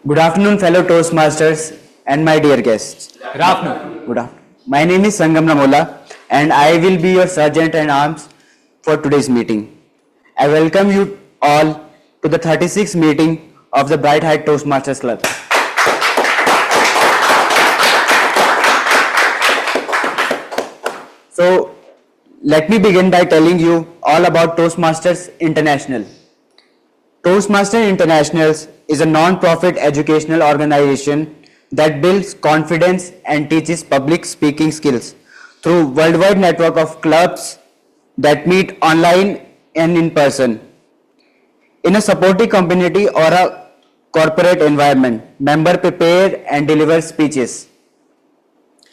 Good afternoon, fellow Toastmasters and my dear guests. Good afternoon. Good afternoon. My name is Sangam Namola and I will be your sergeant at arms for today's meeting. I welcome you all to the 36th meeting of the Bright Height Toastmasters Club. So, let me begin by telling you all about Toastmasters International. Toastmasters Internationals is a non-profit educational organization that builds confidence and teaches public speaking skills through worldwide network of clubs that meet online and in person. In a supportive community or a corporate environment, members prepare and deliver speeches,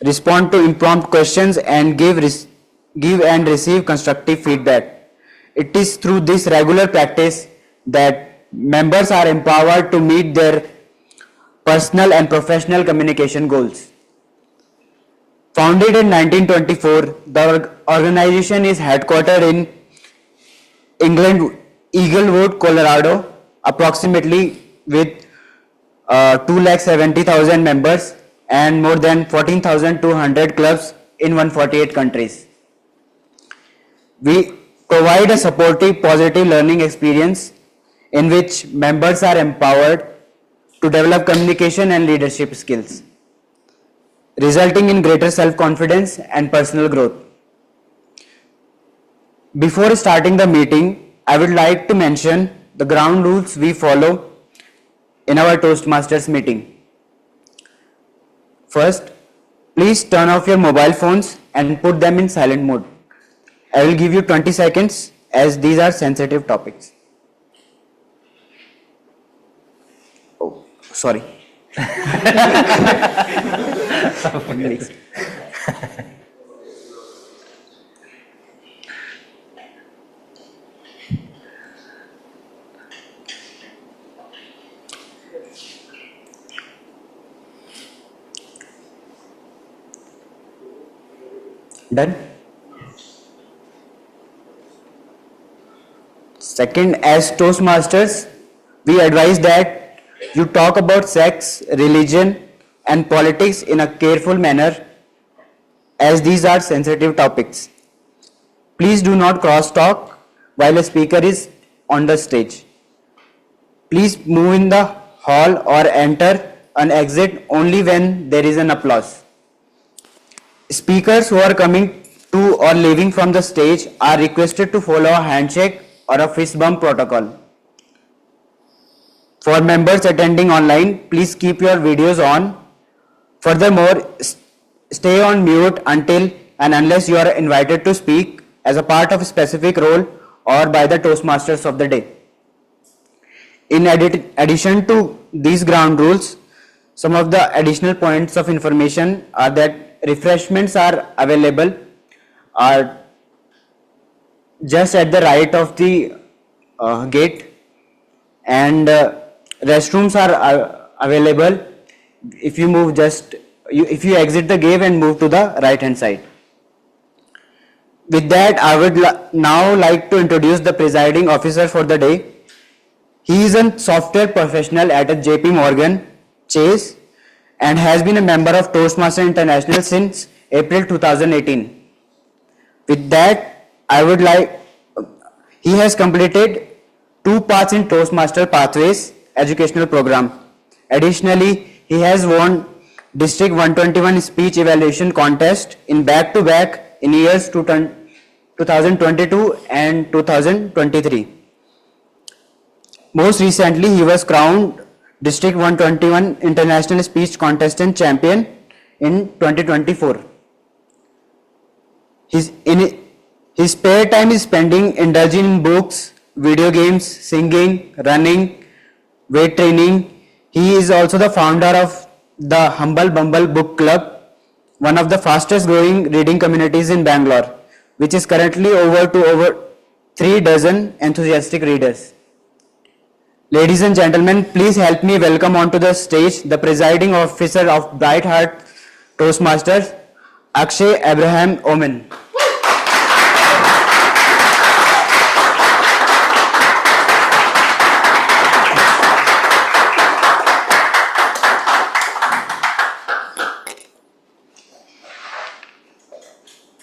respond to impromptu questions and give and receive constructive feedback. It is through this regular practice that members are empowered to meet their personal and professional communication goals. Founded in 1924, the organization is headquartered in England, Eaglewood, Colorado, approximately with 270,000 members and more than 14,200 clubs in 148 countries. We provide a supportive, positive learning experience in which members are empowered to develop communication and leadership skills, resulting in greater self-confidence and personal growth. Before starting the meeting, I would like to mention the ground rules we follow in our Toastmasters meeting. First, please turn off your mobile phones and put them in silent mode. I will give you 20 seconds as these are sensitive topics. Oh, sorry. Done? Second, as Toastmasters, we advise that you talk about sex, religion, and politics in a careful manner as these are sensitive topics. Please do not cross-talk while a speaker is on the stage. Please move in the hall or enter and exit only when there is an applause. Speakers who are coming to or leaving from the stage are requested to follow a handshake or a fist bump protocol. For members attending online, please keep your videos on. Furthermore, stay on mute until and unless you are invited to speak as a part of a specific role or by the Toastmasters of the day. In addition to these ground rules, some of the additional points of information are that refreshments are available just at the right of the gate, and restrooms are available if you move if you exit the gate and move to the right hand side. With that, I would now like to introduce the presiding officer for the day. He is a software professional at JP Morgan Chase and has been a member of Toastmasters International since April 2018. With that, he has completed 2 paths in Toastmaster Pathways educational program. Additionally, he has won District 121 Speech Evaluation Contest in back-to-back in years 2022 and 2023. Most recently, he was crowned District 121 International Speech Contestant Champion in 2024. His spare time is spending indulging in books, video games, singing, running, weight training. He is also the founder of the Humble Bumble Book Club, one of the fastest growing reading communities in Bangalore, which is currently over 3 dozen enthusiastic readers. Ladies and gentlemen, please help me welcome onto the stage the presiding officer of Bright Heart Toastmasters, Akshay Abraham Omen.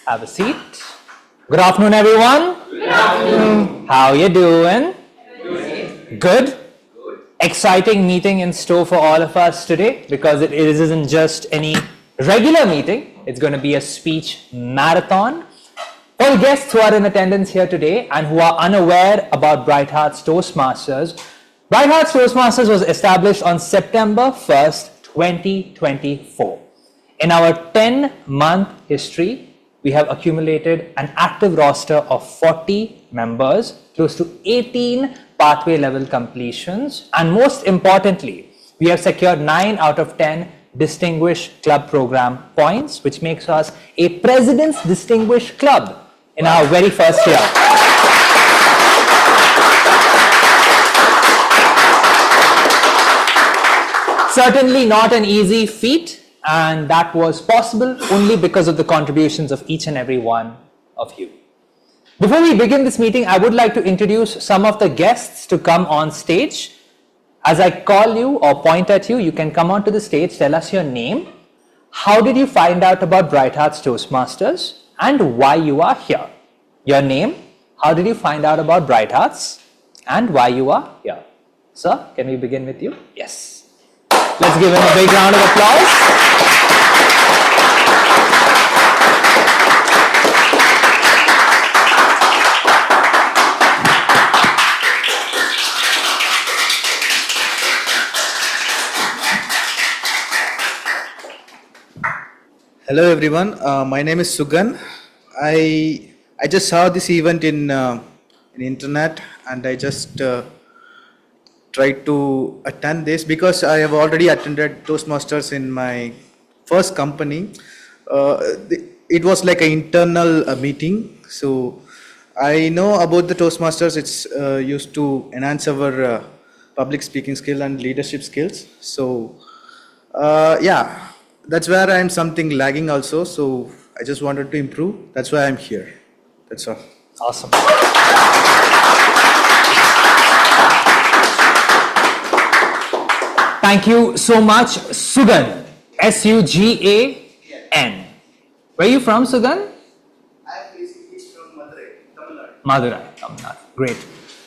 Have a seat. Good afternoon, everyone. Good afternoon. How you doing? Good. Exciting meeting in store for all of us today because it isn't just any regular meeting. It's going to be a speech marathon. All guests who are in attendance here today and who are unaware about Bright Hearts Toastmasters, Bright Hearts Toastmasters was established on September 1st, 2024. In our 10-month history, we have accumulated an active roster of 40 members, close to 18 pathway level completions, and most importantly, we have secured 9 out of 10 Distinguished Club Program points, which makes us a President's Distinguished Club in our very first year. Certainly not an easy feat, and that was possible only because of the contributions of each and every one of you. Before we begin this meeting, I would like to introduce some of the guests to come on stage. As I call you or point at you, you can come onto the stage, tell us your name, how did you find out about Bright Hearts Toastmasters, and why you are here. Your name, how did you find out about Bright Hearts, and why you are here. Sir, can we begin with you? Yes. Let's give him a big round of applause. Hello everyone, my name is Sugan. I just saw this event in internet and I just tried to attend this because I have already attended Toastmasters in my first company. It was like an internal meeting, so I know about the Toastmasters. It's used to enhance our public speaking skill and leadership skills. So yeah. That's where I'm something lagging also, so I just wanted to improve. That's why I'm here. That's all. Awesome. Thank you so much, Sugan. Sugan. Where are you from, Sugan? I'm basically from Madurai, Tamil Nadu. Madurai, Tamil Nadu. Great.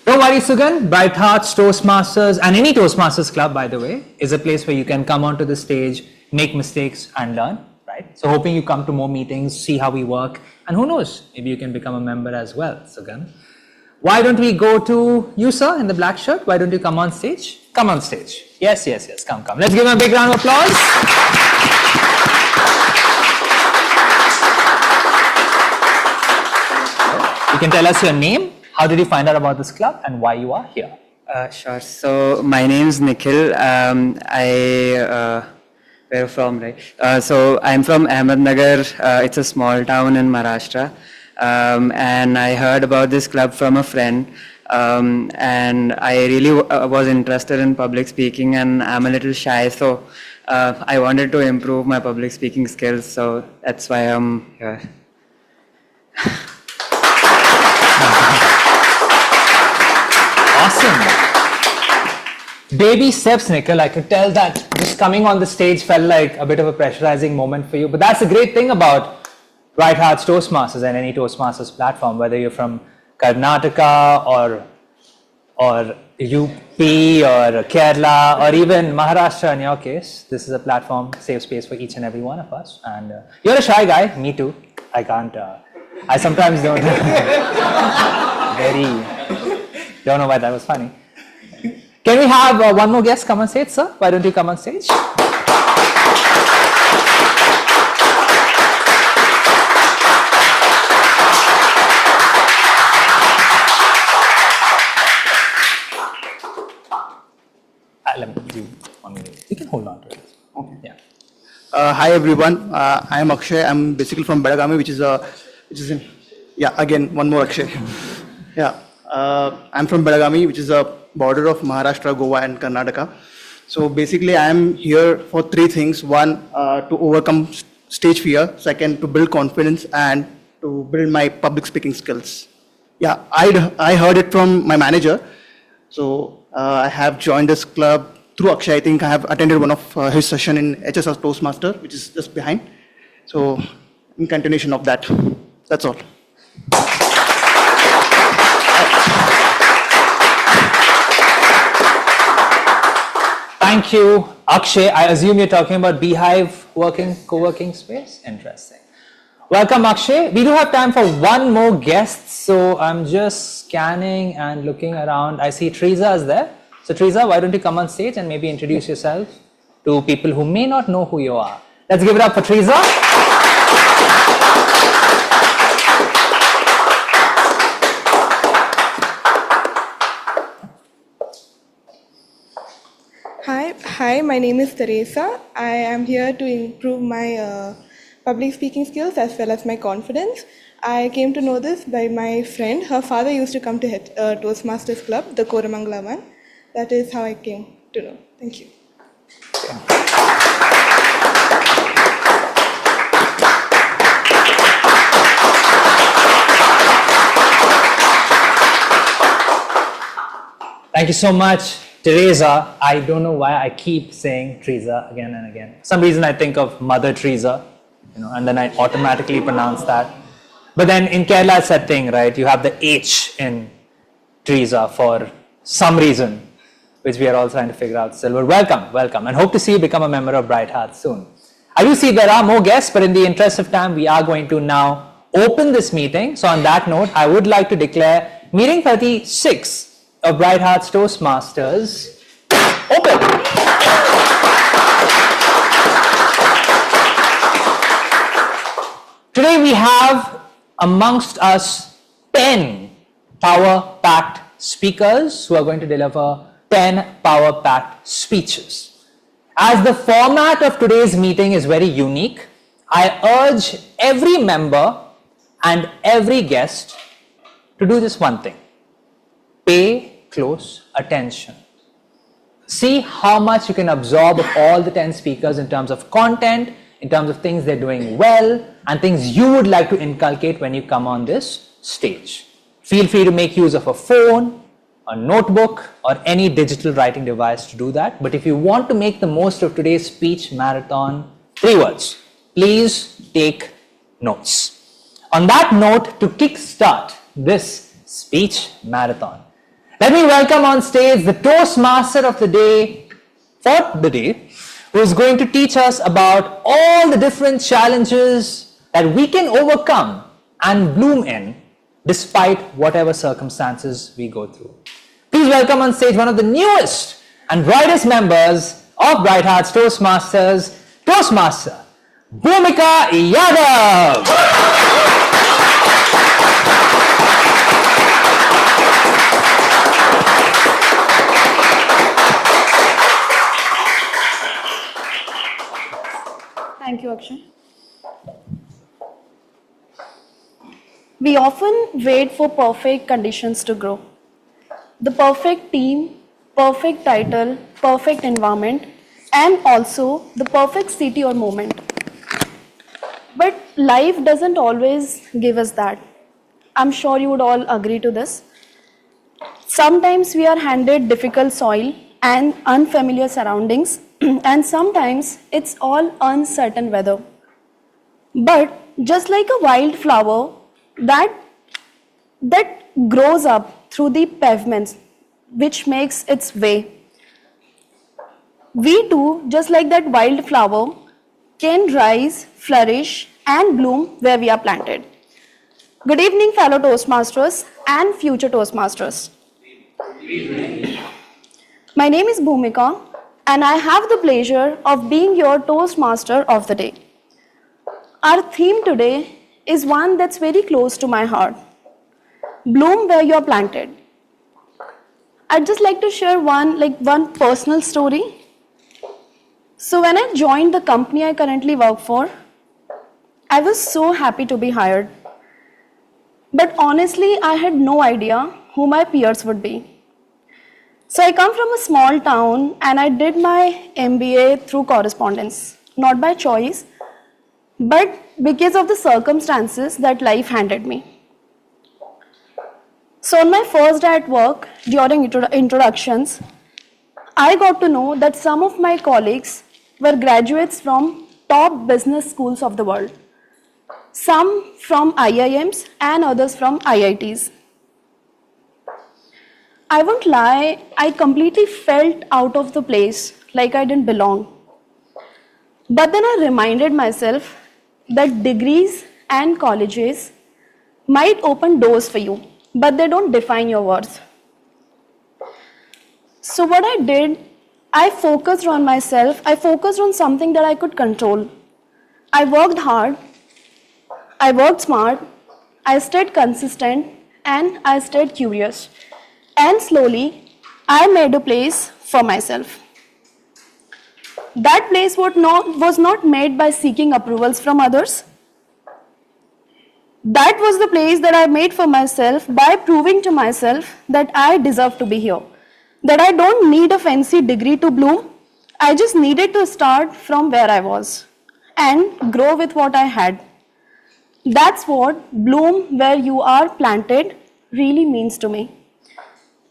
Don't worry, Sugan. Bright Hearts Toastmasters, and any Toastmasters club, by the way, is a place where you can come onto the stage, make mistakes and learn, right? So hoping you come to more meetings, see how we work, and who knows, maybe you can become a member as well, Sugan. Why don't we go to you, sir, in the black shirt? Why don't you come on stage? Come on stage. Yes, come. Let's give him a big round of applause. You can tell us your name, how did you find out about this club, and why you are here? Sure. So my name is Nikhil. Where from, right? So I'm from Ahmednagar. It's a small town in Maharashtra. And I heard about this club from a friend. And I really was interested in public speaking, and I'm a little shy. So I wanted to improve my public speaking skills. So that's why I'm here. Awesome. Baby steps, Nikhil. I could tell that just coming on the stage felt like a bit of a pressurizing moment for you. But that's the great thing about Bright Hearts Toastmasters and any Toastmasters platform, whether you're from Karnataka or UP or Kerala or even Maharashtra in your case. This is a platform, safe space for each and every one of us. And you're a shy guy, me too. I can't, I sometimes don't, don't know why that was funny. Can we have one more guest come on stage, sir? Why don't you come on stage? Let me do 1 minute. You can hold on to it. Okay. Yeah. Hi everyone. I am Akshay. I'm basically from Belagavi, which is in. Yeah. Again, one more Akshay. Yeah. I'm from Belagavi, which is a border of Maharashtra, Goa, and Karnataka. So basically, I am here for 3 things. One, to overcome stage fear. Second, to build confidence, and to build my public speaking skills. Yeah, I heard it from my manager. So I have joined this club through Akshay. I think I have attended one of his session in HSS Toastmaster, which is just behind. So in continuation of that. That's all. Thank you, Akshay. I assume you're talking about Beehive co-working space? Interesting. Welcome, Akshay. We do have time for one more guest, so I'm just scanning and looking around. I see Teresa is there. So Teresa, why don't you come on stage and maybe introduce yourself to people who may not know who you are. Let's give it up for Teresa. Hi, my name is Teresa. I am here to improve my public speaking skills as well as my confidence. I came to know this by my friend. Her father used to come to Toastmasters Club, the Koramangala one. That is how I came to know. Thank you. Thank you so much, Teresa. I don't know why I keep saying Teresa again and again. For some reason I think of Mother Teresa, and then I automatically pronounce that. But then in Kerala it's that thing, right? You have the H in Teresa for some reason, which we are all trying to figure out still. But welcome, and hope to see you become a member of Bright Hearts soon. I do see there are more guests, but in the interest of time, we are going to now open this meeting. So on that note, I would like to declare meeting 36 of Bright Hearts Toastmasters open. Today we have amongst us 10 power-packed speakers who are going to deliver 10 power-packed speeches. As the format of today's meeting is very unique, I urge every member and every guest to do this one thing. Pay close attention. See how much you can absorb of all the 10 speakers in terms of content, in terms of things they're doing well, and things you would like to inculcate when you come on this stage. Feel free to make use of a phone, a notebook, or any digital writing device to do that. But if you want to make the most of today's speech marathon, 3 words. Please take notes. On that note, to kickstart this speech marathon, let me welcome on stage the Toastmaster of the day, for the day, who is going to teach us about all the different challenges that we can overcome and bloom in despite whatever circumstances we go through. Please welcome on stage one of the newest and brightest members of Bright Hearts Toastmasters, Toastmaster Bhumika Yadav. Thank you, Akshay. We often wait for perfect conditions to grow. The perfect team, perfect title, perfect environment, and also the perfect city or moment. But life doesn't always give us that. I'm sure you would all agree to this. Sometimes we are handed difficult soil and unfamiliar surroundings, and sometimes it's all uncertain weather. But just like a wildflower that grows up through the pavements which makes its way, we too, just like that wildflower, can rise, flourish, and bloom where we are planted. Good evening, fellow Toastmasters and future Toastmasters. My name is Bhumika, and I have the pleasure of being your Toastmaster of the day. Our theme today is one that's very close to my heart. Bloom where you're planted. I'd just like to share one personal story. So when I joined the company I currently work for, I was so happy to be hired. But honestly, I had no idea who my peers would be. So I come from a small town and I did my MBA through correspondence, not by choice, but because of the circumstances that life handed me. So on my first day at work, during introductions, I got to know that some of my colleagues were graduates from top business schools of the world. some from IIMs and others from IITs. I won't lie, I completely felt out of the place, like I didn't belong. But then I reminded myself that degrees and colleges might open doors for you, but they don't define your worth. So what I did, I focused on myself, I focused on something that I could control. I worked hard, I worked smart, I stayed consistent, and I stayed curious. And slowly, I made a place for myself. That place was not made by seeking approvals from others. That was the place that I made for myself by proving to myself that I deserve to be here. That I don't need a fancy degree to bloom. I just needed to start from where I was and grow with what I had. That's what bloom where you are planted really means to me.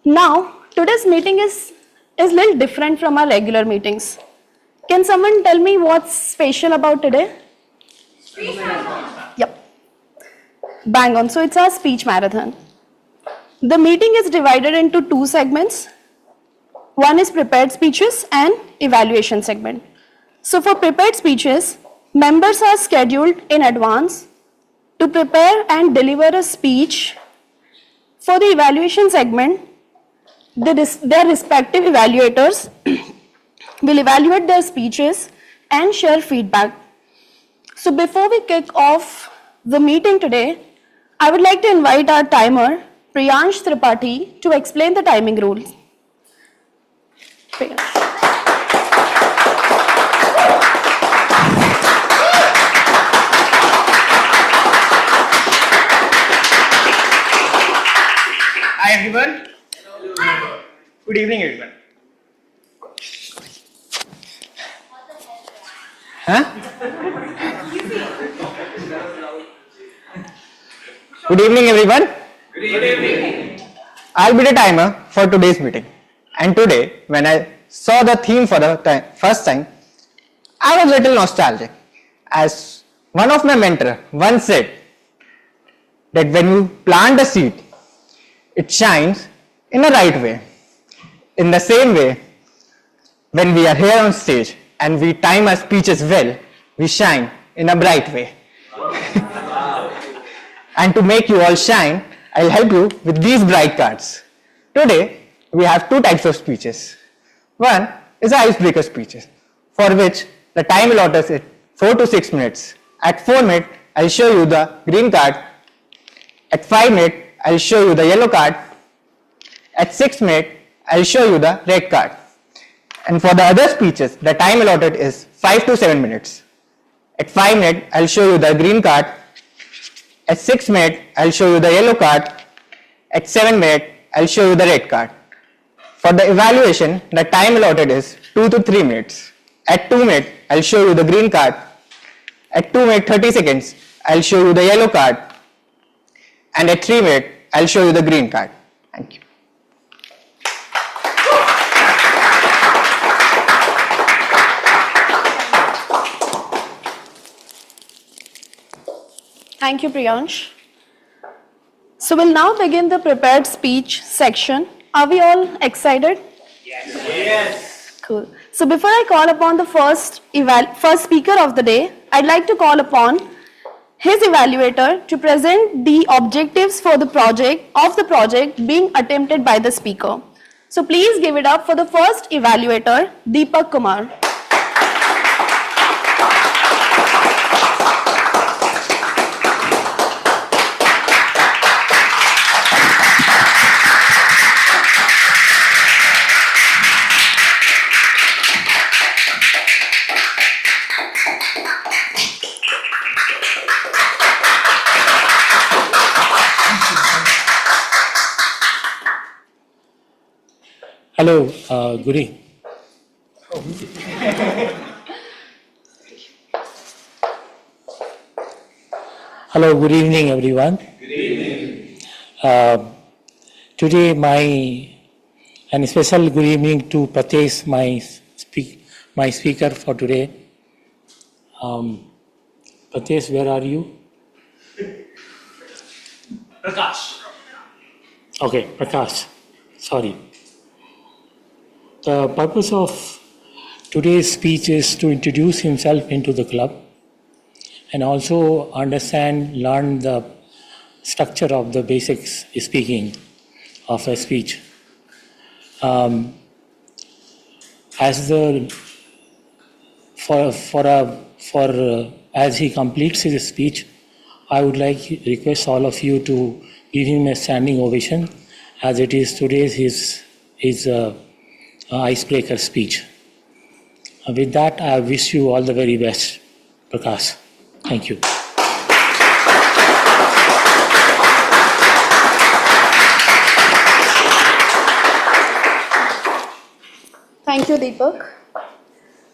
Now, today's meeting is a little different from our regular meetings. Can someone tell me what's special about today? Speech marathon. Yep. Bang on. So it's our speech marathon. The meeting is divided into two segments. One is prepared speeches and evaluation segment. So for prepared speeches, members are scheduled in advance to prepare and deliver a speech. For the evaluation segment, their respective evaluators will evaluate their speeches and share feedback. So before we kick off the meeting today, I would like to invite our timer, Priyansh Tripathi, to explain the timing rules. Priyansh. Hi everyone. Good evening everyone. Good evening everyone. Good evening. I'll be the timer for today's meeting. And today, when I saw the theme for the first time, I was a little nostalgic. As one of my mentors once said, that when you plant a seed, it shines in the right way. In the same way, when we are here on stage and we time our speeches well, we shine in a bright way. And to make you all shine, I'll help you with these bright cards. Today, we have two types of speeches. One is icebreaker speeches, for which the time allotted is 4 to 6 minutes. At 4 minutes, I'll show you the green card. At 5 minutes, I'll show you the yellow card. At 6 minutes, I'll show you the red card. And for the other speeches, the time allotted is 5 to 7 minutes. At 5 minutes, I'll show you the green card. At 6 minutes, I'll show you the yellow card. At 7 minutes, I'll show you the red card. For the evaluation, the time allotted is 2 to 3 minutes. At 2 minutes, I'll show you the green card. At 2 minutes 30 seconds, I'll show you the yellow card. And at 3 minutes, I'll show you the green card. Thank you. Thank you, Priyansh. So we'll now begin the prepared speech section. Are we all excited? Yes. Cool. So before I call upon the first speaker of the day, I'd like to call upon his evaluator to present the objectives for the project being attempted by the speaker. So please give it up for the first evaluator, Deepak Kumar. Hello, Guri. Hello, good evening, everyone. Good evening. Today, and special good evening to Pratesh, my speaker for today. Pratesh, where are you? Okay, Prakash. Sorry. The purpose of today's speech is to introduce himself into the club and also learn the structure of the basics speaking of a speech. As he completes his speech, I would request all of you to give him a standing ovation, as it is today's his icebreaker speech. With that, I wish you all the very best, Prakash. Thank you. Thank you, Deepak.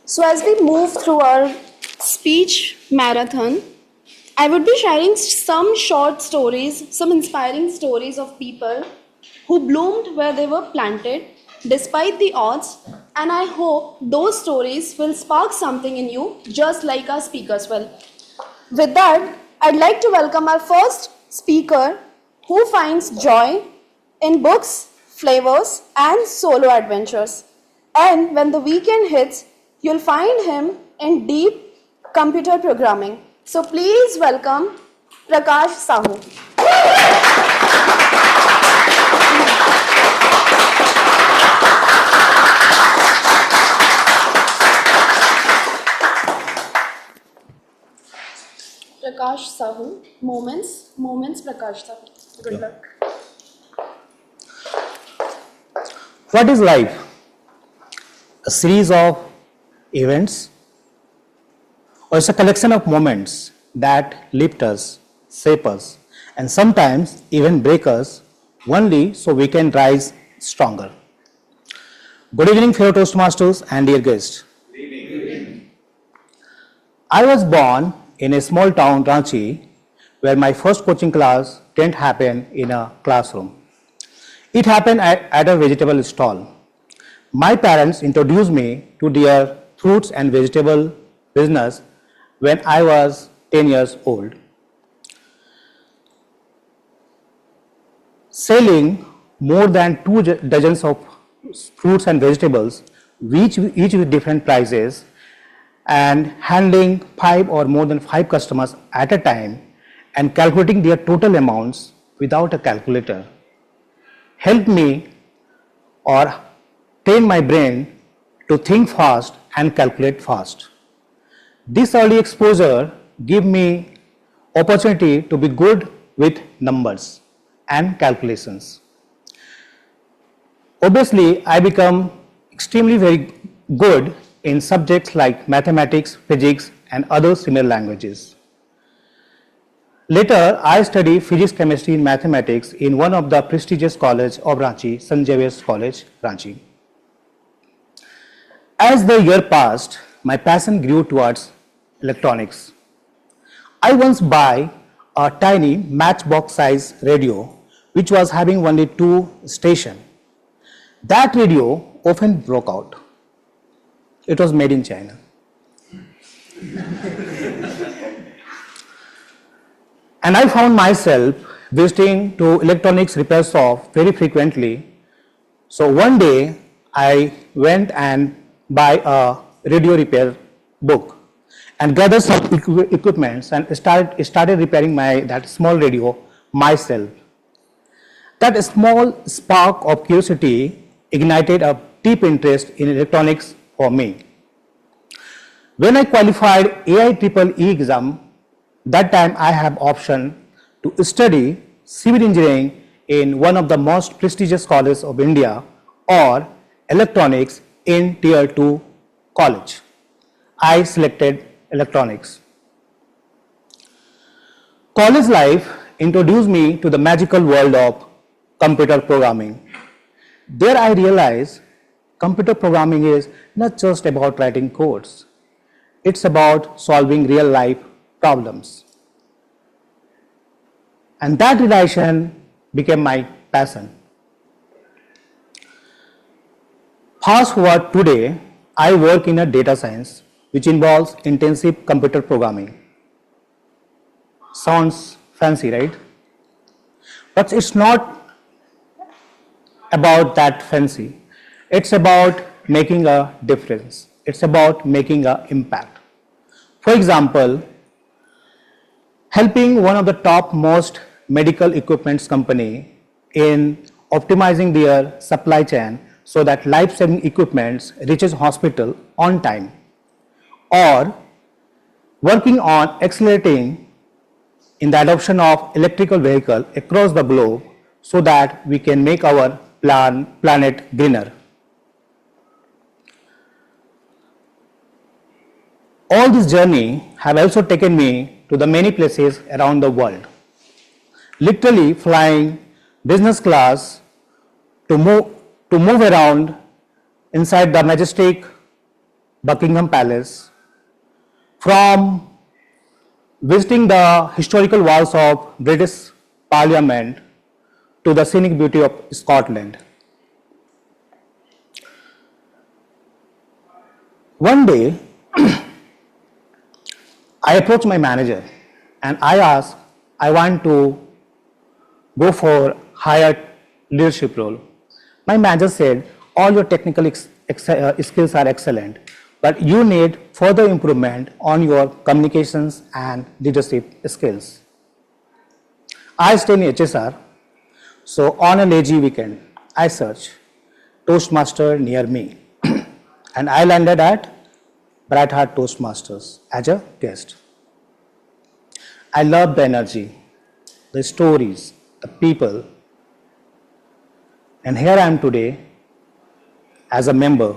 So as we move through our speech marathon, I would be sharing some short stories, some inspiring stories of people who bloomed where they were planted despite the odds, and I hope those stories will spark something in you just like our speakers will. With that, I'd like to welcome our first speaker who finds joy in books, flavors, and solo adventures. And when the weekend hits, you'll find him in deep computer programming. So please welcome Prakash Sahu. Prakash Sahu, Moments, Prakash Sahu. Good luck. What is life? A series of events, or it's a collection of moments that lift us, shape us, and sometimes even break us only so we can rise stronger. Good evening, fellow Toastmasters and dear guests. Good evening. I was born in a small town, Ranchi, where my first coaching class didn't happen in a classroom. It happened at a vegetable stall. My parents introduced me to their fruits and vegetable business when I was 10 years old. Selling more than 2 dozens of fruits and vegetables, each with different prices, and handling 5 or more than 5 customers at a time and calculating their total amounts without a calculator helped me or train my brain to think fast and calculate fast. This early exposure gave me opportunity to be good with numbers and calculations. Obviously, I become extremely very good in subjects like mathematics, physics, and other similar languages. Later, I studied physics, chemistry, and mathematics in one of the prestigious college of Ranchi, St. Xavier's College, Ranchi. As the year passed, my passion grew towards electronics. I once bought a tiny matchbox-size radio, which was having only 2 stations. That radio often broke out. It was made in China. And I found myself visiting to electronics repair shop very frequently. So one day I went and buy a radio repair book and gathered some equipments and started repairing that small radio myself. That small spark of curiosity ignited a deep interest in electronics for me. When I qualified AIEEE exam, that time I have option to study civil engineering in one of the most prestigious colleges of India or electronics in tier 2 college. I selected electronics. College life introduced me to the magical world of computer programming. There I realized computer programming is not just about writing codes. It's about solving real life problems. And that realization became my passion. Fast forward today, I work in a data science which involves intensive computer programming. Sounds fancy, right? But it's not about that fancy. It's about making a difference. It's about making an impact. For example, helping one of the top most medical equipments company in optimizing their supply chain so that life-saving equipments reaches hospital on time, or working on accelerating in the adoption of electrical vehicle across the globe so that we can make our planet greener. All this journey have also taken me to the many places around the world, literally flying business class to move around inside the majestic Buckingham Palace, from visiting the historical walls of British Parliament to the scenic beauty of Scotland. One day, I approached my manager and I asked, I want to go for higher leadership role. My manager said, all your technical skills are excellent, but you need further improvement on your communications and leadership skills. I stay in HSR, so on a lazy weekend, I searched Toastmaster near me and I landed at Bright Heart Toastmasters as a guest. I love the energy, the stories, the people, and here I am today as a member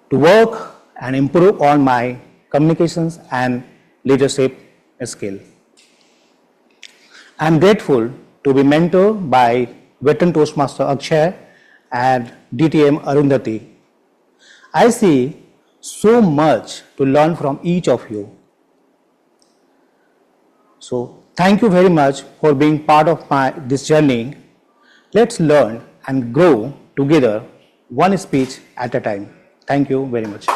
to work and improve on my communications and leadership skill. I am grateful to be mentored by veteran Toastmaster Akshay and DTM Arundhati. I see so much to learn from each of you. So thank you very much for being part of this journey. Let's learn and grow together, one speech at a time. Thank you very much.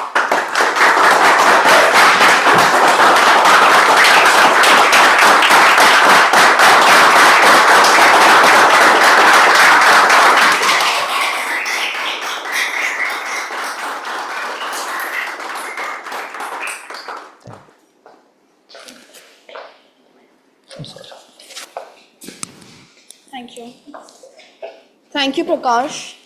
Thank you. Thank you, Prakash.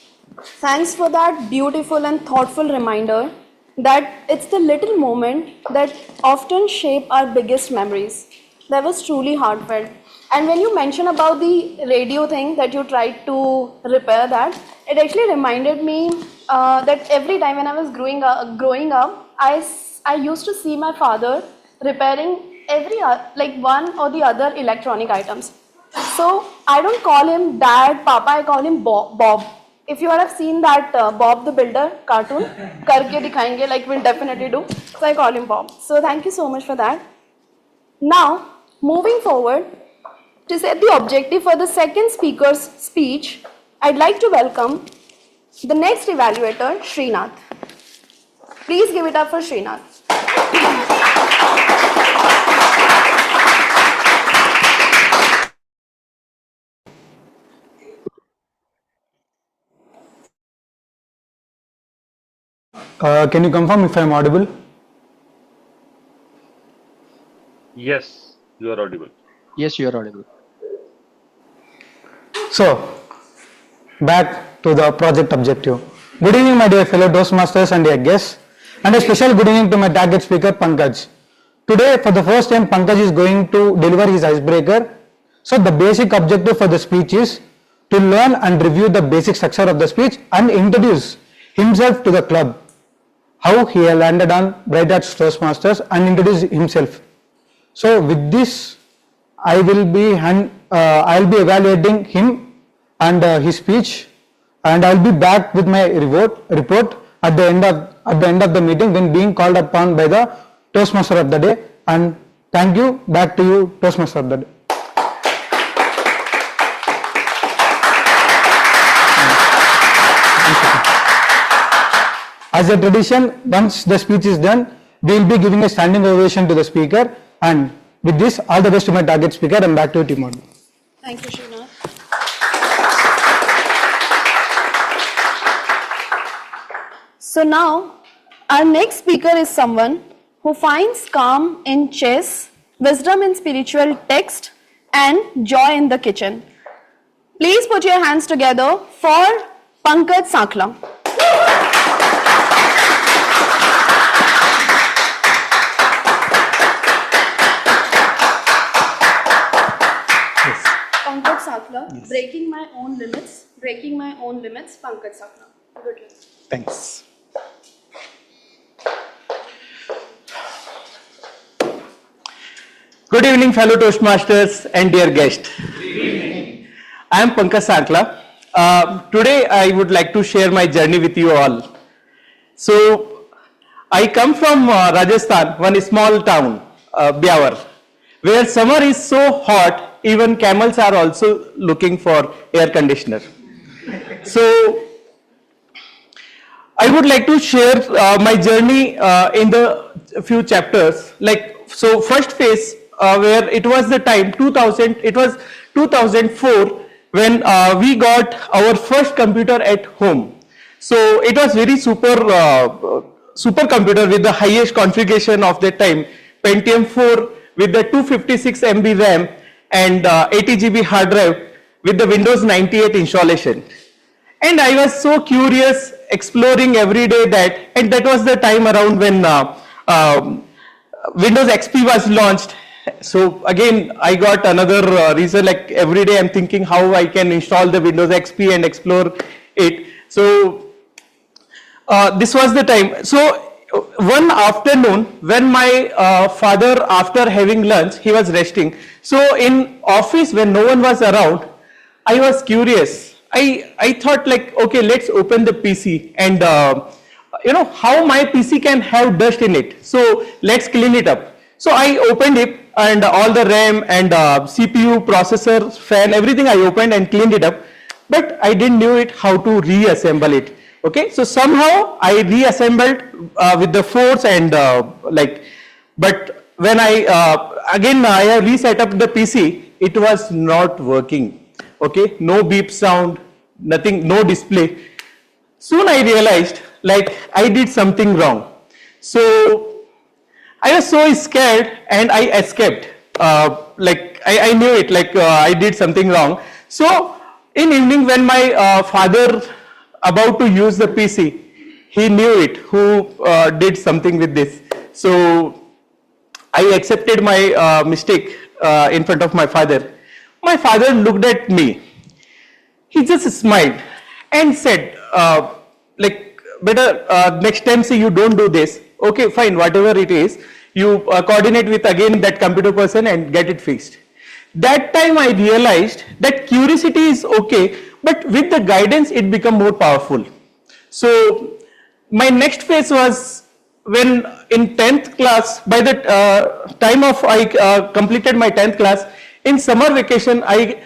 Thanks for that beautiful and thoughtful reminder that it's the little moment that often shape our biggest memories. That was truly heartfelt. And when you mentioned about the radio thing that you tried to repair that, it actually reminded me that every time when I was growing up, I used to see my father repairing like one or the other electronic items. So I don't call him Dad, Papa, I call him Bob. If you have seen that Bob the Builder cartoon, karke dikhayenge, like we'll definitely do. So I call him Bob. So thank you so much for that. Now, moving forward, to set the objective for the second speaker's speech, I'd like to welcome the next evaluator, Srinath. Please give it up for Srinath. Can you confirm if I am audible? Yes, you are audible. Yes, you are audible. So, back to the project objective. Good evening, my dear fellow Toastmasters and dear guests, and a special good evening to my target speaker, Pankaj. Today, for the first time, Pankaj is going to deliver his icebreaker. So, the basic objective for the speech is to learn and review the basic structure of the speech and introduce himself to the club, how he landed on Bright Hearts Toastmasters and introduce himself. So, with this, I will be evaluating him and his speech, and I will be back with my report at the end of the meeting when being called upon by the Toastmaster of the day. And thank you. Back to you, Toastmaster of the day. As a tradition, once the speech is done, we will be giving a standing ovation to the speaker. And with this, all the best to my target speaker, and back to you, Timon. Thank you, Srinath. So now, our next speaker is someone who finds calm in chess, wisdom in spiritual text, and joy in the kitchen. Please put your hands together for Pankaj Sakla. Pankaj Sakla, breaking my own limits, Pankaj Sakla. Good luck. Thanks. Good evening, fellow Toastmasters and dear guest. I am Pankaj Sakla. Today I would like to share my journey with you all. So, I come from Rajasthan, one small town, Byawar, where summer is so hot, even camels are also looking for air conditioner. So, I would like to share my journey in the few chapters. So first phase, where it was the time 2000, it was 2004 when we got our first computer at home. So it was very super computer with the highest configuration of that time, Pentium 4 with the 256 MB RAM and 80 GB hard drive with the Windows 98 installation. And I was so curious, exploring every day that, and that was the time around when Windows XP was launched. So again, I got another reason, like every day I'm thinking how I can install the Windows XP and explore it. So this was the time. So one afternoon when my father, after having lunch, he was resting. So in office when no one was around, I was curious. I thought like, okay, let's open the PC and how my PC can have dust in it. So let's clean it up. So I opened it and all the RAM and CPU, processor, fan, everything I opened and cleaned it up. But I didn't know it how to reassemble it. Okay, so somehow I reassembled with the force and but when I have reset up the PC, it was not working. Okay, no beep sound, nothing, no display. Soon I realized like I did something wrong. So I was so scared and I escaped. I knew it, I did something wrong. So in evening when my father about to use the PC, he knew it, who did something with this. So I accepted my mistake in front of my father. My father looked at me. He just smiled and said, better next time see you don't do this. Okay, fine, whatever it is, you coordinate with again that computer person and get it fixed. That time I realized that curiosity is okay, but with the guidance it become more powerful. So my next phase was when in 10th class, by the time of I completed my 10th class, in summer vacation I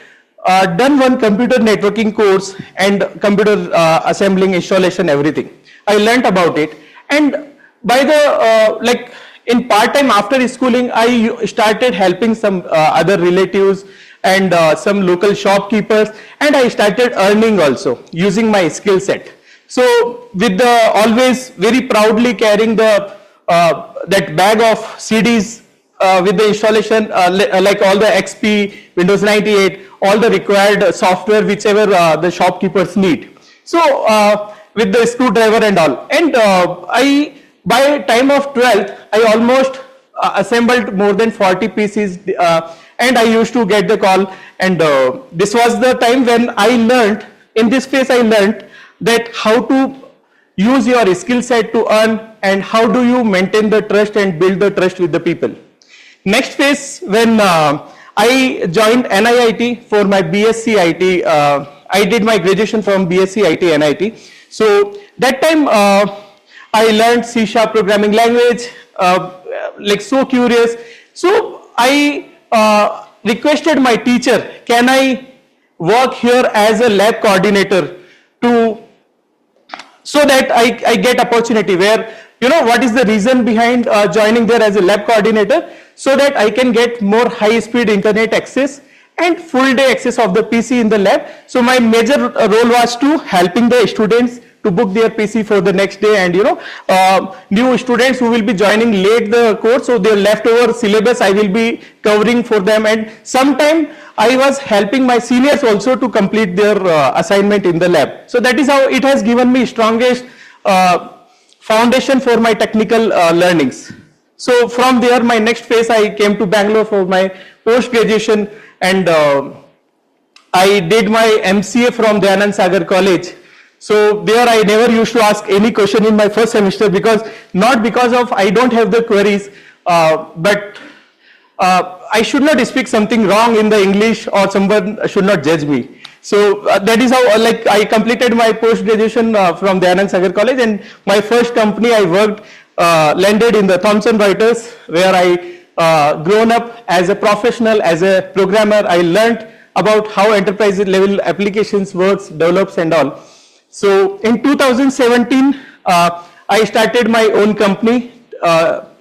done one computer networking course and computer assembling, installation, everything. I learnt about it, and by the in part time after schooling I started helping some other relatives and some local shopkeepers, and I started earning also using my skill set. So with the always very proudly carrying the that bag of CDs with the installation like all the XP, Windows 98, all the required software whichever the shopkeepers need. So with the screwdriver and all, and by time of 12th I almost assembled more than 40 PCs and I used to get the call, and this was the time when I learned, in this phase I learned that how to use your skill set to earn and how do you maintain the trust and build the trust with the people. Next phase, when I joined NIIT for my BSc IT, I did my graduation from BSc IT NIT. So that time I learned C# programming language, so curious. So I requested my teacher, can I work here as a lab coordinator so that I get opportunity where, what is the reason behind joining there as a lab coordinator, so that I can get more high speed internet access and full day access of the PC in the lab. So my major role was to helping the students to book their PC for the next day, and new students who will be joining late the course, so their leftover syllabus I will be covering for them, and sometime I was helping my seniors also to complete their assignment in the lab. So that is how it has given me strongest foundation for my technical learnings. So from there, my next phase, I came to Bangalore for my post-graduation, and I did my MCA from Dayanand Sagar College. So there I never used to ask any question in my first semester, not because of I don't have the queries, but I should not speak something wrong in the English, or someone should not judge me. So that is how I completed my post-graduation from Dayanand Sagar College, and my first company I worked landed in the Thomson Reuters, where I grown up as a professional, as a programmer. I learned about how enterprise level applications works, develops and all. So in 2017, I started my own company.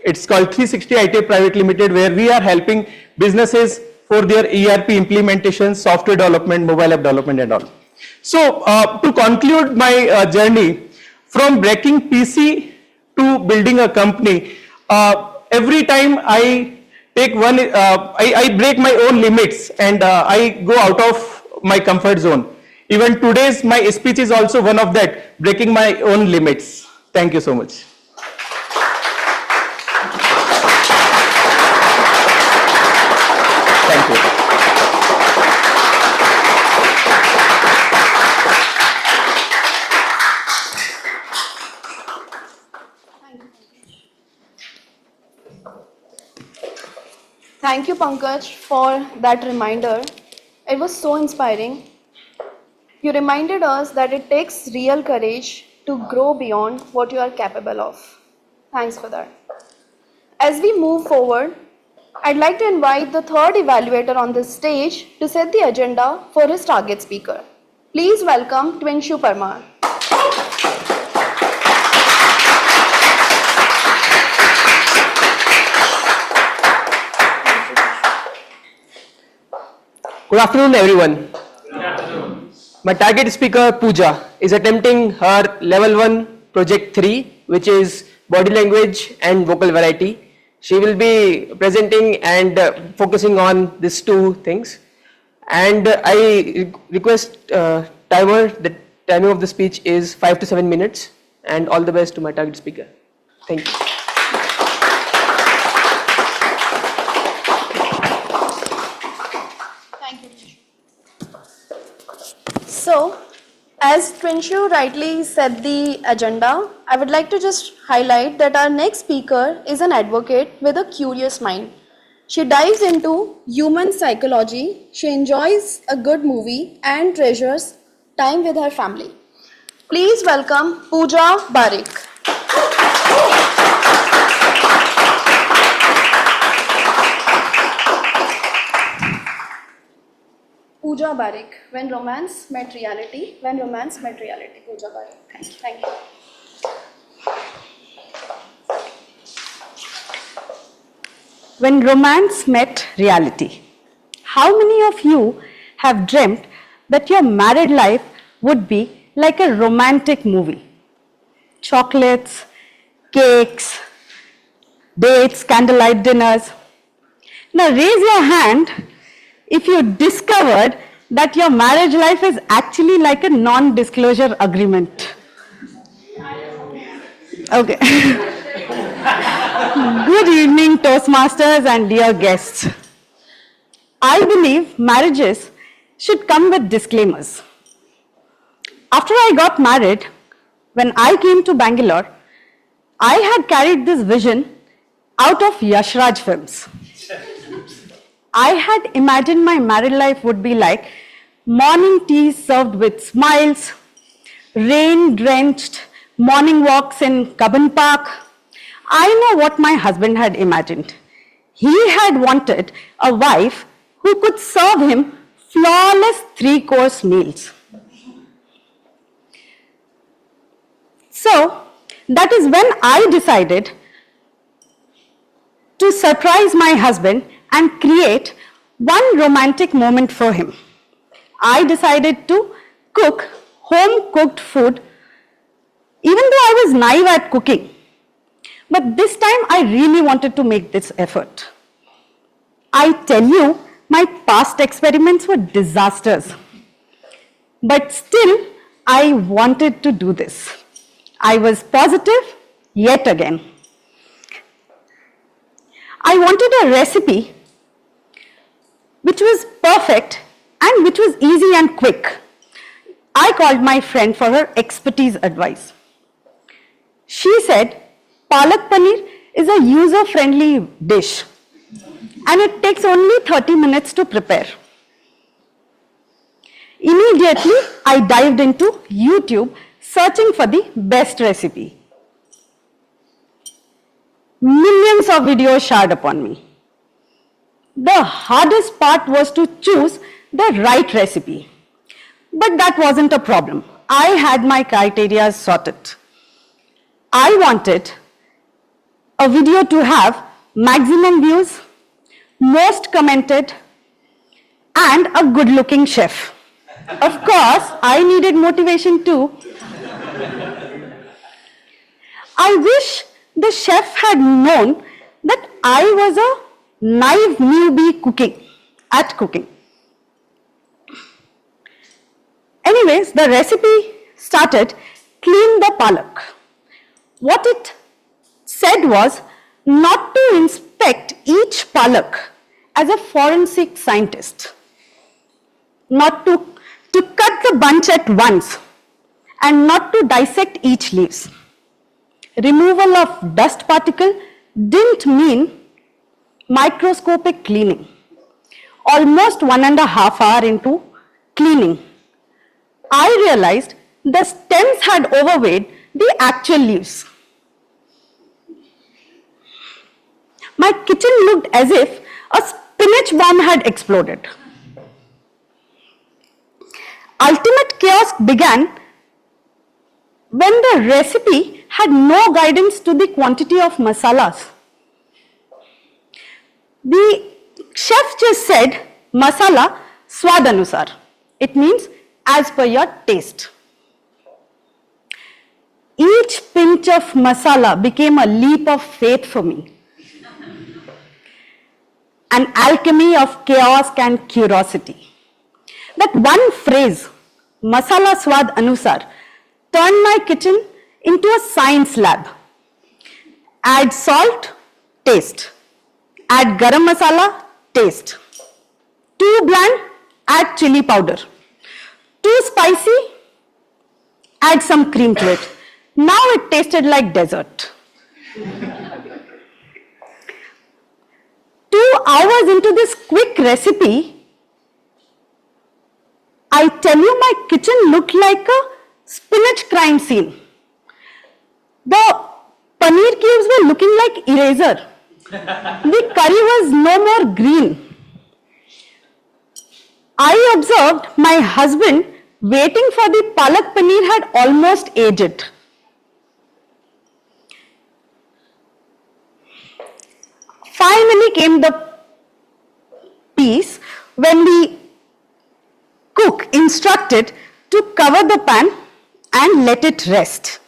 It's called 360 IT Private Limited, where we are helping businesses for their ERP implementation, software development, mobile app development and all. So to conclude my journey, from breaking PC to building a company, every time I take one, I break my own limits, and I go out of my comfort zone. Even today's my speech is also one of that, breaking my own limits. Thank you so much. Thank you. Thank you, Pankaj, for that reminder. It was so inspiring. You reminded us that it takes real courage to grow beyond what you are capable of. Thanks for that. As we move forward, I'd like to invite the third evaluator on this stage to set the agenda for his target speaker. Please welcome Twinshu Parmar. Good afternoon, everyone. Good afternoon. My target speaker, Pooja, is attempting her level 1 project 3, which is body language and vocal variety. She will be presenting and focusing on these two things. And I request timer, the timing of the speech is 5 to 7 minutes. And all the best to my target speaker. Thank you. So, as Twinshu rightly said the agenda, I would like to just highlight that our next speaker is an advocate with a curious mind. She dives into human psychology, she enjoys a good movie and treasures time with her family. Please welcome Pooja Barik. Pooja Barik, When Romance Met Reality, When Romance Met Reality, Pooja Barik. Thank you. Thank you. When romance met reality. How many of you have dreamt that your married life would be like a romantic movie? Chocolates, cakes, dates, candlelight dinners. Now raise your hand if you discovered that your marriage life is actually like a non-disclosure agreement. Okay. Good evening, Toastmasters and dear guests. I believe marriages should come with disclaimers. After I got married, when I came to Bangalore, I had carried this vision out of Yash Raj films. I had imagined my married life would be like morning tea served with smiles, rain-drenched morning walks in Cubbon Park. I know what my husband had imagined. He had wanted a wife who could serve him flawless 3-course meals. So, that is when I decided to surprise my husband and create one romantic moment for him. I decided to cook home-cooked food even though I was naive at cooking. But this time I really wanted to make this effort. I tell you, my past experiments were disasters. But still, I wanted to do this. I was positive yet again. I wanted a recipe which was perfect and which was easy and quick. I called my friend for her expertise advice. She said, Palak Paneer is a user-friendly dish and it takes only 30 minutes to prepare. Immediately, I dived into YouTube searching for the best recipe. Millions of videos showered upon me. The hardest part was to choose the right recipe. But that wasn't a problem. I had my criteria sorted. I wanted a video to have maximum views, most commented, and a good-looking chef. Of course, I needed motivation too. I wish the chef had known that I was a naive newbie at cooking. Anyways, the recipe started, clean the palak. What it said was not to inspect each palak as a forensic scientist, not to cut the bunch at once, and not to dissect each leaves. Removal of dust particle didn't mean microscopic cleaning. Almost 1.5 hours into cleaning, I realized the stems had overweighed the actual leaves. My kitchen looked as if a spinach bomb had exploded. Ultimate chaos began when the recipe had no guidance to the quantity of masalas. The chef just said, masala swad anusar. It means as per your taste. Each pinch of masala became a leap of faith for me. An alchemy of chaos and curiosity. That one phrase, masala swad anusar, turned my kitchen into a science lab. Add salt, taste. Add garam masala, taste. Too bland, add chili powder. Too spicy, add some cream to it. Now it tasted like dessert. 2 hours into this quick recipe, I tell you, my kitchen looked like a spinach crime scene. The paneer cubes were looking like eraser. The curry was no more green. I observed my husband waiting for the palak paneer had almost aged. Finally came the piece when the cook instructed to cover the pan and let it rest.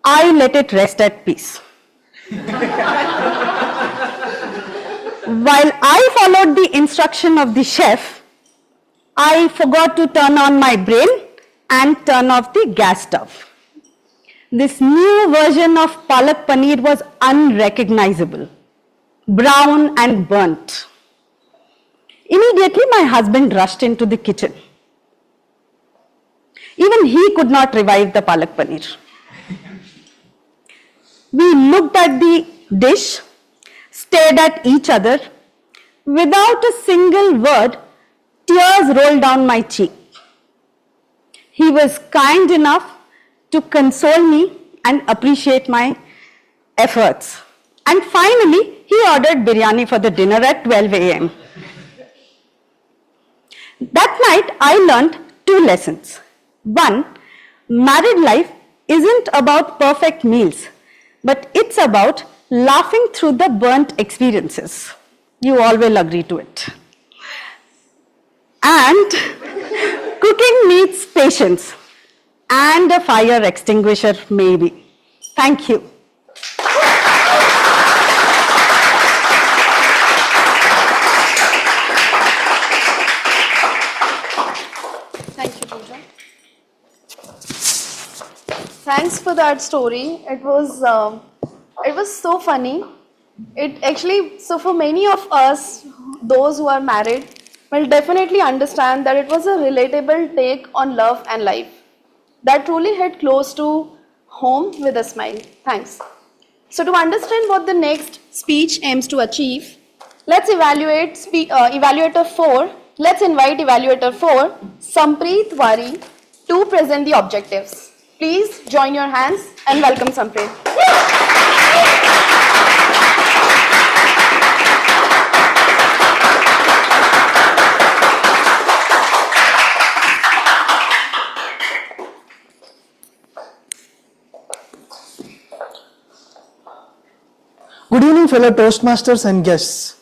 I let it rest at peace. While I followed the instruction of the chef, I forgot to turn on my brain and turn off the gas stove. This new version of palak paneer was unrecognizable, brown and burnt. Immediately, my husband rushed into the kitchen. Even he could not revive the palak paneer. We looked at the dish, stared at each other. Without a single word, tears rolled down my cheek. He was kind enough to console me and appreciate my efforts. And finally, he ordered biryani for the dinner at 12 a.m. That night, I learned 2 lessons. 1, married life isn't about perfect meals, but it's about laughing through the burnt experiences. You all will agree to it. And cooking needs patience. and a fire extinguisher, maybe. Thank you. Thank you, Pooja. Thanks for that story. It was so funny. It actually, so for many of us, those who are married, will definitely understand that it was a relatable take on love and life that truly hit close to home with a smile. Thanks. So to understand what the next speech aims to achieve, let's evaluate evaluator 4. Let's invite evaluator 4, Sampreet Wari, to present the objectives. Please join your hands and welcome Sampreet. Good evening, fellow Toastmasters and guests.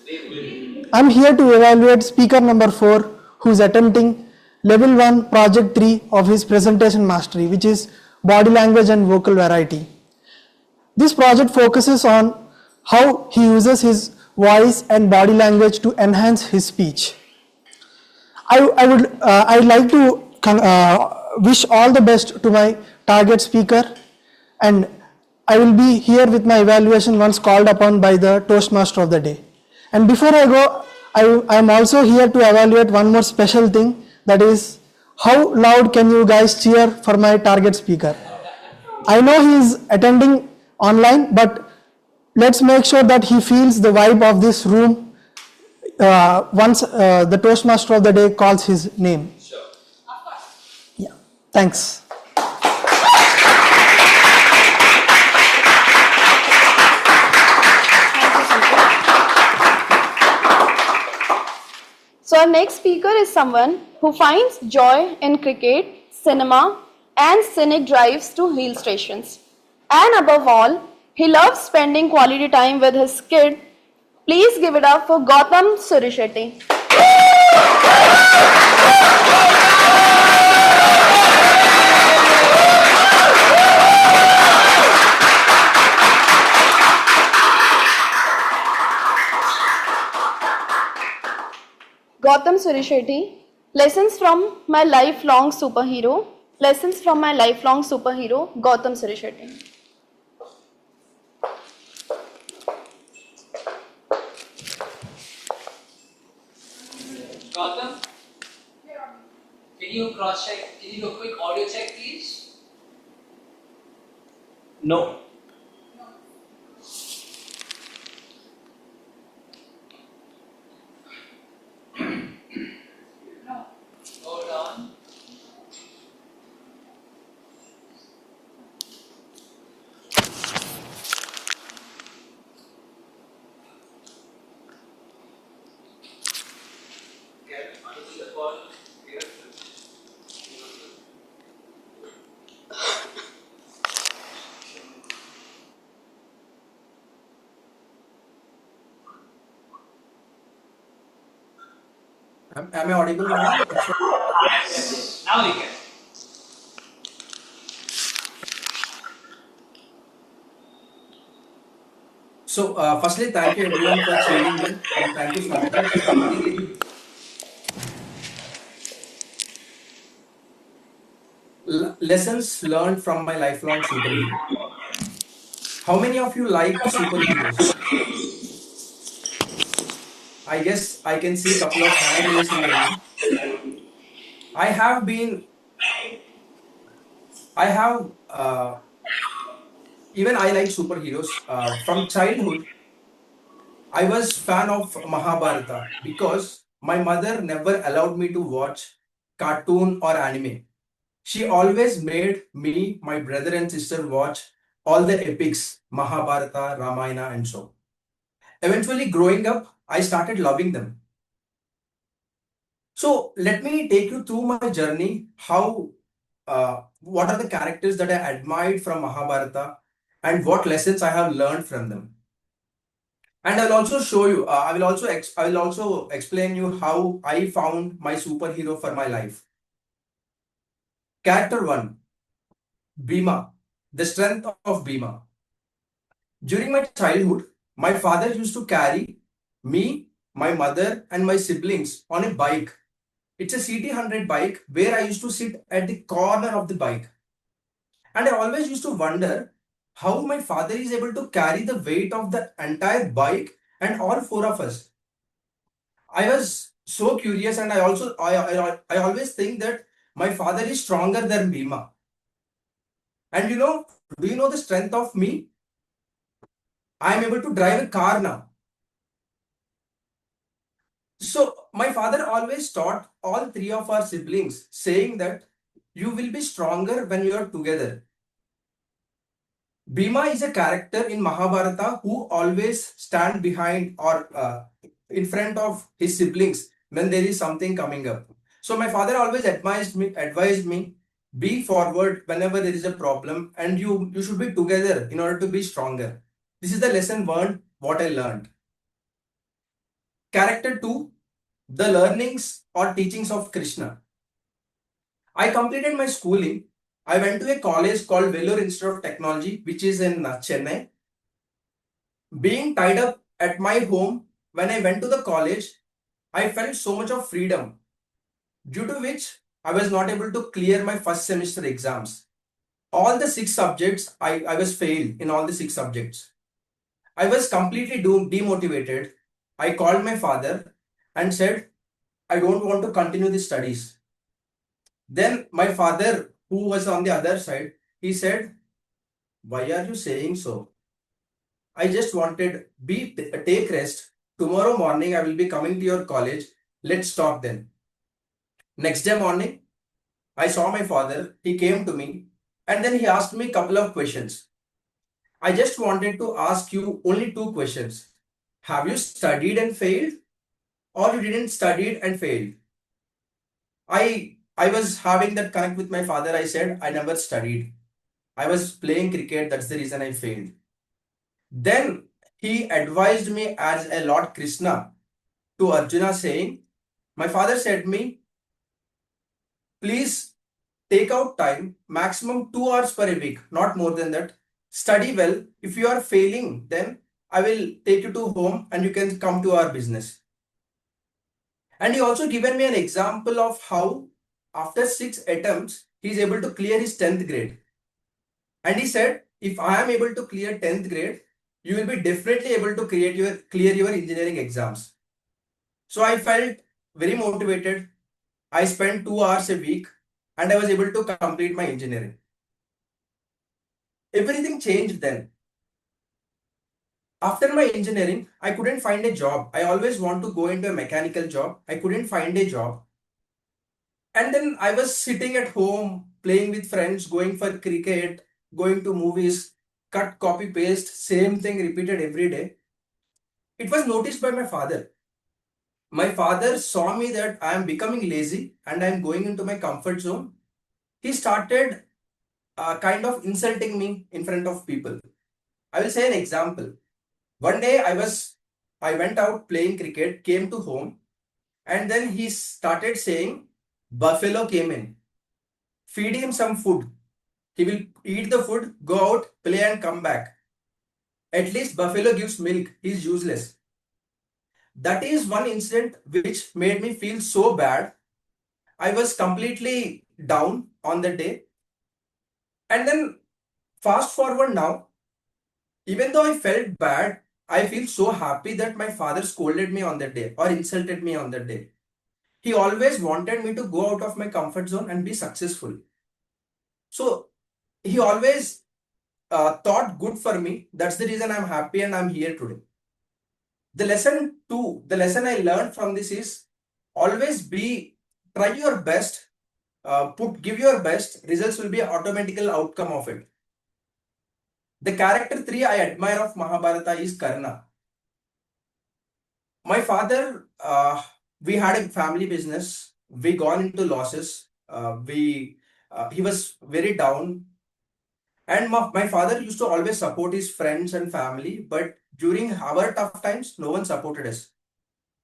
I'm here to evaluate speaker number 4, who is attempting level 1 project 3 of his presentation mastery, which is body language and vocal variety. This project focuses on how he uses his voice and body language to enhance his speech. I'd like to wish all the best to my target speaker, and I will be here with my evaluation once called upon by the Toastmaster of the day. And before I go, I am also here to evaluate one more special thing, that is, how loud can you guys cheer for my target speaker? I know he is attending online, but let's make sure that he feels the vibe of this room once the Toastmaster of the day calls his name. Sure. Yeah. Thanks. So our next speaker is someone who finds joy in cricket, cinema, and scenic drives to hill stations. And above all, he loves spending quality time with his kid. Please give it up for Gautam Surishetty. Gautam Surishetty, lessons from my lifelong superhero. Lessons from my lifelong superhero, Gautam Surishetty. Gautam, can you cross check? Can you do a quick audio check, please? No. Hold on. Am I audible now? Now you can. So, firstly, thank you everyone for tuning in, and thank you Samantha for coming. Lessons learned from my lifelong superhero. How many of you like superheroes? I guess I can see a couple of hand raised in the room. I have, even I like superheroes. From childhood, I was fan of Mahabharata because my mother never allowed me to watch cartoon or anime. She always made me, my brother and sister watch all the epics, Mahabharata, Ramayana and so. Eventually growing up, I started loving them. So let me take you through my journey, what are the characters that I admired from Mahabharata and what lessons I have learned from them. And I'll also show you, I will also explain you how I found my superhero for my life. Character 1, Bhima, the strength of Bhima. During my childhood, my father used to carry me, my mother, and my siblings on a bike. It's a CT100 bike where I used to sit at the corner of the bike. And I always used to wonder how my father is able to carry the weight of the entire bike and all four of us. I was so curious, and I always think that my father is stronger than Bhima. And do you know the strength of me? I am able to drive a car now. So my father always taught all three of our siblings, saying that you will be stronger when you are together. Bhima is a character in Mahabharata who always stand behind or in front of his siblings when there is something coming up. So my father always advised me, be forward whenever there is a problem, and you should be together in order to be stronger. This is the lesson learned, what I learned. Character 2, the learnings or teachings of Krishna. I completed my schooling. I went to a college called Vellore Institute of Technology, which is in Chennai. Being tied up at my home, when I went to the college, I felt so much of freedom, due to which I was not able to clear my first semester exams. All the 6 subjects, I was failed in all the 6 subjects. I was completely demotivated. I called my father and said, I don't want to continue the studies. Then my father, who was on the other side, he said, why are you saying so? I just wanted, take rest. Tomorrow morning, I will be coming to your college. Let's talk then. Next day morning, I saw my father. He came to me and then he asked me a couple of questions. I just wanted to ask you only 2 questions. Have you studied and failed, or you didn't study and failed? I was having that connect with my father. I said, I never studied. I was playing cricket. That's the reason I failed. Then he advised me as a Lord Krishna to Arjuna, saying, my father said me, please take out time, maximum 2 hours per week, not more than that. Study well. If you are failing, then I will take you to home and you can come to our business. And he also given me an example of how after 6 attempts, he is able to clear his 10th grade. And he said, if I am able to clear 10th grade, you will be definitely able to clear your engineering exams. So I felt very motivated. I spent 2 hours a week and I was able to complete my engineering. Everything changed then. After my engineering, I couldn't find a job. I always want to go into a mechanical job. I couldn't find a job. And then I was sitting at home, playing with friends, going for cricket, going to movies, cut, copy, paste, same thing repeated every day. It was noticed by my father. My father saw me that I am becoming lazy and I am going into my comfort zone. He started kind of insulting me in front of people. I will say an example. One day I went out playing cricket, came to home, and then he started saying, buffalo came in. Feed him some food. He will eat the food, go out, play and come back. At least buffalo gives milk. He is useless. That is one incident which made me feel so bad. I was completely down on that day. And then fast forward now, even though I felt bad, I feel so happy that my father scolded me on that day or insulted me on that day. He always wanted me to go out of my comfort zone and be successful. So he always thought good for me. That's the reason I'm happy and I'm here today. The lesson I learned from this is always try your best, give your best, results will be an automatical outcome of it. The character 3 I admire of Mahabharata is Karna. My father, we had a family business. We gone into losses. He was very down. And my father used to always support his friends and family. But during our tough times, no one supported us.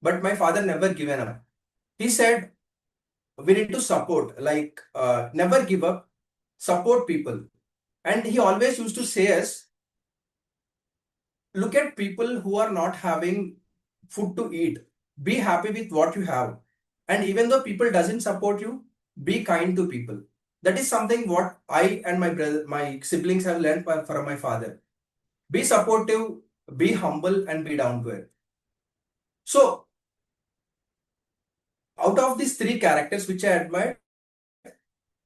But my father never given up. He said, we need to support, never give up, support people. And he always used to say us, look at people who are not having food to eat. Be happy with what you have. And even though people doesn't support you, be kind to people. That is something what I and my siblings have learned from my father. Be supportive, be humble, and be down to earth. So, out of these three characters which I admire,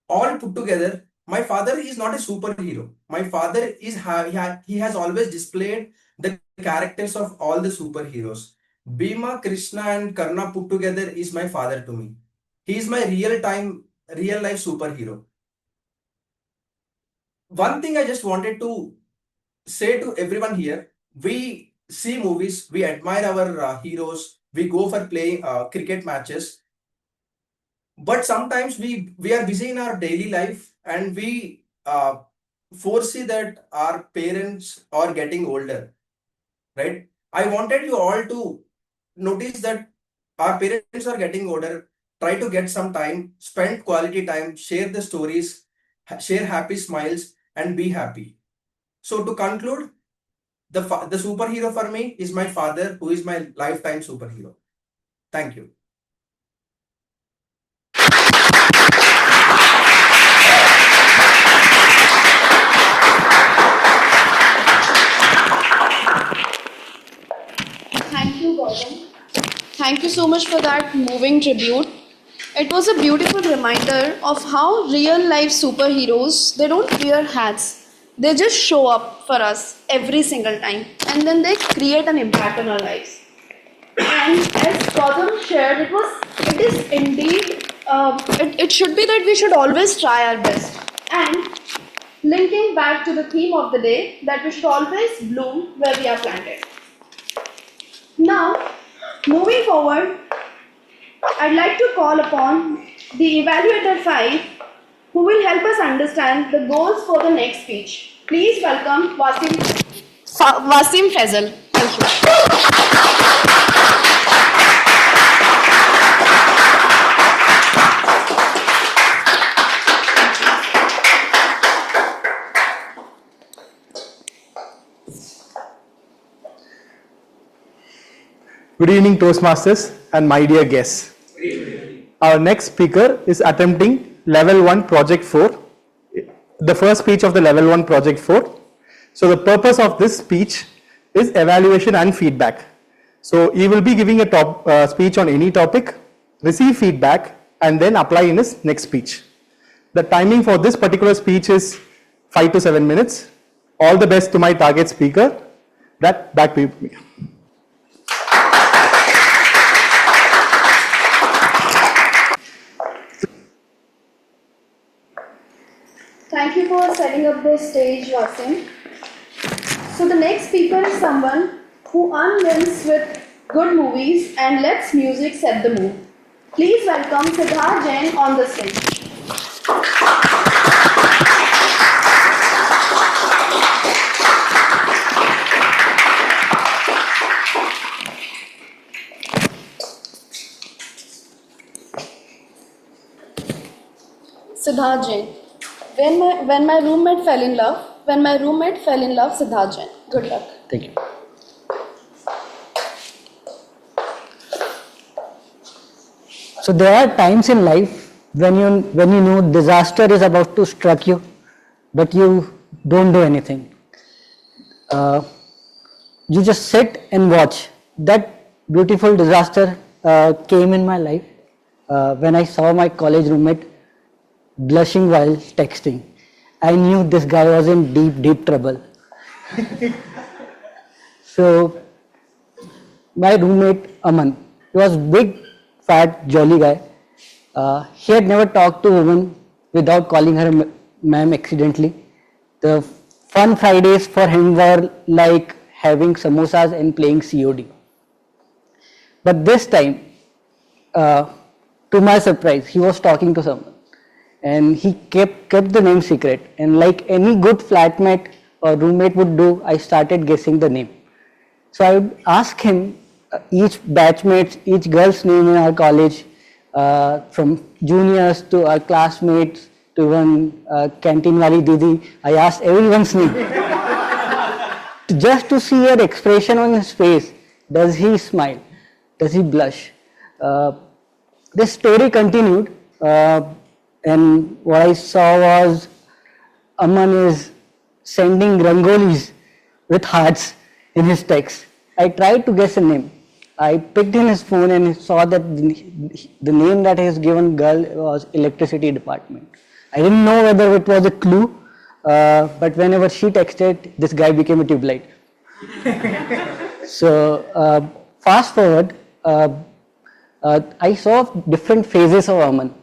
all put together, my father is not a superhero. My father is he has always displayed the characters of all the superheroes. Bhima, Krishna, and Karna put together is my father to me. He is my real life superhero. One thing I just wanted to say to everyone here: we see movies, we admire our heroes, we go for playing cricket matches, but sometimes we are busy in our daily life and we foresee that our parents are getting older, right? I wanted you all to notice that our parents are getting older. Try to get some time, spend quality time, share the stories, share happy smiles, and be happy. So to conclude, the superhero for me is my father, who is my lifetime superhero. Thank you. Thank you, Gautam. Thank you so much for that moving tribute. It was a beautiful reminder of how real life superheroes, they don't wear hats. They just show up for us every single time and then they create an impact on our lives. And as Gautam shared, it is indeed, it should be that we should always try our best. And linking back to the theme of the day, that we should always bloom where we are planted. Now, moving forward, I'd like to call upon the Evaluator 5 who will help us understand the goals for the next speech. Please welcome Wasim Faisal. Thank you. Good evening, Toastmasters and my dear guests. Our next speaker is attempting Level 1 Project 4, the first speech of the Level 1 Project 4. So the purpose of this speech is evaluation and feedback. So he will be giving a speech on any topic, receive feedback, and then apply in his next speech. The timing for this particular speech is 5 to 7 minutes. All the best to my target speaker. Back to you. Thank you for setting up the stage, Wasim. So the next speaker is someone who unwinds with good movies and lets music set the mood. Please welcome Siddharth Jain on the stage. Siddharth Jain. When my roommate fell in love, Siddharth Jain. Good luck. Thank you. So there are times in life when you know disaster is about to strike you, but you don't do anything. You just sit and watch. That beautiful disaster came in my life when I saw my college roommate blushing while texting. I knew this guy was in deep trouble. So my roommate Aman, he was big, fat, jolly guy. He had never talked to a woman without calling her ma'am accidentally. The fun Fridays for him were like having samosas and playing COD. But this time, to my surprise, he was talking to someone. And he kept the name secret. And like any good flatmate or roommate would do, I started guessing the name. So I would ask him each batchmates, each girl's name in our college, from juniors to our classmates, to even canteen wali didi. I asked everyone's name. Just to see her expression on his face. Does he smile? Does he blush? This story continued, and what I saw was Aman is sending rangolis with hearts in his text. I tried to guess a name. I picked in his phone and saw that the name that he has given girl was electricity department. I didn't know whether it was a clue, but whenever she texted, this guy became a tube light. So fast forward, I saw different phases of Aman.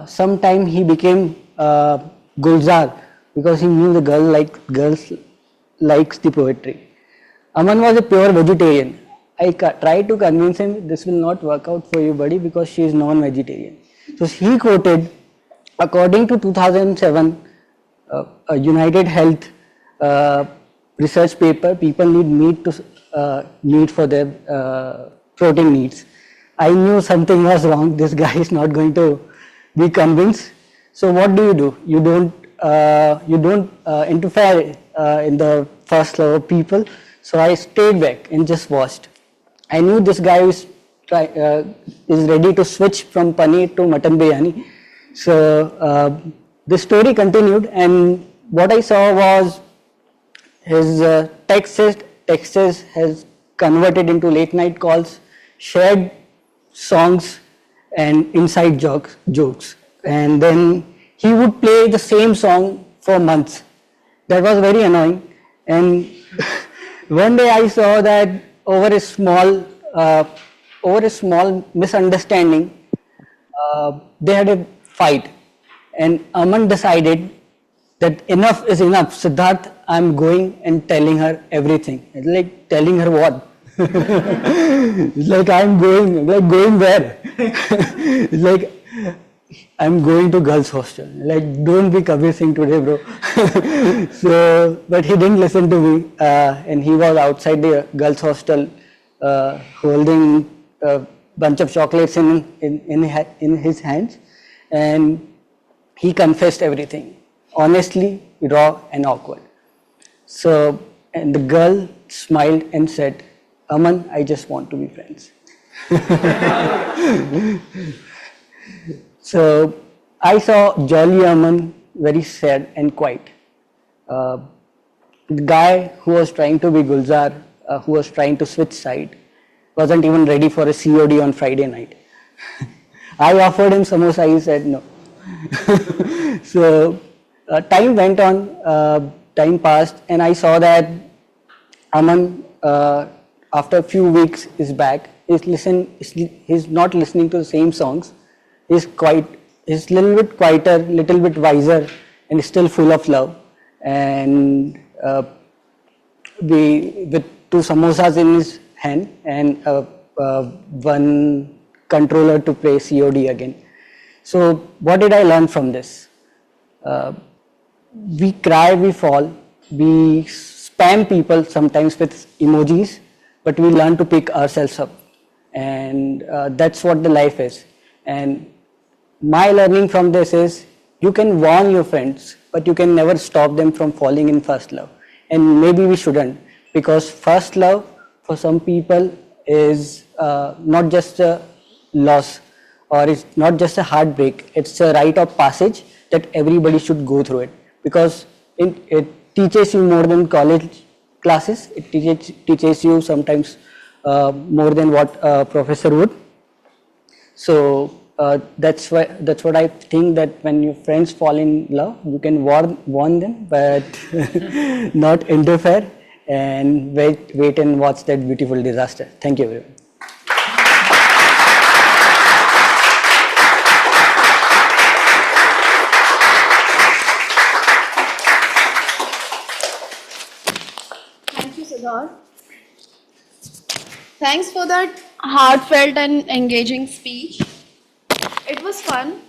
Sometime he became Gulzar because he knew the girls likes the poetry. Aman was a pure vegetarian. I tried to convince him this will not work out for you, buddy, because she is non-vegetarian. So he quoted, according to 2007 a United Health research paper, people need meat for their protein needs. I knew something was wrong. This guy is not going to be convinced. So what do? You don't interfere in the first love of people. So I stayed back and just watched. I knew this guy is ready to switch from paneer to mutton biryani. So the story continued, and what I saw was his texts has converted into late night calls, shared songs and inside jokes. And then he would play the same song for months. That was very annoying. And one day I saw that over a small misunderstanding, they had a fight, and Aman decided that enough is enough. Siddharth, I'm going and telling her everything. It's like telling her what? It's like I'm going, like going where? It's like I'm going to girls' hostel. Like, don't be Kabir Singh today, bro. So, but he didn't listen to me, and he was outside the girls' hostel holding a bunch of chocolates in his hands, and he confessed everything, honestly, raw and awkward. So, and the girl smiled and said, Aman, I just want to be friends. So I saw Jolly Aman very sad and quiet. The guy who was trying to be Gulzar, who was trying to switch side, wasn't even ready for a COD on Friday night. I offered him samosa, he said no. So time went on, time passed, and I saw that Aman, after a few weeks, is back. He's not listening to the same songs. He's a little bit quieter, little bit wiser, and still full of love. And with 2 samosas in his hand and one controller to play COD again. So what did I learn from this? We cry, we fall, we spam people sometimes with emojis, but we learn to pick ourselves up. And that's what the life is. And my learning from this is, you can warn your friends, but you can never stop them from falling in first love. And maybe we shouldn't, because first love for some people is not just a loss, or it's not just a heartbreak, it's a rite of passage that everybody should go through it, because it teaches you more than college classes. It teaches you sometimes more than what a professor would. So that's what I think, that when your friends fall in love, you can warn them, but not interfere, and wait and watch that beautiful disaster. Thank you, everyone. Thank you, Siddharth. Thanks for that heartfelt and engaging speech. It was fun,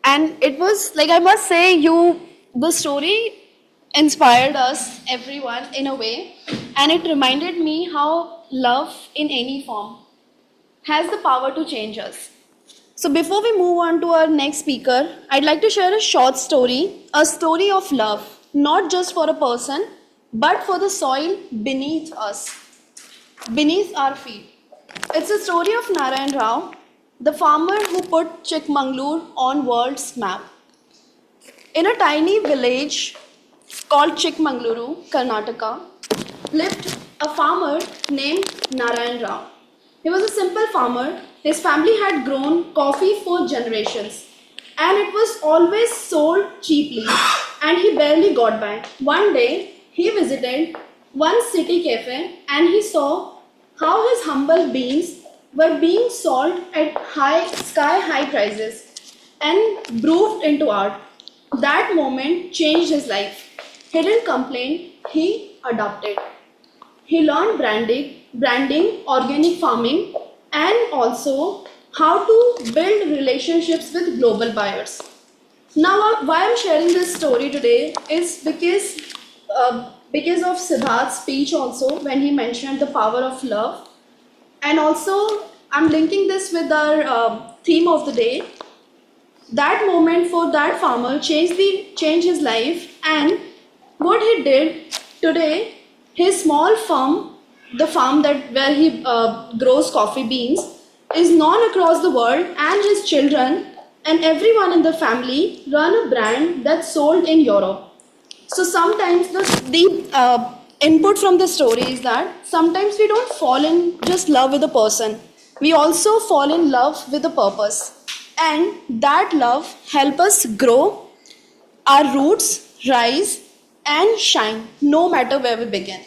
and it was, like, I must say, the story inspired us, everyone, in a way, and it reminded me how love in any form has the power to change us. So before we move on to our next speaker, I'd like to share a short story, a story of love, not just for a person, but for the soil beneath us, beneath our feet. It's a story of Narayan Rao, the farmer who put Chikmagalur on world's map. In a tiny village called Chikmagaluru, Karnataka, lived a farmer named Narayan Rao. He was a simple farmer. His family had grown coffee for generations and it was always sold cheaply and he barely got by. One day he visited one city cafe and he saw how his humble beans were being sold at sky-high prices and brewed into art. That moment changed his life. He didn't complain, he adopted. He learned branding, organic farming, and also how to build relationships with global buyers. Now, why I'm sharing this story today is because of Siddharth's speech also when he mentioned the power of love. And also, I'm linking this with our theme of the day. That moment for that farmer changed his life, and what he did today, his small farm, the farm where he grows coffee beans, is known across the world, and his children and everyone in the family run a brand that's sold in Europe. So sometimes the input from the story is that sometimes we don't fall in just love with a person. We also fall in love with a purpose. And that love helps us grow, our roots rise and shine no matter where we begin.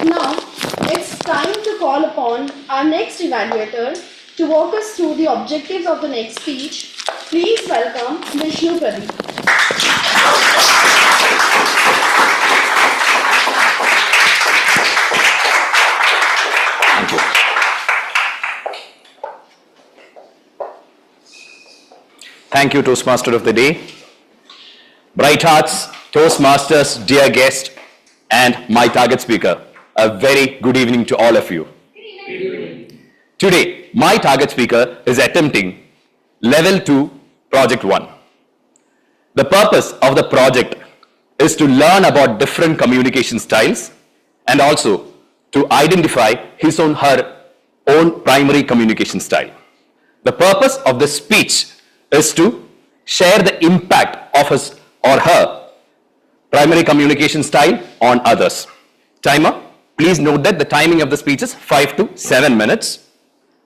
Now, it's time to call upon our next evaluator to walk us through the objectives of the next speech. Please welcome Vishnu Pradeep. Thank you, Toastmaster of the Day. Bright Hearts, Toastmasters, dear guest, and my target speaker, a very good evening to all of you. Today, my target speaker is attempting Level 2, Project 1. The purpose of the project is to learn about different communication styles and also to identify his or her own primary communication style. The purpose of the speech is to share the impact of his or her primary communication style on others. Timer, please note that the timing of the speech is 5 to 7 minutes.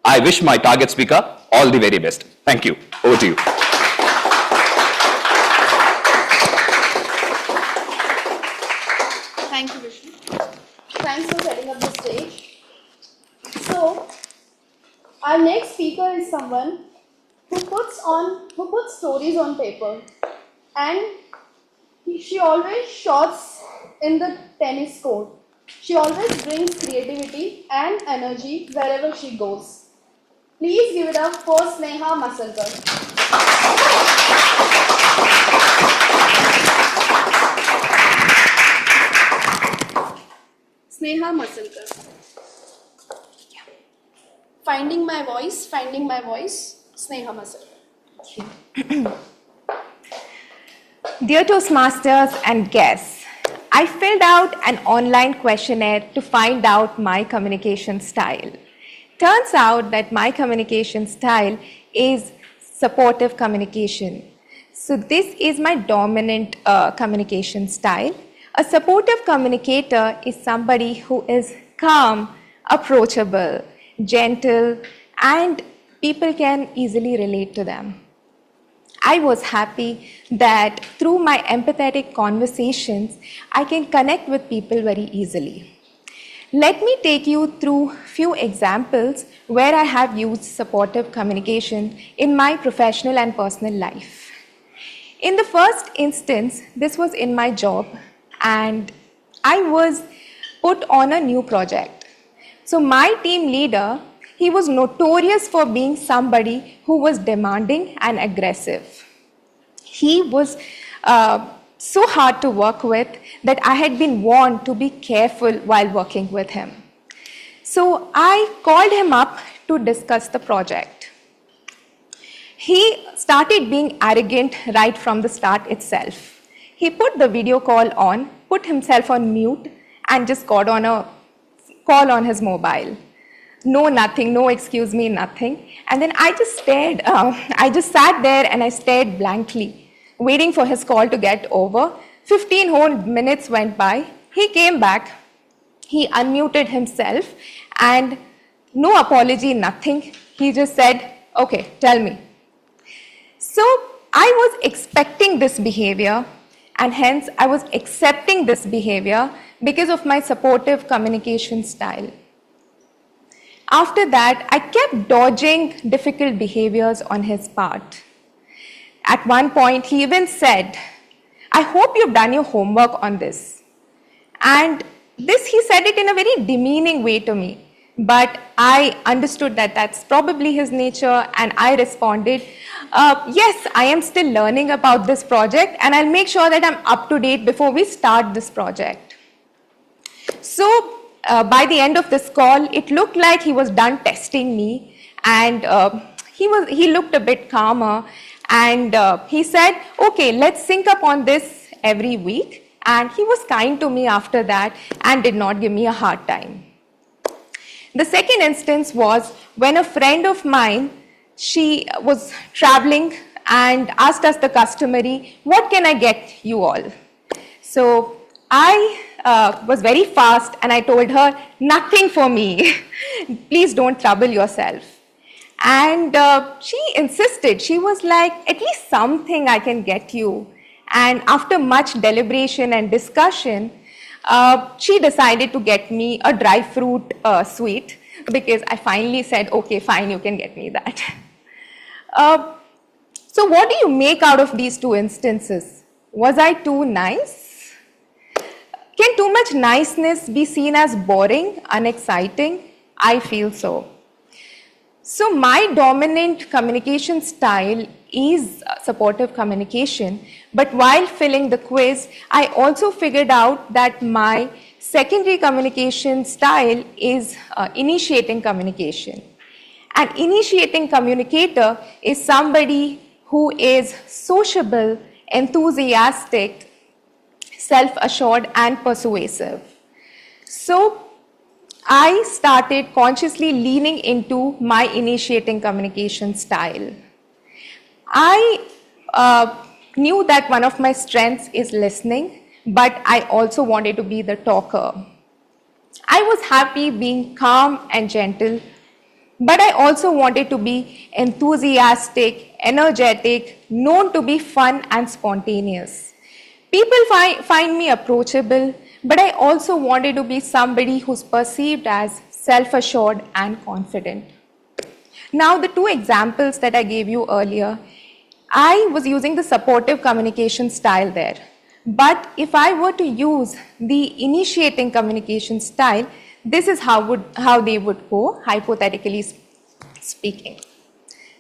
I wish my target speaker all the very best. Thank you. Over to you. Thank you, Vishnu. Thanks for setting up the stage. So, our next speaker is someone who puts stories on paper, and she always shots in the tennis court. She always brings creativity and energy wherever she goes. Please give it up for Sneha Masalkar. Sneha Masalkar. Finding my voice, Sneha Masalkar. Dear Toastmasters and guests, I filled out an online questionnaire to find out my communication style. Turns out that my communication style is supportive communication. So this is my dominant communication style. A supportive communicator is somebody who is calm, approachable, gentle, and people can easily relate to them. I was happy that through my empathetic conversations, I can connect with people very easily. Let me take you through few examples where I have used supportive communication in my professional and personal life. In the first instance, this was in my job and I was put on a new project. So my team leader, he was notorious for being somebody who was demanding and aggressive. He was so hard to work with that I had been warned to be careful while working with him. So I called him up to discuss the project. he started being arrogant right from the start itself. He put the video call on, put himself on mute, and just got on a call on his mobile. No, nothing, no excuse me, nothing. And then I just stared, I just sat there and I stared blankly, waiting for his call to get over. 15 whole minutes went by. He came back, he unmuted himself, and no apology, nothing. He just said, okay, tell me. So I was expecting this behavior, and hence I was accepting this behavior because of my supportive communication style. After that, I kept dodging difficult behaviors on his part. At one point, he even said, I hope you've done your homework on this. And this, he said it in a very demeaning way to me. But I understood that that's probably his nature, and I responded, yes, I am still learning about this project, and I'll make sure that I'm up to date before we start this project. So by the end of this call, it looked like he was done testing me, and he looked a bit calmer, and he said, okay, let's sync up on this every week. And he was kind to me after that and did not give me a hard time. The second instance was when a friend of mine, she was traveling and asked us the customary, what can I get you all? So I was very fast and I told her, nothing for me. Please don't trouble yourself. And she insisted. She was like, at least something I can get you. And after much deliberation and discussion, she decided to get me a dry fruit sweet, because I finally said, okay, fine, you can get me that. So what do you make out of these two instances? Was I too nice? Can too much niceness be seen as boring, unexciting? I feel so. So my dominant communication style is supportive communication, but while filling the quiz, I also figured out that my secondary communication style is initiating communication. An initiating communicator is somebody who is sociable, enthusiastic, self-assured, and persuasive. So I started consciously leaning into my initiating communication style. I knew that one of my strengths is listening, but I also wanted to be the talker. I was happy being calm and gentle, but I also wanted to be enthusiastic, energetic, known to be fun and spontaneous. People find me approachable, but I also wanted to be somebody who's perceived as self-assured and confident. Now, the two examples that I gave you earlier, I was using the supportive communication style there. But if I were to use the initiating communication style, this is how they would go, hypothetically speaking.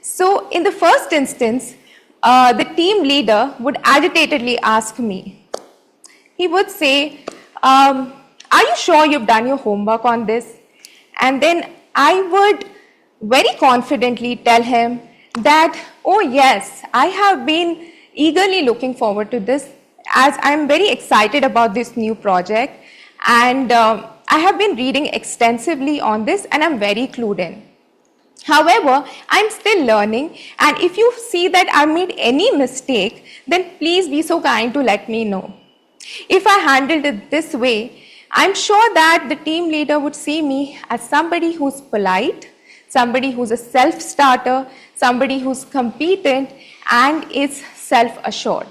So in the first instance, the team leader would agitatedly ask me. He would say, are you sure you've done your homework on this? And then I would very confidently tell him that, oh yes, I have been eagerly looking forward to this, as I'm very excited about this new project, and I have been reading extensively on this and I'm very clued in. However, I'm still learning, and if you see that I made any mistake, then please be so kind to let me know. If I handled it this way, I'm sure that the team leader would see me as somebody who's polite, somebody who's a self-starter, somebody who's competent and is self-assured.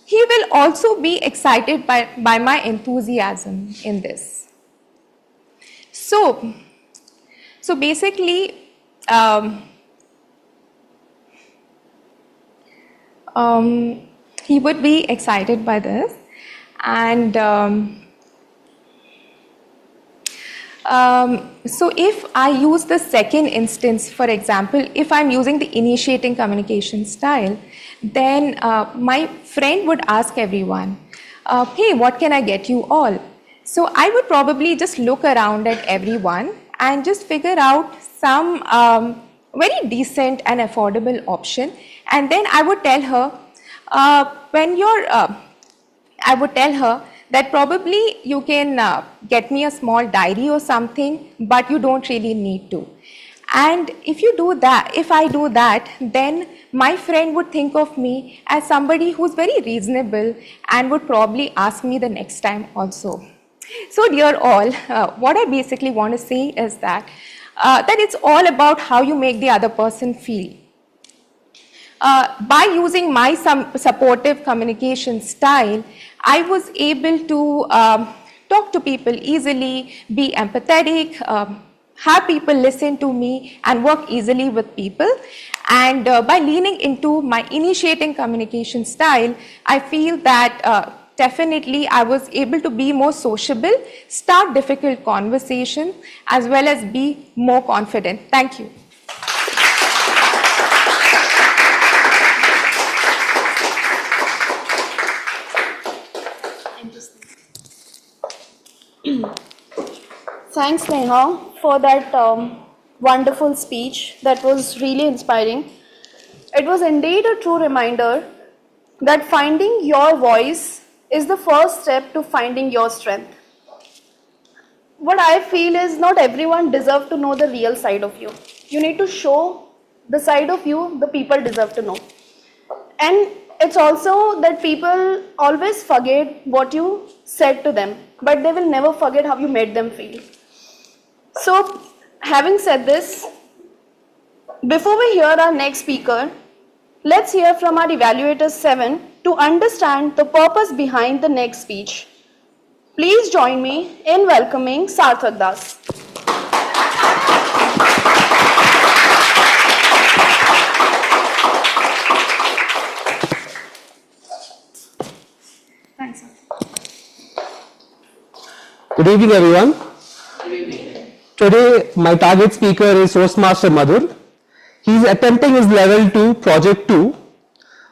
He will also be excited by my enthusiasm in this. So basically, he would be excited by this, and so if I use the second instance, for example, if I'm using the initiating communication style, then my friend would ask everyone, hey, what can I get you all? So I would probably just look around at everyone and just figure out some very decent and affordable option. And then I would tell her, I would tell her that probably you can get me a small diary or something, but you don't really need to. And if you do that, if I do that, then my friend would think of me as somebody who's very reasonable and would probably ask me the next time also. So dear all, what I basically want to say is that it's all about how you make the other person feel. By using my supportive communication style, I was able to talk to people easily, be empathetic, have people listen to me and work easily with people. And by leaning into my initiating communication style, I feel that definitely I was able to be more sociable, start difficult conversations, as well as be more confident. Thank you. Thanks, Neha, for that wonderful speech. That was really inspiring. It was indeed a true reminder that finding your voice is the first step to finding your strength. What I feel is not everyone deserves to know the real side of you. You need to show the side of you the people deserve to know. And it's also that people always forget what you said to them, but they will never forget how you made them feel. So, having said this, before we hear our next speaker, let's hear from our evaluators 7 to understand the purpose behind the next speech. Please join me in welcoming Sarthak Das. Thanks. Good evening, everyone. Today, my target speaker is Toastmaster Madhur. He is attempting his level 2, project 2.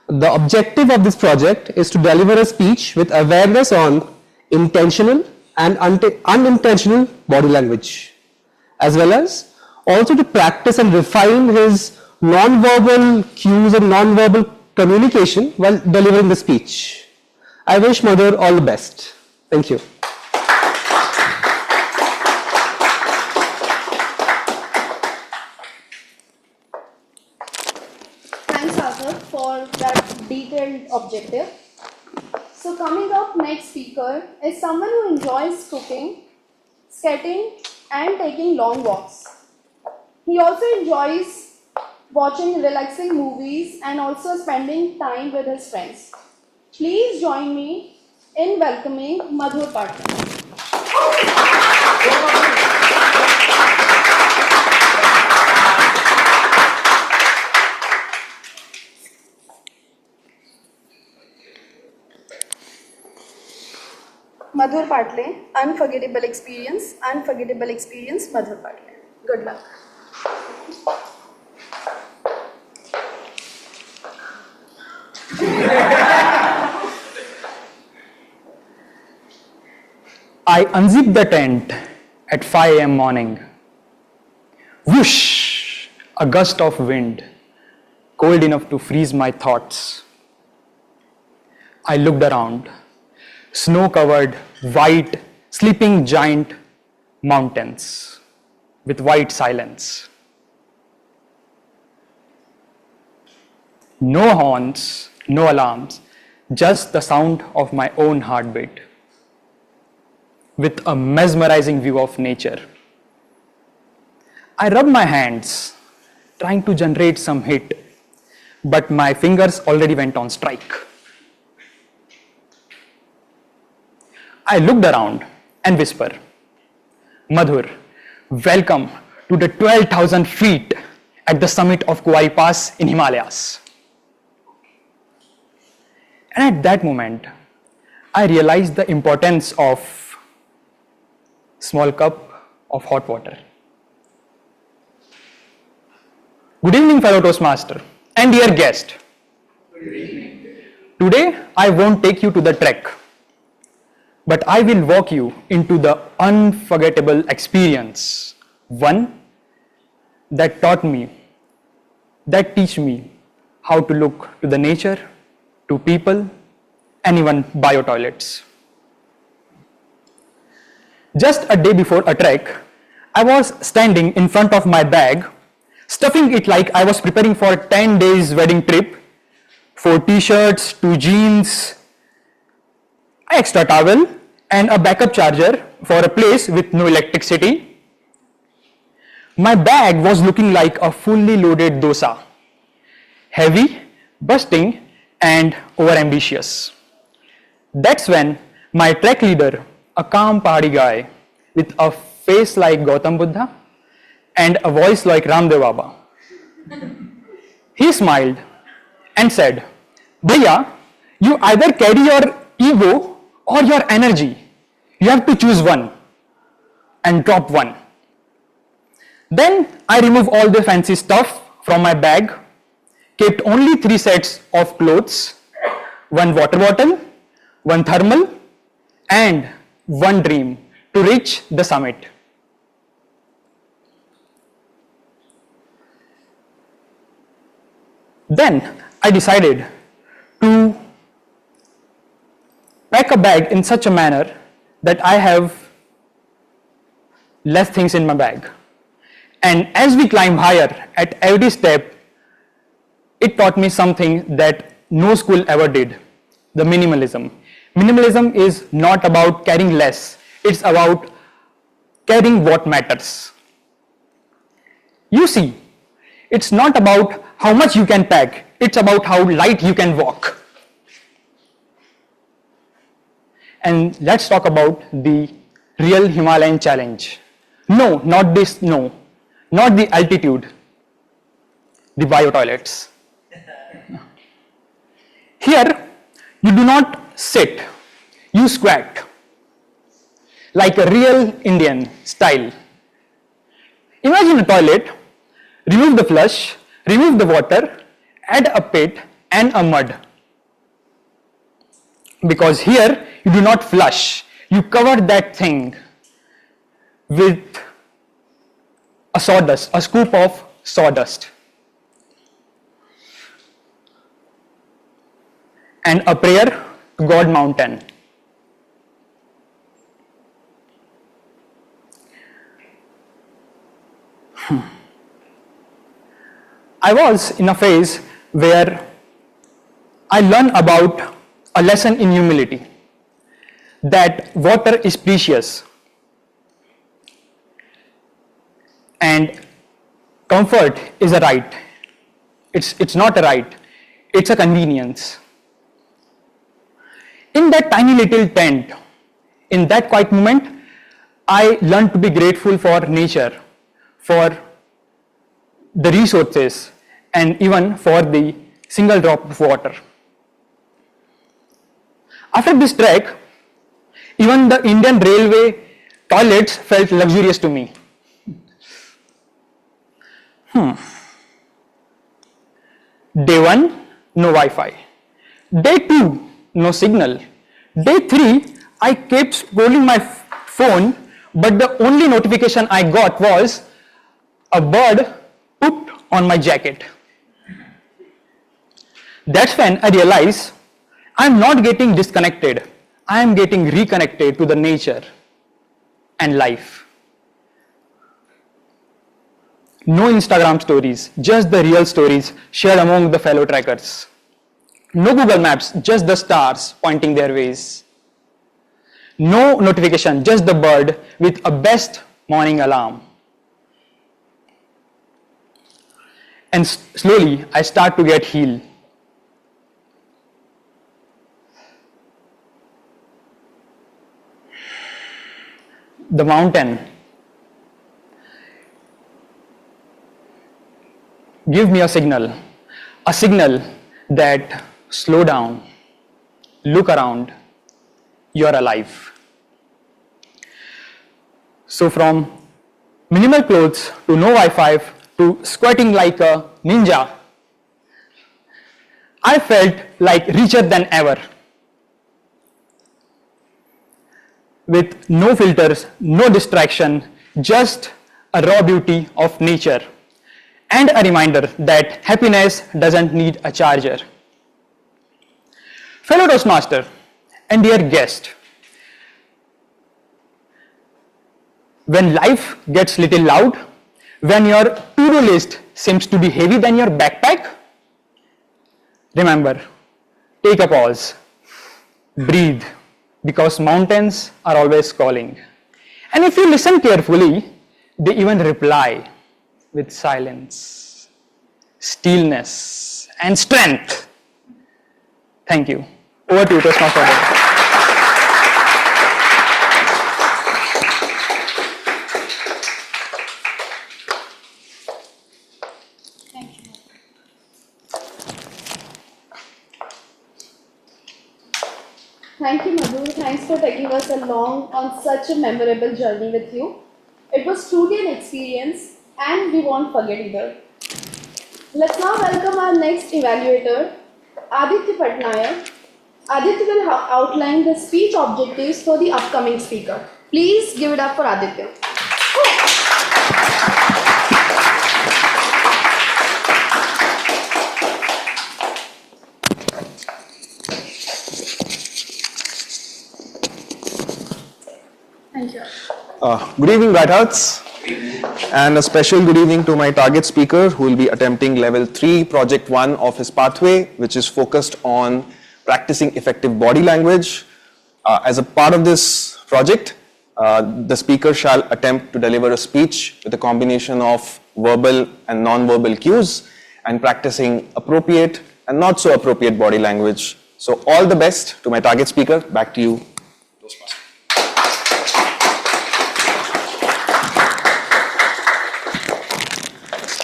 The objective of this project is to deliver a speech with awareness on intentional and unintentional body language, as well as also to practice and refine his non-verbal cues and non-verbal communication while delivering the speech. I wish Madhur all the best. Thank you. Thanks, Sarthak, for that detailed objective. So coming up, next speaker is someone who enjoys cooking, skating and taking long walks. He also enjoys watching relaxing movies and also spending time with his friends. Please join me in welcoming Madhur Patil. Madhur Patil, unforgettable experience, Madhur Patil. Good luck. I unzipped the tent at 5 a.m. morning. Whoosh! A gust of wind, cold enough to freeze my thoughts. I looked around. Snow-covered, white, sleeping giant mountains with white silence. No horns, no alarms, just the sound of my own heartbeat, with a mesmerizing view of nature. I rubbed my hands, trying to generate some heat, but my fingers already went on strike. I looked around and whispered, Madhur, welcome to the 12,000 feet at the summit of Kuwari Pass in Himalayas. And at that moment, I realized the importance of small cup of hot water. Good evening, fellow Toastmaster and dear guest. Good evening. Today, I won't take you to the trek, but I will walk you into the unforgettable experience, one that taught me that teach me how to look to the nature, to people, and even bio toilets. Just a day before a trek, I was standing in front of my bag, stuffing it like I was preparing for a 10 days wedding trip, 4 t-shirts, 2 jeans, an extra towel, and a backup charger for a place with no electricity. My bag was looking like a fully loaded dosa, heavy, busting, and overambitious. That's when my trek leader, a calm Pahadi guy with a face like Gautam Buddha and a voice like Ramdev Baba, he smiled and said, "Bhaiya, you either carry your ego or your energy. You have to choose one and drop one." Then I removed all the fancy stuff from my bag, kept only 3 sets of clothes, 1 water bottle, 1 thermal, and 1 dream to reach the summit. Then I decided to pack a bag in such a manner that I have less things in my bag. And as we climb higher at every step, it taught me something that no school ever did: the minimalism. Minimalism is not about carrying less, it's about carrying what matters. You see, it's not about how much you can pack, it's about how light you can walk. And let's talk about the real Himalayan challenge. No, not this, no, not the altitude, the bio toilets. Here, you do not sit, you squat, like a real Indian style. Imagine a toilet, remove the flush, remove the water, add a pit and a mud. Because here, you do not flush, you cover that thing with a sawdust, a scoop of sawdust. And a prayer to God Mountain. I was in a phase where I learned about a lesson in humility, that water is precious and comfort is a right. It's not a right, it's a convenience. In that tiny little tent, in that quiet moment, I learned to be grateful for nature, for the resources, and even for the single drop of water. After this trek, even the Indian Railway toilets felt luxurious to me. Day 1, no Wi-Fi. Day 2, no signal. Day 3, I kept scrolling my phone, but the only notification I got was a bird pooped on my jacket. That's when I realized I'm not getting disconnected, I am getting reconnected to the nature and life. No Instagram stories, just the real stories shared among the fellow trekkers. No Google Maps, just the stars pointing their ways. No notification, just the bird with a best morning alarm. And slowly I start to get healed. The mountain give me a signal that slow down, look around, you're alive. So from minimal clothes to no Wi-Fi to squatting like a ninja, I felt like richer than ever. With no filters, no distraction, just a raw beauty of nature. and a reminder that happiness doesn't need a charger. Fellow Toastmaster and dear guest, when life gets little loud, when your to-do list seems to be heavy than your backpack, remember, take a pause, breathe, because mountains are always calling. And if you listen carefully, they even reply with silence, stillness, and strength. Thank you. Over to you, Toastmaster. Thank you, Madhu. Thanks for taking us along on such a memorable journey with you. It was truly an experience and we won't forget either. Let's now welcome our next evaluator, Aditya Patnaik. Aditya will outline the speech objectives for the upcoming speaker. Please give it up for Aditya. Thank you. Good evening, Brighthearts, and a special good evening to my target speaker who will be attempting level 3 project 1 of his pathway, which is focused on practicing effective body language. As a part of this project, the speaker shall attempt to deliver a speech with a combination of verbal and non-verbal cues and practicing appropriate and not so appropriate body language. So all the best to my target speaker. Back to you, Toastmaster.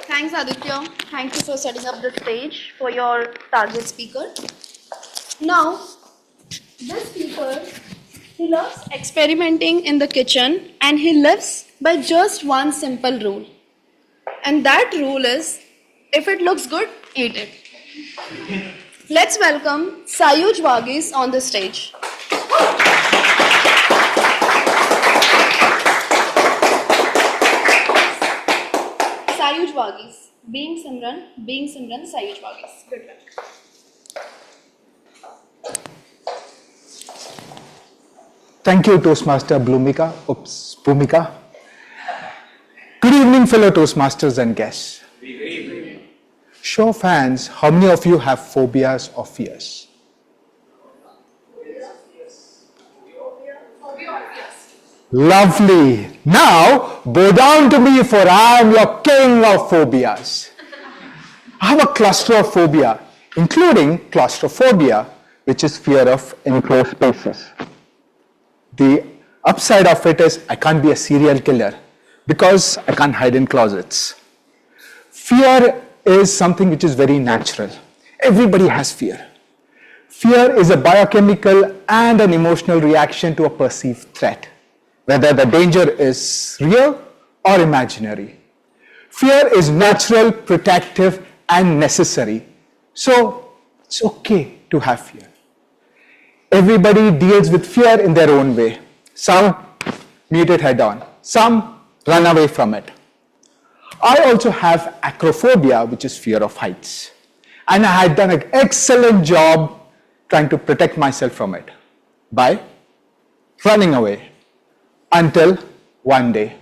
Thanks, Aditya. Thank you for setting up the stage for your target speaker. Now, this speaker, he loves experimenting in the kitchen and he lives by just one simple rule. And that rule is, if it looks good, eat it. Let's welcome Sayuj Wagis on the stage. Sayuj Wagis. Being Simran, Sayuj Wagis. Good luck. Thank you, Toastmaster Bhumika. Good evening, fellow Toastmasters and guests. Show of hands, how many of you have phobias or fears? Lovely. Now, bow down to me, for I am your king of phobias. I have a claustrophobia, including claustrophobia, which is fear of enclosed spaces. The upside of it is I can't be a serial killer because I can't hide in closets. Fear is something which is very natural. Everybody has fear. Fear is a biochemical and an emotional reaction to a perceived threat, whether the danger is real or imaginary. Fear is natural, protective, and necessary. So it's okay to have fear. Everybody deals with fear in their own way. Some meet it head on. Some run away from it. I also have acrophobia, which is fear of heights. And I had done an excellent job trying to protect myself from it by running away. Until one day.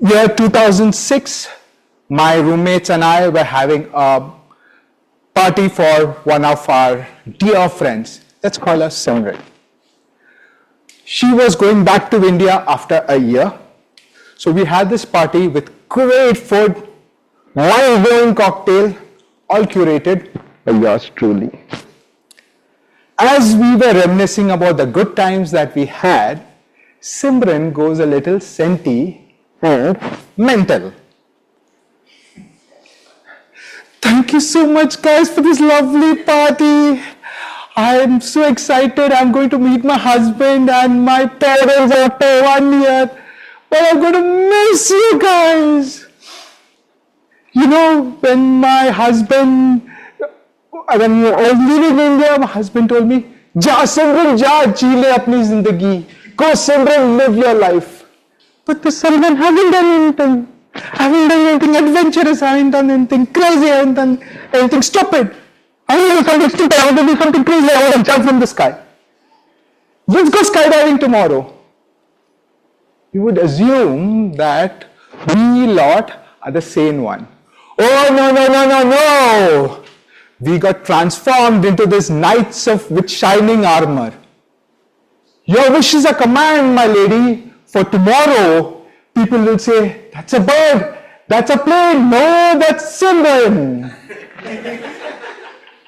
Year 2006, my roommates and I were having a party for one of our dear friends. Let's call her Simran. She was going back to India after a year. So we had this party with great food, wine-blowing cocktail, all curated by yours truly. As we were reminiscing about the good times that we had, Simran goes a little sentimental. Thank you so much, guys, for this lovely party. I am so excited. I'm going to meet my husband and my parents after 1 year. But I'm going to miss you guys. You know, when I was leaving India, my husband told me, "Ja Simran, ja, ji le apni zindagi. Go Simran, live your life." But the Simran hasn't done anything. I haven't done anything adventurous, I haven't done anything crazy, I haven't done anything stupid. I want to do something stupid, I want to do something crazy, I want to jump from the sky. Let's go skydiving tomorrow. You would assume that we lot are the sane one. Oh, no, no, no, no, no. We got transformed into these knights with shining armor. Your wish is a command, my lady. For tomorrow, people will say, that's a bird, that's a plane, no, that's Simran.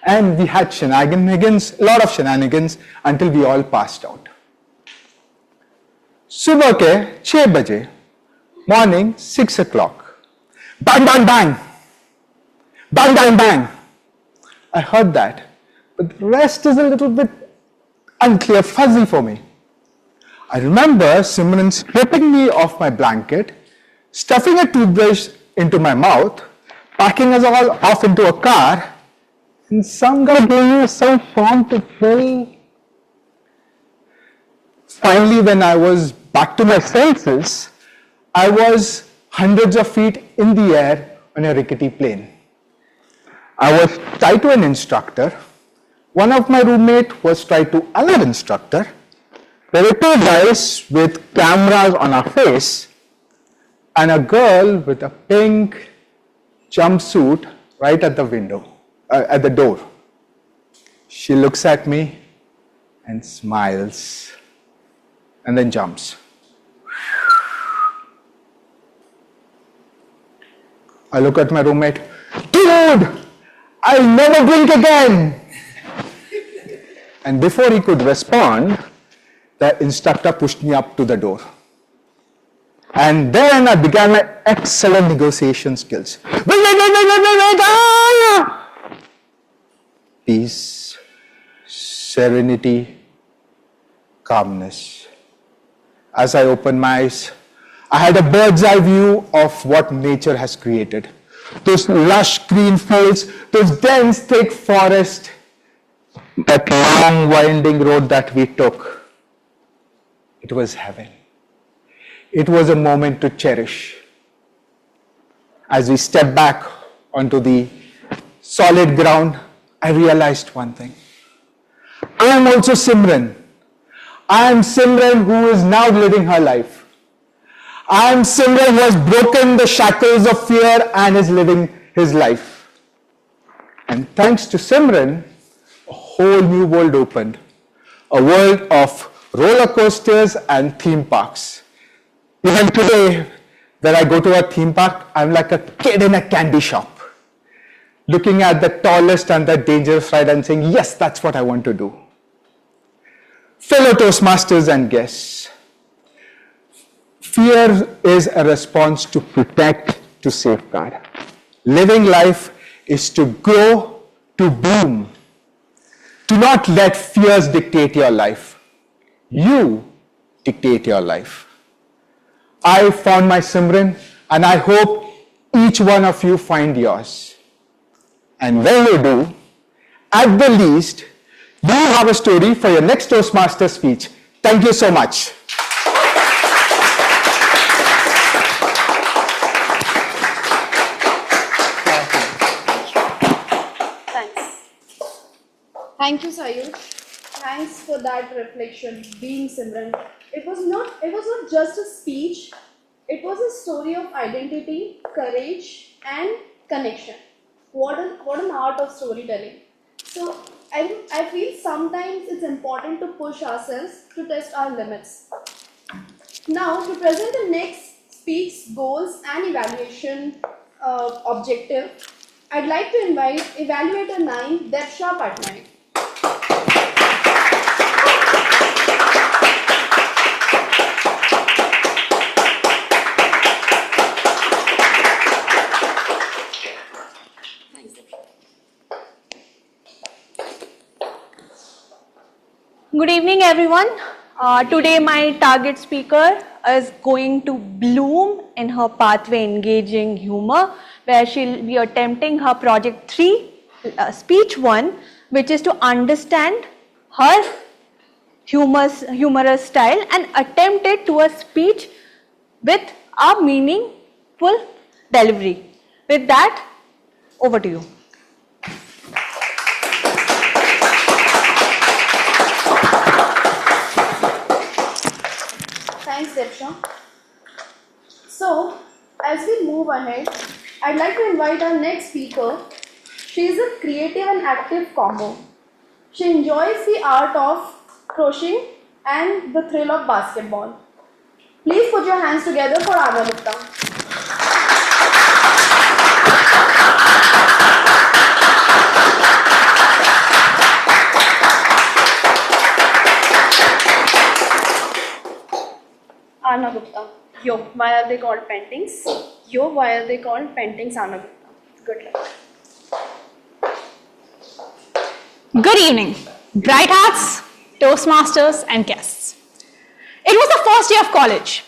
And we had shenanigans, a lot of shenanigans, until we all passed out. Subah ke 6 baje, morning 6 o'clock. Bang, bang, bang. Bang, bang, bang. I heard that, but the rest is a little bit unclear, fuzzy for me. I remember Simran stripping me off my blanket, stuffing a toothbrush into my mouth, packing us all off into a car, and some guy giving us some form to fill. Finally, when I was back to my senses, I was hundreds of feet in the air on a rickety plane. I was tied to an instructor. One of my roommate was tied to another instructor. There were 2 guys with cameras on our face and a girl with a pink jumpsuit right at the window, at the door. She looks at me and smiles and then jumps. I look at my roommate, dude! I'll never drink again. And before he could respond, the instructor pushed me up to the door. And then I began my excellent negotiation skills. Peace, serenity, calmness. As I opened my eyes, I had a bird's eye view of what nature has created. Those lush green fields, those dense thick forest, that long winding road that we took. It was heaven. It was a moment to cherish. As we stepped back onto the solid ground, I realized one thing. I am also Simran. I am Simran who is now living her life. I am Simran who has broken the shackles of fear and is living his life. And thanks to Simran, a whole new world opened. A world of roller coasters and theme parks. Even today, when I go to a theme park, I'm like a kid in a candy shop, looking at the tallest and the dangerous ride and saying, yes, that's what I want to do. Fellow Toastmasters and guests, fear is a response to protect, to safeguard. Living life is to grow, to bloom. Do not let fears dictate your life. You dictate your life. I found my Simran, and I hope each one of you find yours. And when you do, at the least, you have a story for your next Toastmaster speech. Thank you so much. Thank you, Sayur. Thanks for that reflection, being Simran. It was not just a speech. It was a story of identity, courage, and connection. What an art of storytelling. So I feel sometimes it's important to push ourselves to test our limits. Now, to present the next speech, goals, and evaluation objective, I'd like to invite Evaluator 9, Deepsha Patnaik. Good evening, everyone. Today my target speaker is going to bloom in her pathway engaging humor, where she'll be attempting her project 3, speech 1, which is to understand her humorous style and attempt it to a speech with a meaningful delivery. With that, over to you. Thanks, Deepsha. So, as we move ahead, I'd like to invite our next speaker. She is a creative and active combo. She enjoys the art of crocheting and the thrill of basketball. Please put your hands together for Anna Gupta. Anna Gupta. Yo, why are they called paintings? Yo, why are they called paintings, Anna Gupta? Good luck. Good evening, Bright Hearts, Toastmasters and guests. It was the first day of college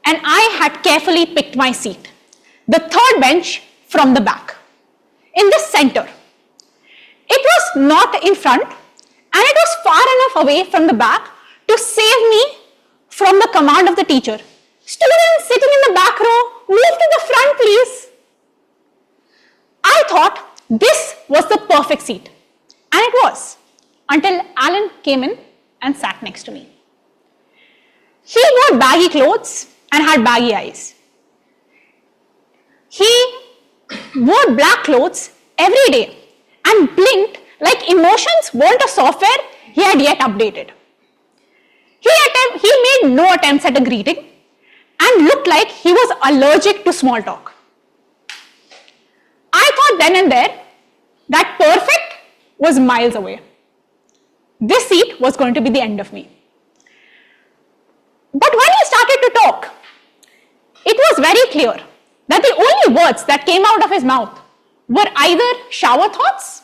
and I had carefully picked my seat, the third bench from the back, in the center. It was not in front and it was far enough away from the back to save me from the command of the teacher. Students sitting in the back row, move to the front please. I thought this was the perfect seat. And it was, until Alan came in and sat next to me. He wore baggy clothes and had baggy eyes. He wore black clothes every day and blinked like emotions weren't a software he had yet updated. He made no attempts at a greeting and looked like he was allergic to small talk. I thought then and there that perfect was miles away. This seat was going to be the end of me. But when he started to talk, it was very clear that the only words that came out of his mouth were either shower thoughts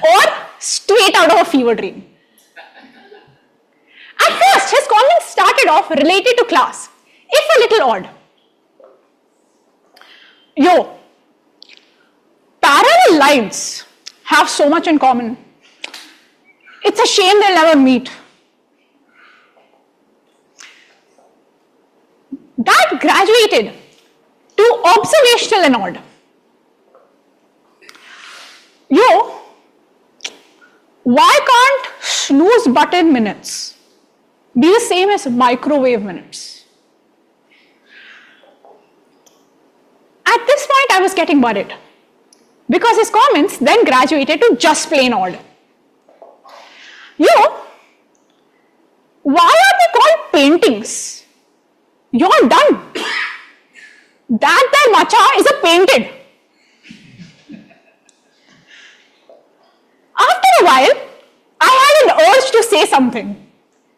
or straight out of a fever dream. At first, his comments started off related to class, if a little odd. Yo, parallel lines have so much in common. It's a shame they'll never meet. That graduated to observational and odd. Yo, why can't snooze button minutes be the same as microwave minutes? At this point, I was getting worried because his comments then graduated to just plain odd. Yo, why are they called paintings? You're done. That matcha is a painted. After a while, I had an urge to say something.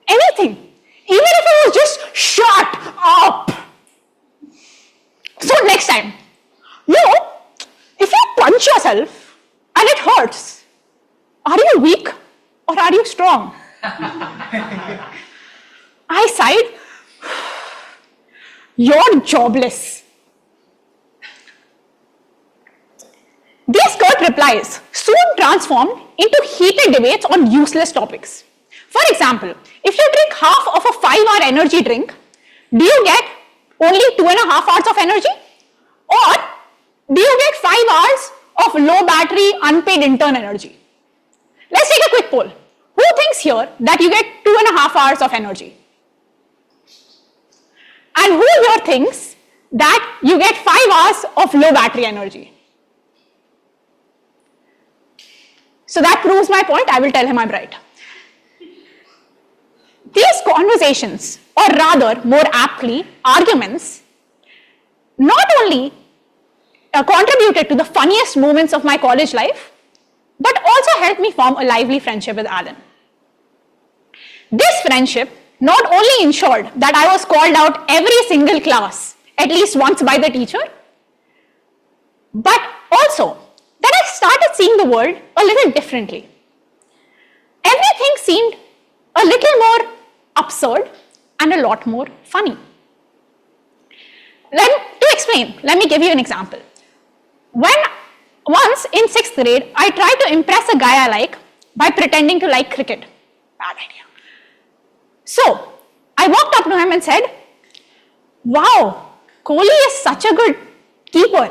Anything. Even if it was just shut up. So next time, if you punch yourself and it hurts, are you weak or are you strong? I sighed. You're jobless. These curt replies soon transformed into heated debates on useless topics. For example, if you drink half of a 5-hour energy drink, do you get only 2.5 hours of energy? Or do you get 5 hours of low battery unpaid intern energy? Let's take a quick poll. Who thinks here that you get 2.5 hours of energy? And who here thinks that you get 5 hours of low battery energy? So that proves my point. I will tell him I'm right. These conversations, or rather more aptly, arguments, not only contributed to the funniest moments of my college life, but also helped me form a lively friendship with Alan. This friendship not only ensured that I was called out every single class, at least once by the teacher, but also that I started seeing the world a little differently. Everything seemed a little more absurd and a lot more funny. To explain, let me give you an example. Once in 6th grade, I tried to impress a guy I like by pretending to like cricket. Bad idea. So, I walked up to him and said, "Wow, Kohli is such a good keeper.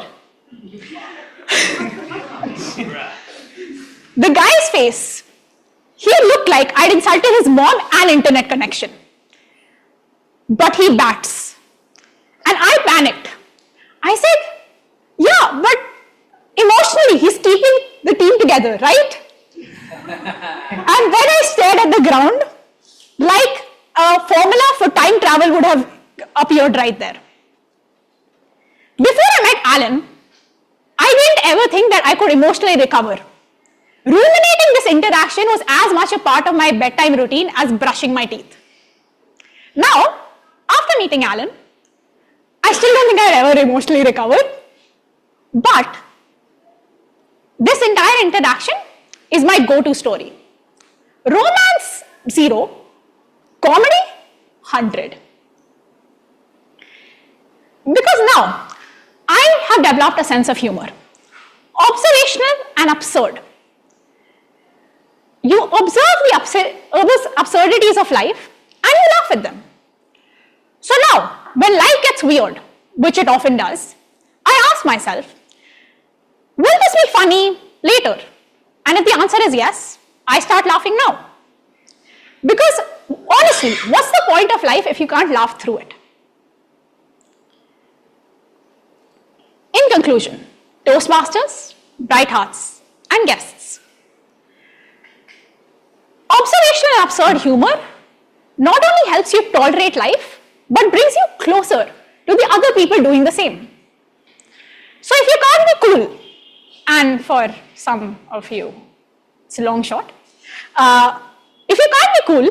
The guy's face, he looked like I'd insulted his mom and internet connection. But he bats. And I panicked. I said, yeah, but emotionally he's keeping the team together, right? And then I stared at the ground like a formula for time travel would have appeared right there. Before I met Alan, I didn't ever think that I could emotionally recover. Ruminating this interaction was as much a part of my bedtime routine as brushing my teeth. Now, after meeting Alan, I still don't think I've ever emotionally recovered, but this entire interaction is my go-to story. Romance, 0. Comedy, 100. Because now, I have developed a sense of humor. Observational and absurd. You observe the absurdities of life and you laugh at them. So now, when life gets weird, which it often does, I ask myself, will this be funny later? And if the answer is yes, I start laughing now. Because honestly, what's the point of life if you can't laugh through it? In conclusion, Toastmasters, bright hearts, and guests. Observational and absurd humor not only helps you tolerate life, but brings you closer to the other people doing the same. So if you can't be cool, and for some of you, it's a long shot, if you can't be cool,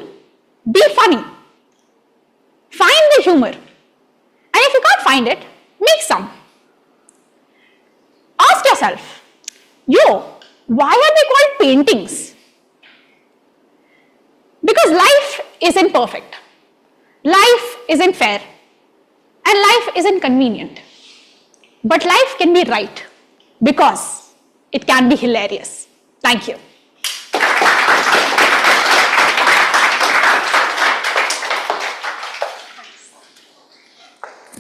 be funny. Find the humor. And if you can't find it, make some. Ask yourself, why are they called paintings? Because life isn't perfect. Life isn't fair. And life isn't convenient. But life can be right because it can be hilarious. Thank you.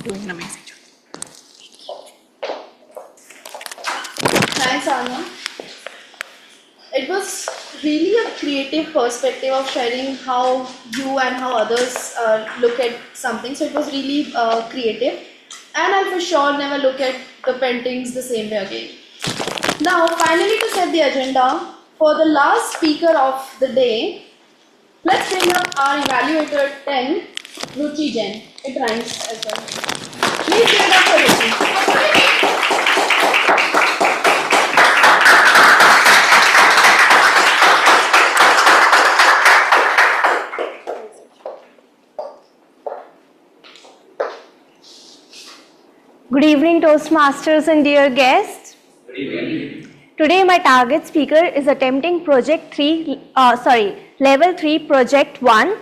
Doing an amazing job. Thanks, Anya. It was really a creative perspective of sharing how you and how others look at something. So it was really creative. And I'll for sure never look at the paintings the same way again. Now, finally, to set the agenda, for the last speaker of the day, let's bring up our evaluator 10, Ruchi Jain. It rhymes as well. Please give it up for Ruchi. Good evening, Toastmasters and dear guests. Good evening. Today my target speaker is attempting level 3 project 1.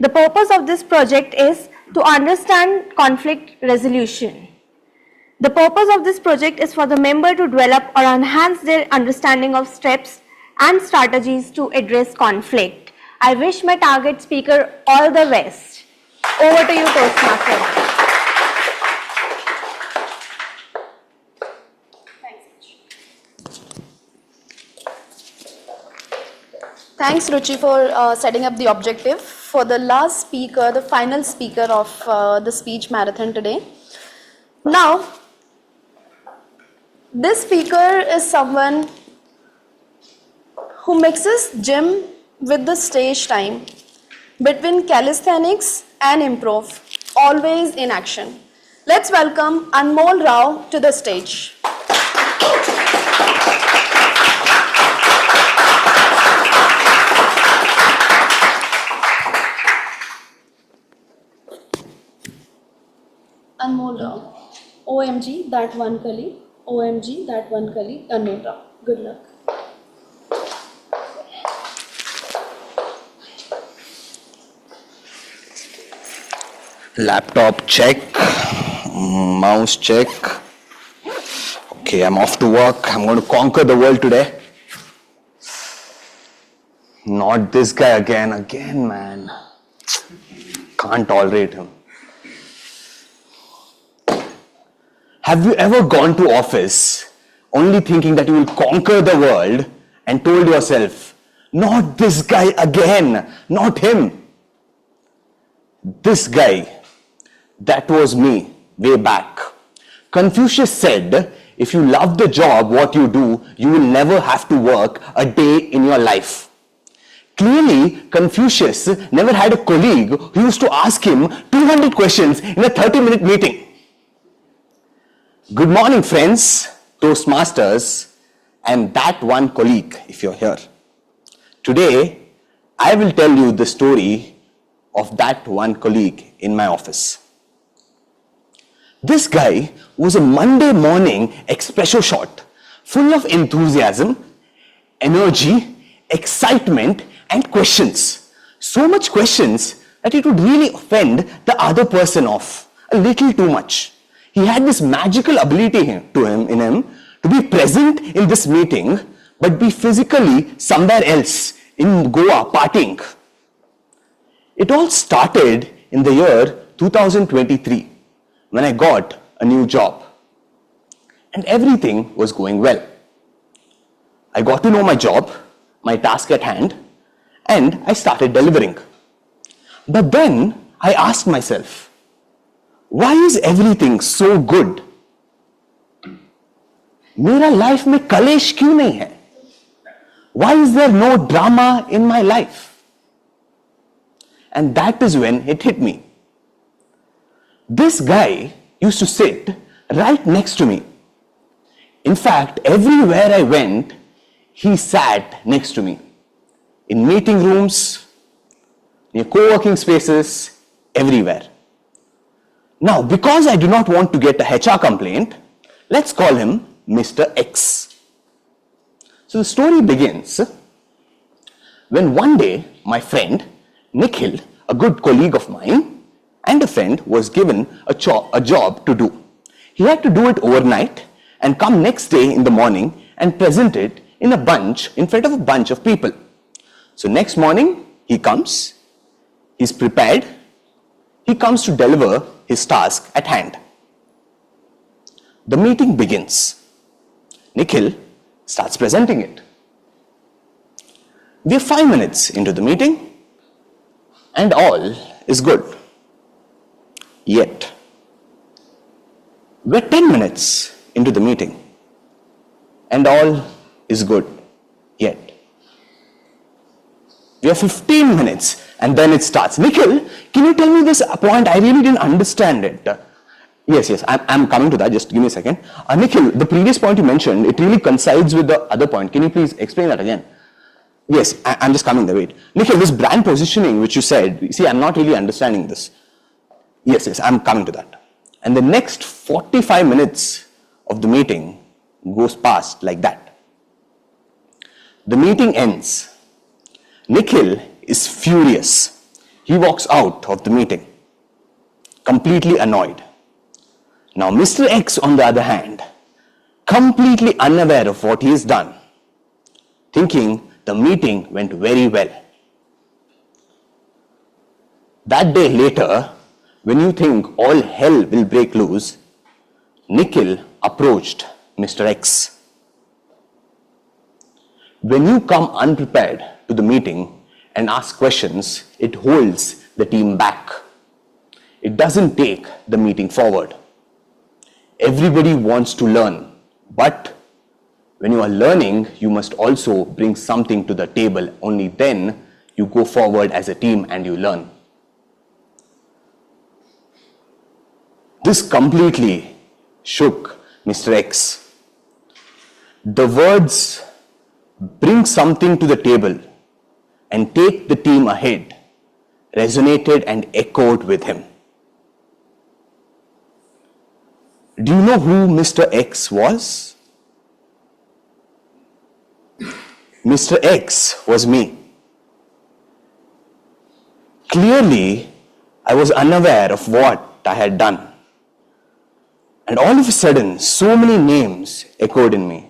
The purpose of this project is to understand conflict resolution. The purpose of this project is for the member to develop or enhance their understanding of steps and strategies to address conflict. I wish my target speaker all the best. Over to you, Toastmasters. Thanks, Ruchi, for setting up the objective. For the last speaker, the final speaker of the speech marathon today. Now, this speaker is someone who mixes gym with the stage time, between calisthenics and improv, always in action. Let's welcome Anmol Rao to the stage. Anmol Rao. OMG, that one Kali. OMG, that one Kali. Anmol Rao. Good luck. Laptop check, mouse check. Okay, I'm off to work. I'm going to conquer the world today. Not this guy again, man. Can't tolerate him. Have you ever gone to office only thinking that you will conquer the world and told yourself, not this guy again, not him. This guy, that was me way back. Confucius said, if you love the job, what you do, you will never have to work a day in your life. Clearly, Confucius never had a colleague who used to ask him 200 questions in a 30-minute meeting. Good morning, friends, Toastmasters, and that one colleague, if you're here. Today, I will tell you the story of that one colleague in my office. This guy was a Monday morning espresso shot, full of enthusiasm, energy, excitement, and questions. So much questions that it would really offend the other person off a little too much. He had this magical ability in him to be present in this meeting, but be physically somewhere else in Goa partying. It all started in the year 2023 when I got a new job and everything was going well. I got to know my job, my task at hand, and I started delivering. But then I asked myself, why is everything so good? मेरा life में कलेश क्यों नहीं है? Why is there no drama in my life? And that is when it hit me. This guy used to sit right next to me. In fact, everywhere I went, he sat next to me. In meeting rooms, near co-working spaces, everywhere. Now, because I do not want to get a HR complaint, let's call him Mr. X. So the story begins when one day my friend Nikhil, a good colleague of mine and a friend, was given a job to do. He had to do it overnight and come next day in the morning and present it in front of a bunch of people. So next morning he comes, he's prepared, he comes to deliver his task at hand. The meeting begins. Nikhil starts presenting it. We are 5 minutes into the meeting and all is good. Yet, we're 10 minutes into the meeting and all is good. Yet, we are 15 minutes and then it starts. Nikhil, can you tell me this point? I really didn't understand it. Yes, I'm coming to that. Just give me a second. Nikhil, the previous point you mentioned, it really coincides with the other point. Can you please explain that again? Yes, I'm just coming there. Wait. Nikhil, this brand positioning which you said, see, I'm not really understanding this. Yes, I'm coming to that. And the next 45 minutes of the meeting goes past like that. The meeting ends. Nikhil is furious. He walks out of the meeting, completely annoyed. Now, Mr. X, on the other hand, completely unaware of what he has done, thinking the meeting went very well. That day later, when you think all hell will break loose, Nikhil approached Mr. X. When you come unprepared to the meeting and ask questions, it holds the team back. It doesn't take the meeting forward. Everybody wants to learn, but when you are learning, you must also bring something to the table. Only then you go forward as a team and you learn. This completely shook Mr. X. The words, bring something to the table and take the team ahead, resonated and echoed with him. Do you know who Mr. X was? Mr. X was me. Clearly, I was unaware of what I had done. And all of a sudden, so many names echoed in me.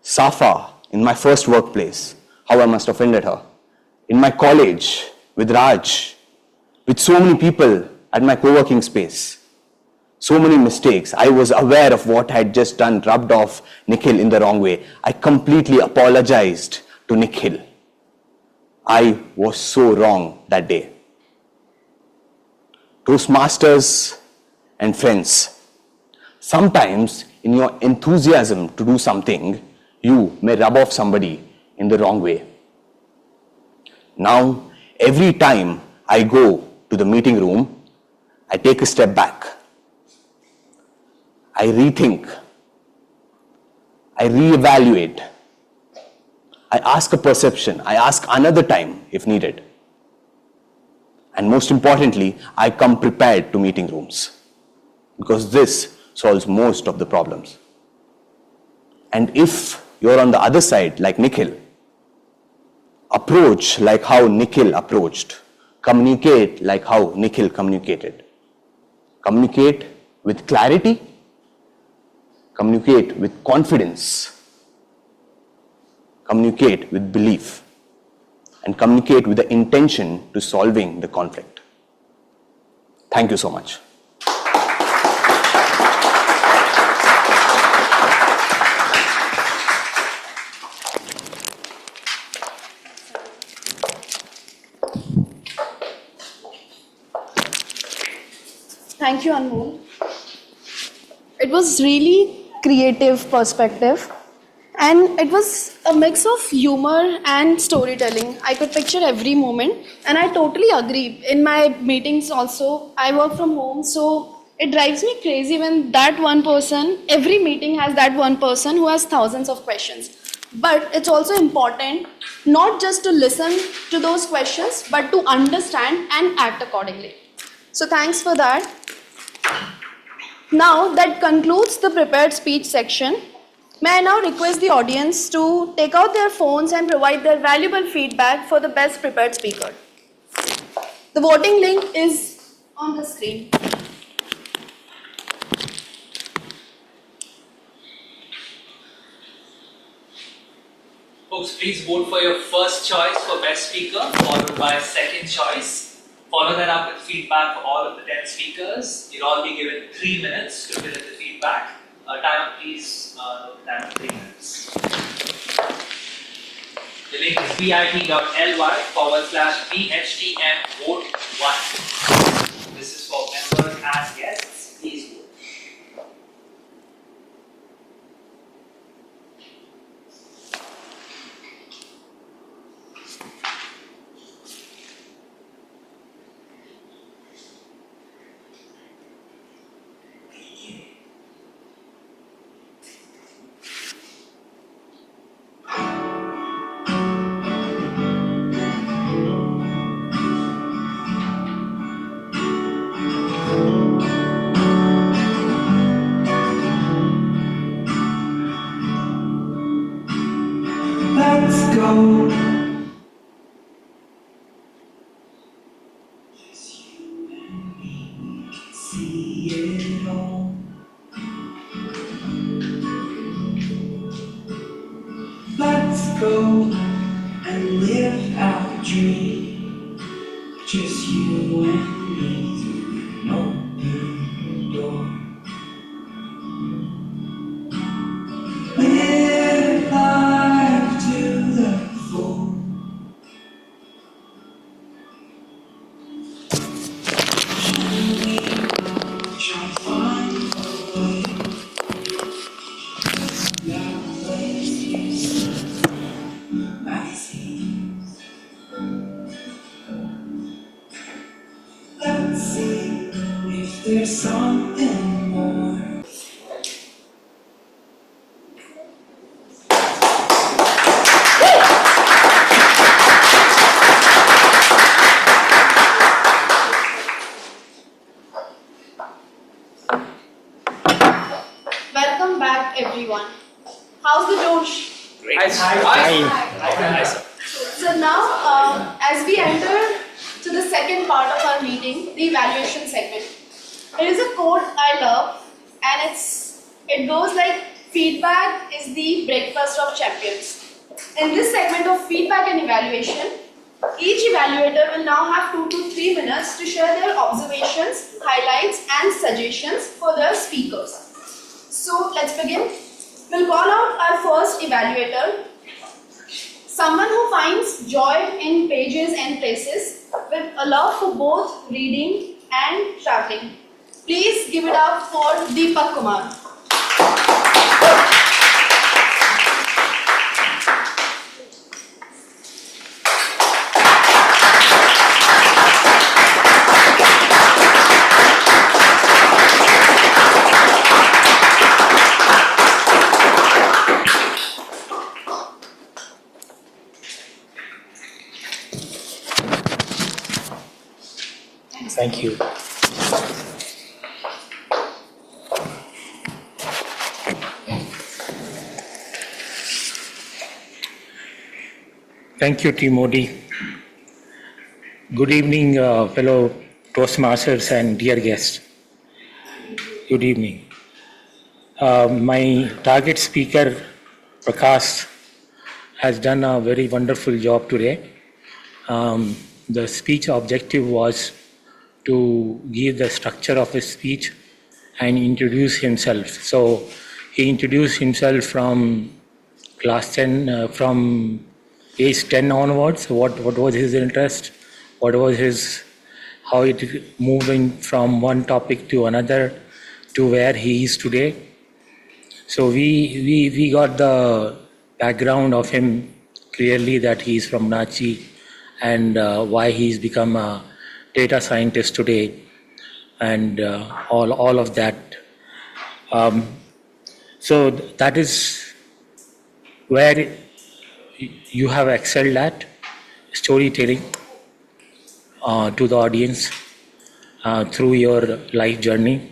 Safa, in my first workplace, how I must have offended her. In my college, with Raj, with so many people at my co-working space. so many mistakes. I was aware of what I had just done, rubbed off Nikhil in the wrong way. I completely apologized to Nikhil. I was so wrong that day. Toastmasters and friends, sometimes in your enthusiasm to do something, you may rub off somebody in the wrong way. Now, every time I go to the meeting room, I take a step back. I rethink. I reevaluate. I ask a perception. I ask another time if needed. And most importantly, I come prepared to meeting rooms, because this solves most of the problems. And if you're on the other side, like Nikhil, approach like how Nikhil approached. Communicate like how Nikhil communicated. Communicate with clarity. Communicate with confidence. Communicate with belief. And communicate with the intention to solving the conflict. Thank you so much. Thank you, Anmol. It was really creative perspective, and it was a mix of humor and storytelling. I could picture every moment, and I totally agree. In my meetings also, I work from home, so it drives me crazy when that one person, every meeting has that one person who has thousands of questions. But it's also important not just to listen to those questions, but to understand and act accordingly. So thanks for that. Now that concludes the prepared speech section. May I now request the audience to take out their phones and provide their valuable feedback for the best prepared speaker. The voting link is on the screen. Folks, please vote for your first choice for best speaker, followed by second choice. Follow that up with feedback for all of the 10 speakers. You'll all be given 3 minutes to fill in the feedback. Time, please, note the time of 3 minutes. The link is bit.ly/BHTM-vote1. This is for members as guests. Please vote. Let's go. Just you and me, we can see it all. Let's go and live our dream. Just you and me through an open door. Live life to the full. Try to find a way. That place is magazines. Let's see if there's something more. Welcome back, everyone. How's the Josh? Great. Hi. So now, as we enter to the second part of our meeting, the evaluation segment, there is a quote I love, and it goes like, "Feedback is the breakfast of champions." In this segment of feedback and evaluation, Each evaluator will now have 2 to 3 minutes to share their observations, highlights and suggestions for their speakers. So let's begin. We'll call out our first evaluator, someone who finds joy in pages and places with a love for both reading and traveling. Please give it up for Deepak Kumar. Thank you. Thank you, T. Modi. Good evening, fellow Toastmasters and dear guests. Good evening. My target speaker, Prakash, has done a very wonderful job today. The speech objective was to give the structure of his speech and introduce himself. So he introduced himself from class 10, from age 10 onwards, what was his interest, what was his, how it moving from one topic to another to where he is today. So we got the background of him clearly, that he is from Ranchi and why he's become a data scientist today, and all of that. So that is where you have excelled at, storytelling to the audience through your life journey.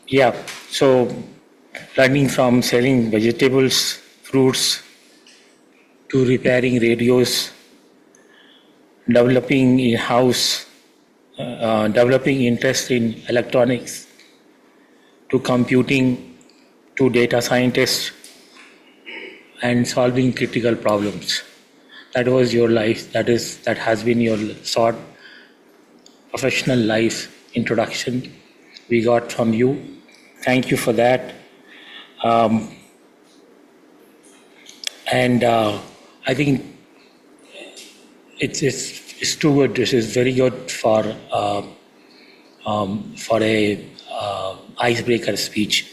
Yeah, so learning from selling vegetables, fruits, to repairing radios, developing in-house, developing interest in electronics, to computing, to data scientists, and solving critical problems. That was your life. That has been your short professional life introduction we got from you. Thank you for that. I think it's too good. This is very good for a icebreaker speech.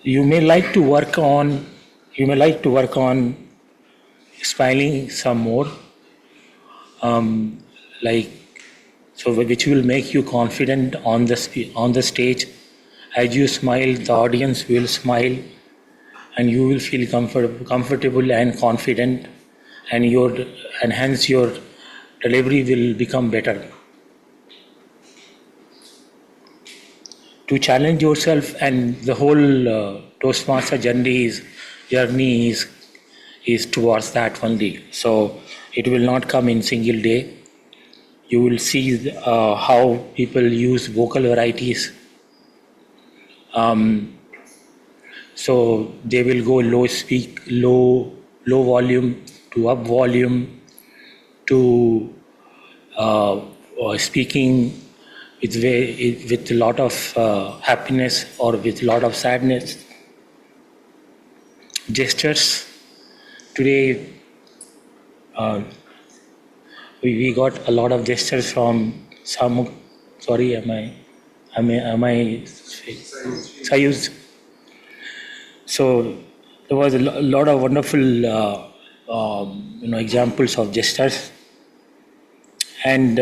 You may like to work on smiling some more, which will make you confident on the stage. As you smile, the audience will smile, and you will feel comfortable and confident, and hence your delivery will become better. To challenge yourself, and the whole Toastmaster journey is towards that only. So it will not come in single day. You will see how people use vocal varieties. So they will go low volume to up volume, to speaking with a lot of happiness or with a lot of sadness. Gestures. Today we got a lot of gestures from Samuk. Sorry, am I Sayuz? So there was a lot of wonderful examples of gestures, and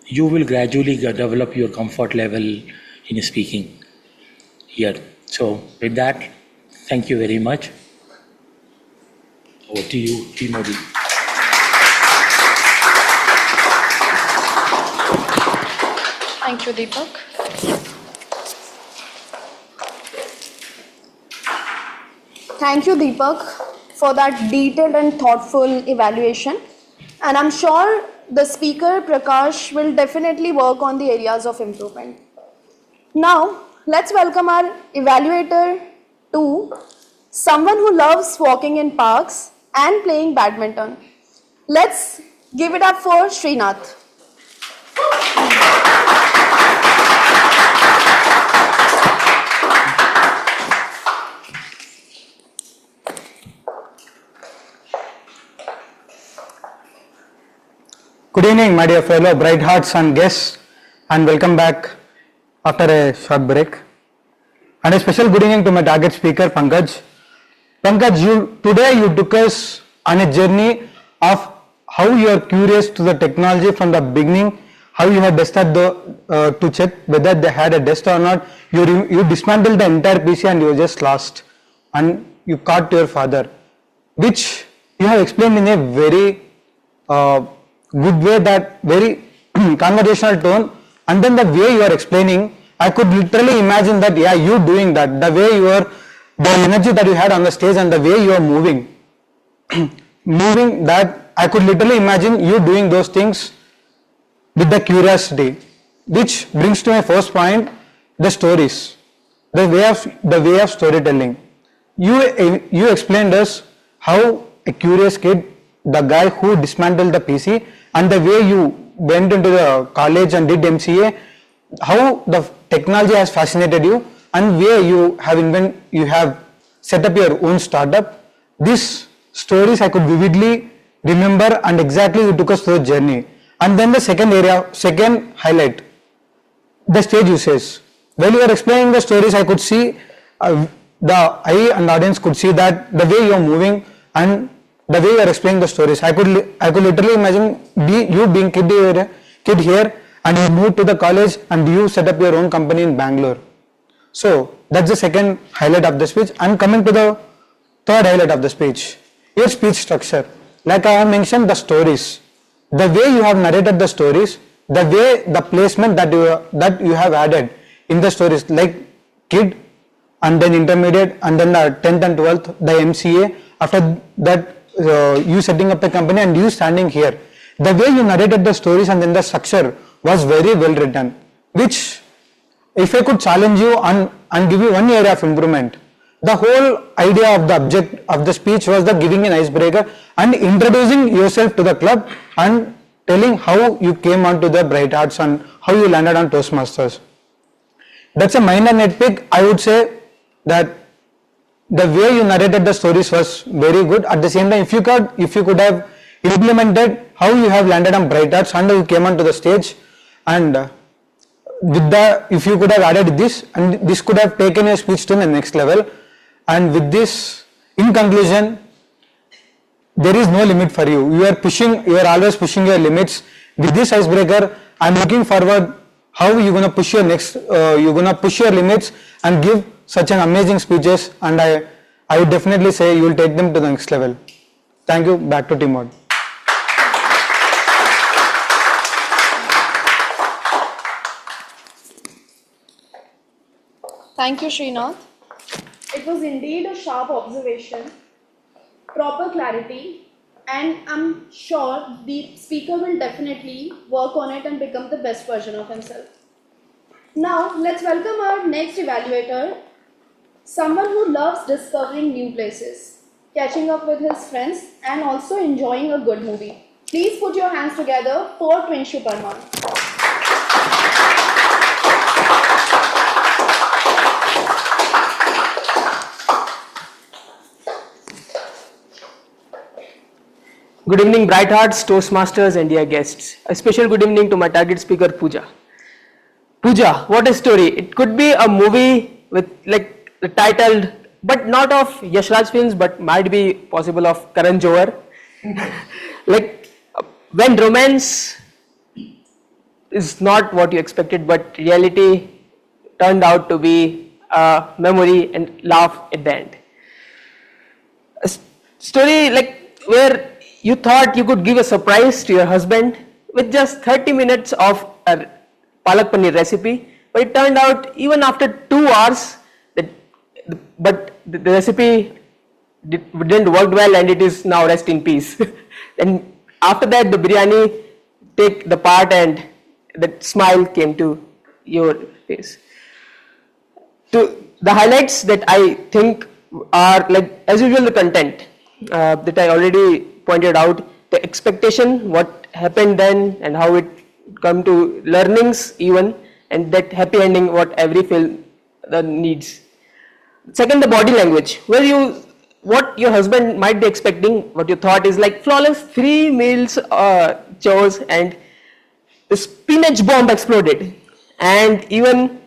you will gradually develop your comfort level in speaking here. So with that, thank you very much. Over to you, T. Modi. Thank you, Deepak. Thank you, Deepak, for that detailed and thoughtful evaluation. And I'm sure the speaker, Prakash, will definitely work on the areas of improvement. Now, let's welcome our evaluator 2, someone who loves walking in parks and playing badminton. Let's give it up for Srinath. Good evening, my dear fellow bright hearts and guests, and welcome back after a short break. And a special good evening to my target speaker, Pankaj. Pankaj, today you took us on a journey of how you are curious to the technology from the beginning, how you have tested to check whether they had a test or not. You dismantled the entire PC and you were just lost, and you caught your father, which you have explained in a very good way, that very conversational tone, and then the way you are explaining, I could literally imagine that, yeah, you doing that, the way you are, the energy that you had on the stage and the way you are moving, moving that, I could literally imagine you doing those things with the curiosity, which brings to my first point, the stories, the way of storytelling. You explained us how a curious kid, the guy who dismantled the PC, and the way you went into the college and did MCA, how the technology has fascinated you, and where you have set up your own startup. These stories I could vividly remember, and exactly you took us through the journey. And then the second highlight, the stage usage. While you were explaining the stories, I could see, I and the audience could see that the way you are moving and the way you are explaining the stories, I could literally imagine you being kid here, and you moved to the college and you set up your own company in Bangalore. So that's the second highlight of the speech. And coming to the third highlight of the speech, your speech structure. Like I have mentioned, the stories, the way you have narrated the stories, the way the placement that you have added in the stories, like kid, and then intermediate, and then the 10th and 12th, the MCA, after that you setting up the company and you standing here. The way you narrated the stories and then the structure was very well written, which if I could challenge you and give you one area of improvement, the whole idea of the object of the speech was the giving an icebreaker and introducing yourself to the club and telling how you came onto the Bright Hearts and how you landed on Toastmasters. That's a minor nitpick. I would say that the way you narrated the stories was very good. At the same time, if you could have implemented how you have landed on Bright Hearts and you came onto the stage, and if you could have added this, and this could have taken your speech to the next level. And with this, in conclusion, there is no limit for you. You are always pushing your limits. With this icebreaker, I'm looking forward how you're gonna push your limits and give such an amazing speeches, and I would definitely say you will take them to the next level. Thank you. Back to Timod. Thank you, Srinath. It was indeed a sharp observation, proper clarity, and I'm sure the speaker will definitely work on it and become the best version of himself. Now, let's welcome our next evaluator, someone who loves discovering new places, catching up with his friends, and also enjoying a good movie. Please put your hands together for Prinshu Parmar. Good evening, Bright Hearts, Toastmasters, and dear guests. A special good evening to my target speaker, Pooja. Pooja, what a story. It could be a movie with the titled, but not of Yash Raj films, but might be possible of Karan Johar. When romance is not what you expected, but reality turned out to be a memory and laugh at the end. A story where you thought you could give a surprise to your husband with just 30 minutes of a palak paneer recipe, but it turned out even after 2 hours, but the recipe didn't work well, and it is now rest in peace. And after that, the biryani take the part, and that smile came to your face. the highlights that I think are, like as usual, the content that I already pointed out, the expectation, what happened then and how it come to learnings even, and that happy ending what every film needs. Second, the body language, where what your husband might be expecting, what you thought is like flawless 3 meals chores, and the spinach bomb exploded, and even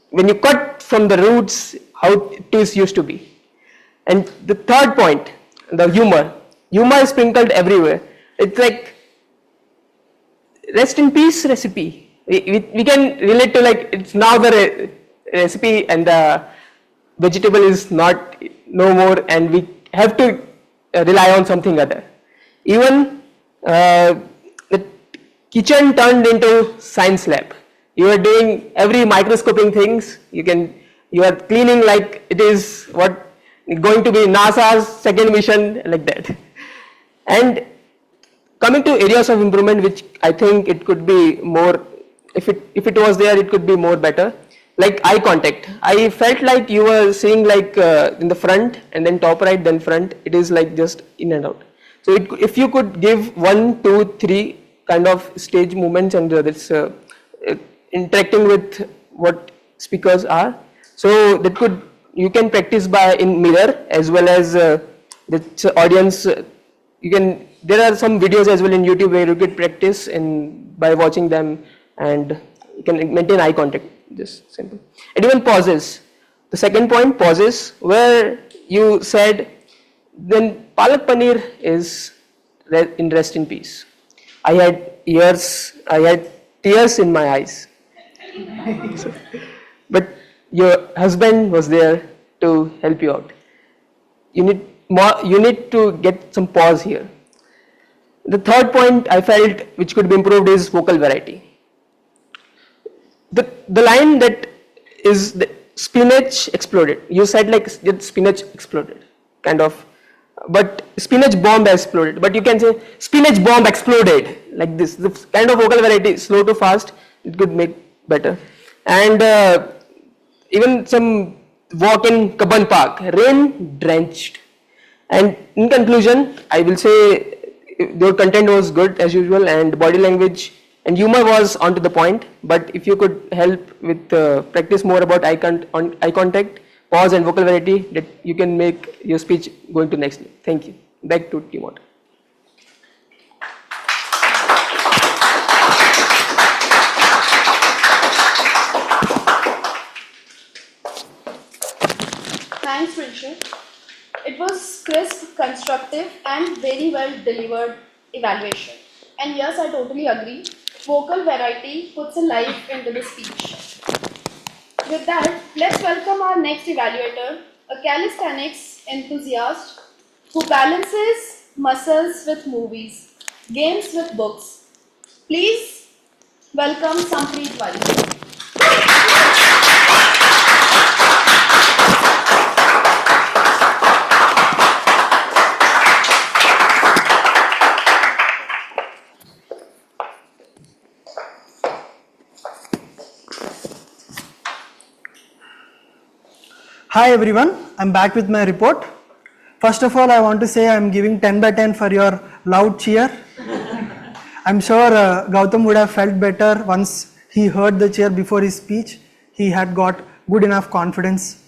when you cut from the roots how it used to be. And the third point, the humor is sprinkled everywhere. It's like rest in peace recipe. We can relate to, like, it's now the recipe and the vegetable is no more, and we have to rely on something other. Even the kitchen turned into science lab. You are doing every microscoping things. You are cleaning like it is going to be NASA's second mission, like that. And coming to areas of improvement, which I think it could be more, if it was there, it could be more better. Like eye contact. I felt like you were seeing like in the front and then top right, then front. It is like just in and out. So if you could give 1, 2, 3 kind of stage movements and this interacting with what speakers are, so that you can practice in mirror as well as the audience. There are some videos as well in YouTube where you could practice by watching them, and you can maintain eye contact. Just simple. And even pauses. The second point, pauses, where you said then palak paneer is in rest in peace. I had tears in my eyes. But your husband was there to help you out. You need to get some pause here. The third point I felt which could be improved is vocal variety. The line that is the spinach exploded. You said like spinach exploded, kind of, but spinach bomb exploded. But you can say spinach bomb exploded like this. The kind of vocal variety, slow to fast, it could make better. And even some walk in Kaban Park, rain drenched. And in conclusion, I will say your content was good as usual, and body language and humor was onto the point. But if you could help with practice more about eye contact, pause and vocal variety, that you can make your speech going to next level. Thank you. Back to Team Water. Thanks, Richard. It was crisp, constructive, and very well delivered evaluation. And yes, I totally agree. Vocal variety puts a life into the speech. With that, let's welcome our next evaluator, a calisthenics enthusiast who balances muscles with movies, games with books. Please welcome Sampreet Wali. Hi everyone, I'm back with my report. First of all, I want to say I'm giving 10 by 10 for your loud cheer. I'm sure Gautam would have felt better once he heard the cheer before his speech. He had got good enough confidence.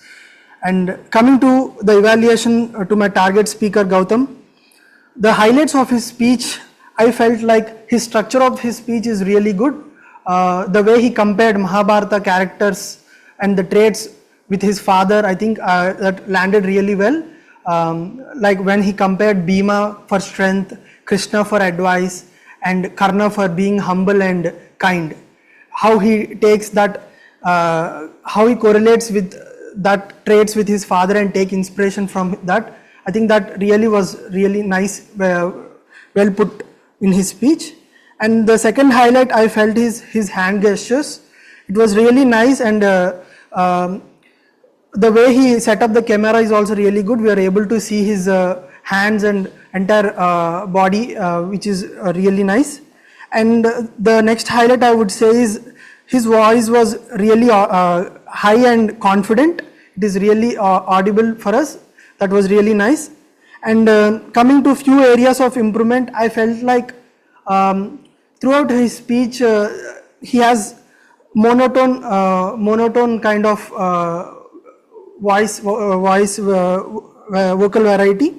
And coming to the evaluation to my target speaker Gautam, the highlights of his speech, I felt like his structure of his speech is really good. The way he compared Mahabharata characters and the traits with his father, I think that landed really well. Like when he compared Bhima for strength, Krishna for advice, and Karna for being humble and kind. How he takes that, how he correlates with that traits with his father and take inspiration from that. I think that really was really nice, well put in his speech. And the second highlight I felt is his hand gestures. It was really nice, and the way he set up the camera is also really good. We are able to see his hands and entire body, which is really nice. And the next highlight I would say is his voice was really high and confident. It is really audible for us. That was really nice. And coming to few areas of improvement, I felt like throughout his speech, he has monotone kind of vocal variety.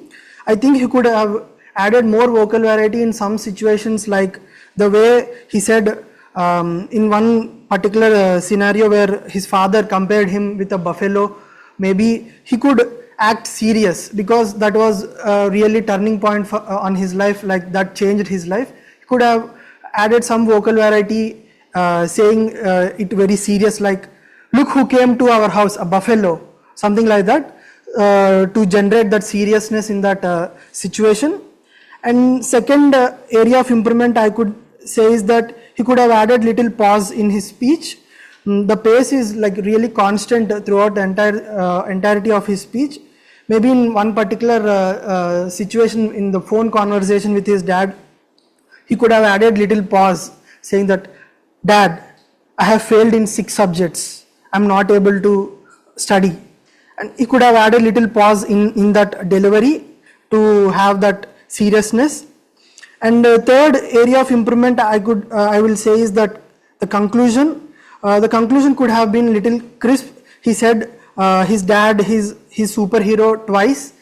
I think he could have added more vocal variety in some situations, like the way he said in one particular scenario where his father compared him with a buffalo. Maybe he could act serious, because that was a really turning point on his life, like that changed his life. He could have added some vocal variety, saying it very serious, like, look who came to our house, a buffalo, something like that, to generate that seriousness in that situation. And second area of improvement I could say is that he could have added little pause in his speech. The pace is like really constant throughout the entirety of his speech. Maybe in one particular situation in the phone conversation with his dad, he could have added little pause, saying that, Dad, I have failed in 6 subjects. I am not able to study. And he could have added little pause in that delivery to have that seriousness. And third area of improvement I will say is that the conclusion. The conclusion could have been little crisp. He said his dad, his superhero twice.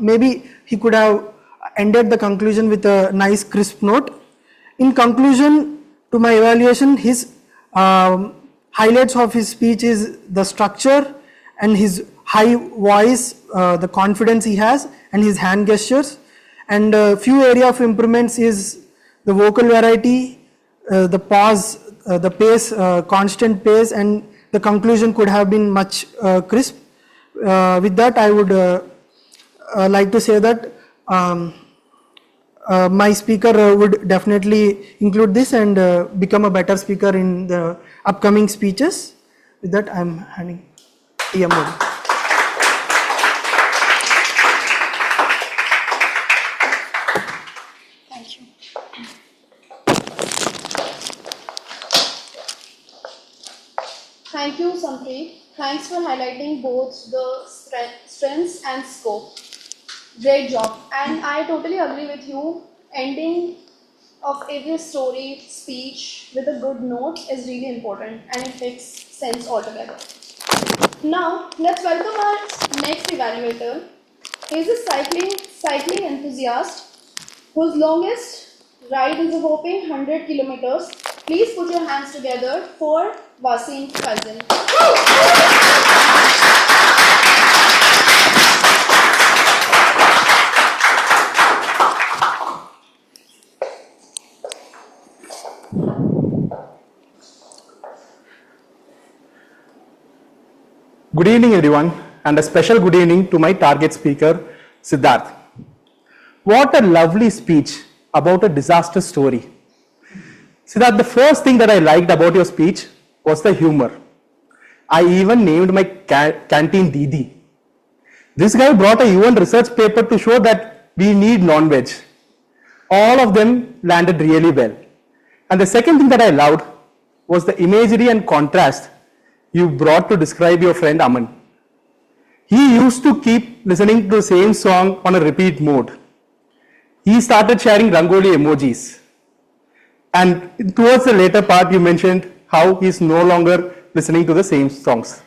Maybe he could have ended the conclusion with a nice crisp note. In conclusion, to my evaluation, his highlights of his speech is the structure and his high voice, the confidence he has, and his hand gestures. And a few area of improvements is the vocal variety, the pause, the pace, constant pace, and the conclusion could have been much crisp. With that, I would like to say that my speaker would definitely include this and become a better speaker in the upcoming speeches. With that, I am handing TM over. Thank you. Thank you, Sampreet. Thanks for highlighting both the strengths and scope. Great job. And I totally agree with you. Ending of every story, speech with a good note is really important, and it makes sense altogether. Now, let's welcome our next evaluator. He is a cycling enthusiast whose longest ride is a whopping 100 kilometers. Please put your hands together for Wasim Faisal. Good evening, everyone, and a special good evening to my target speaker, Siddharth. What a lovely speech about a disaster story. Siddharth, the first thing that I liked about your speech was the humor. I even named my canteen Didi. This guy brought a UN research paper to show that we need non-veg. All of them landed really well. And the second thing that I loved was the imagery and contrast you brought to describe your friend Aman. He used to keep listening to the same song on a repeat mode. He started sharing Rangoli emojis. And towards the later part, you mentioned how he's no longer listening to the same songs.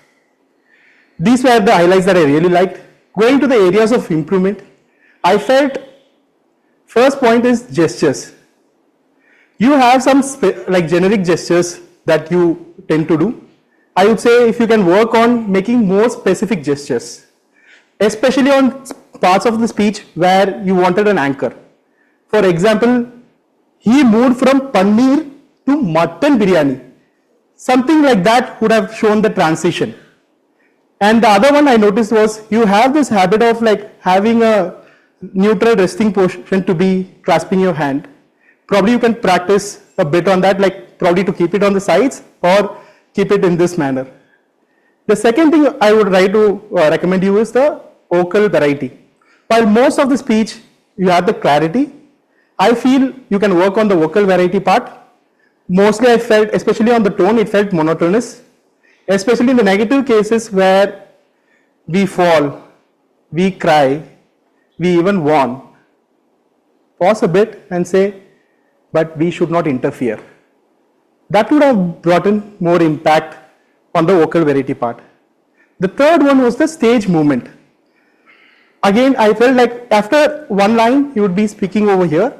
These were the highlights that I really liked. Going to the areas of improvement, I felt first point is gestures. You have some like generic gestures that you tend to do. I would say if you can work on making more specific gestures, especially on parts of the speech where you wanted an anchor. For example, he moved from paneer to mutton biryani. Something like that would have shown the transition. And the other one I noticed was you have this habit of like having a neutral resting position to be clasping your hand. Probably you can practice a bit on that, like probably to keep it on the sides or keep it in this manner. The second thing I would like to recommend you is the vocal variety. While most of the speech you have the clarity, I feel you can work on the vocal variety part. Mostly I felt, especially on the tone, it felt monotonous. especially in the negative cases where we fall, we cry, we even warn. Pause a bit and say, but we should not interfere. That would have brought in more impact on the vocal variety part. The third one was the stage movement. Again, I felt like after one line, you would be speaking over here,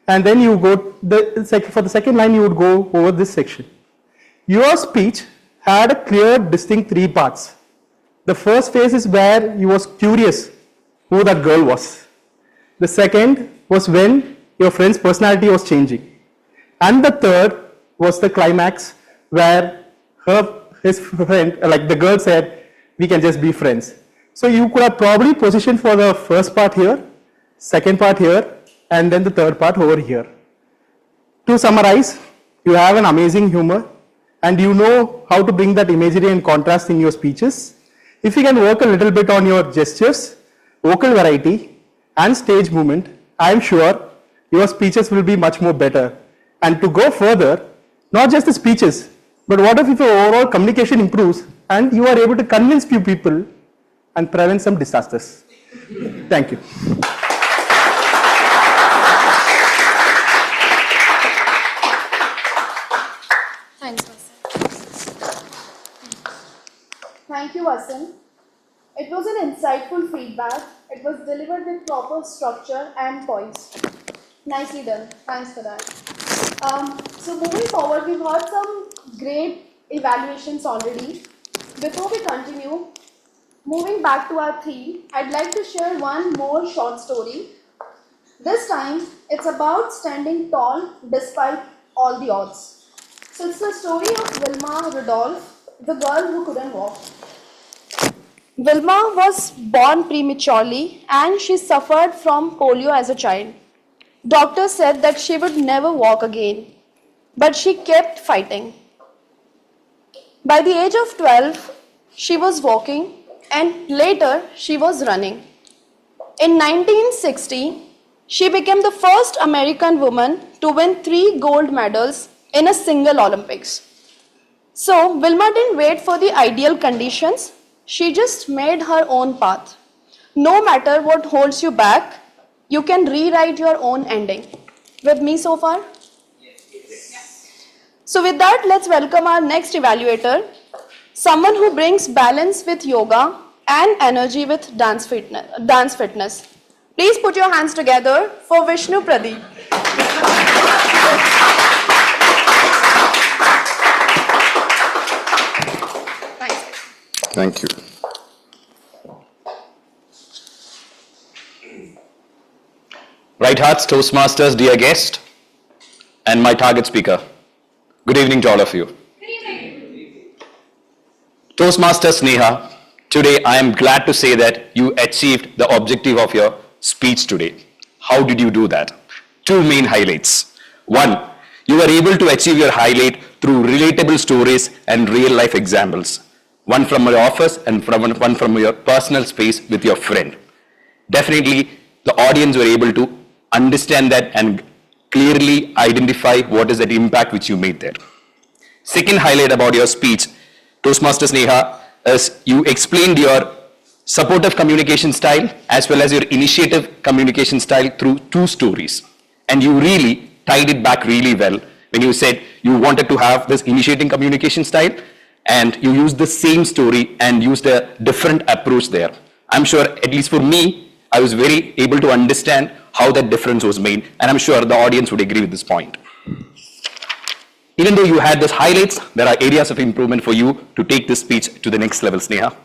and then you go, for the second line, you would go over this section. Your speech had a clear, distinct three parts. The first phase is where you was curious who that girl was. The second was when your friend's personality was changing. And the third was the climax where his friend, like the girl said, we can just be friends. So you could have probably positioned for the first part here, second part here, and then the third part over here. To summarize, you have an amazing humor and you know how to bring that imagery and contrast in your speeches. If you can work a little bit on your gestures, vocal variety and stage movement, I am sure your speeches will be much more better. And to go further, not just the speeches, but what if your overall communication improves and you are able to convince few people and prevent some disasters. Thank you. Thanks, Vasan. Thank you, Vasan. It was an insightful feedback. It was delivered with proper structure and poise. Nicely done. Thanks for that. So moving forward, we've heard some great evaluations already. Before we continue, moving back to our theme, I'd like to share one more short story. This time, it's about standing tall despite all the odds. So it's the story of Wilma Rudolph, the girl who couldn't walk. Wilma was born prematurely and she suffered from polio as a child. Doctors said that she would never walk again, but she kept fighting. By the age of 12, she was walking and later she was running. In 1960, she became the first American woman to win 3 gold medals in a single Olympics. So Wilma didn't wait for the ideal conditions, she just made her own path. No matter what holds you back, you can rewrite your own ending. With me so far? So with that, let's welcome our next evaluator, someone who brings balance with yoga and energy with dance fitness. Please put your hands together for Vishnu Pradeep. Thank you. Right Hearts Toastmasters, dear guest, and my target speaker. Good evening to all of you. Good evening. Toastmaster Sneha, today I am glad to say that you achieved the objective of your speech today. How did you do that? 2 main highlights. 1, you were able to achieve your highlight through relatable stories and real life examples. One from your office and one from your personal space with your friend. Definitely the audience were able to understand that and clearly identify what is that impact which you made there. Second highlight about your speech, Toastmaster Sneha, is you explained your supportive communication style as well as your initiative communication style through 2 stories. And you really tied it back really well when you said you wanted to have this initiating communication style and you used the same story and used a different approach there. I'm sure, at least for me, I was very able to understand how that difference was made, and I'm sure the audience would agree with this point. Even though you had those highlights, there are areas of improvement for you to take this speech to the next level, Sneha.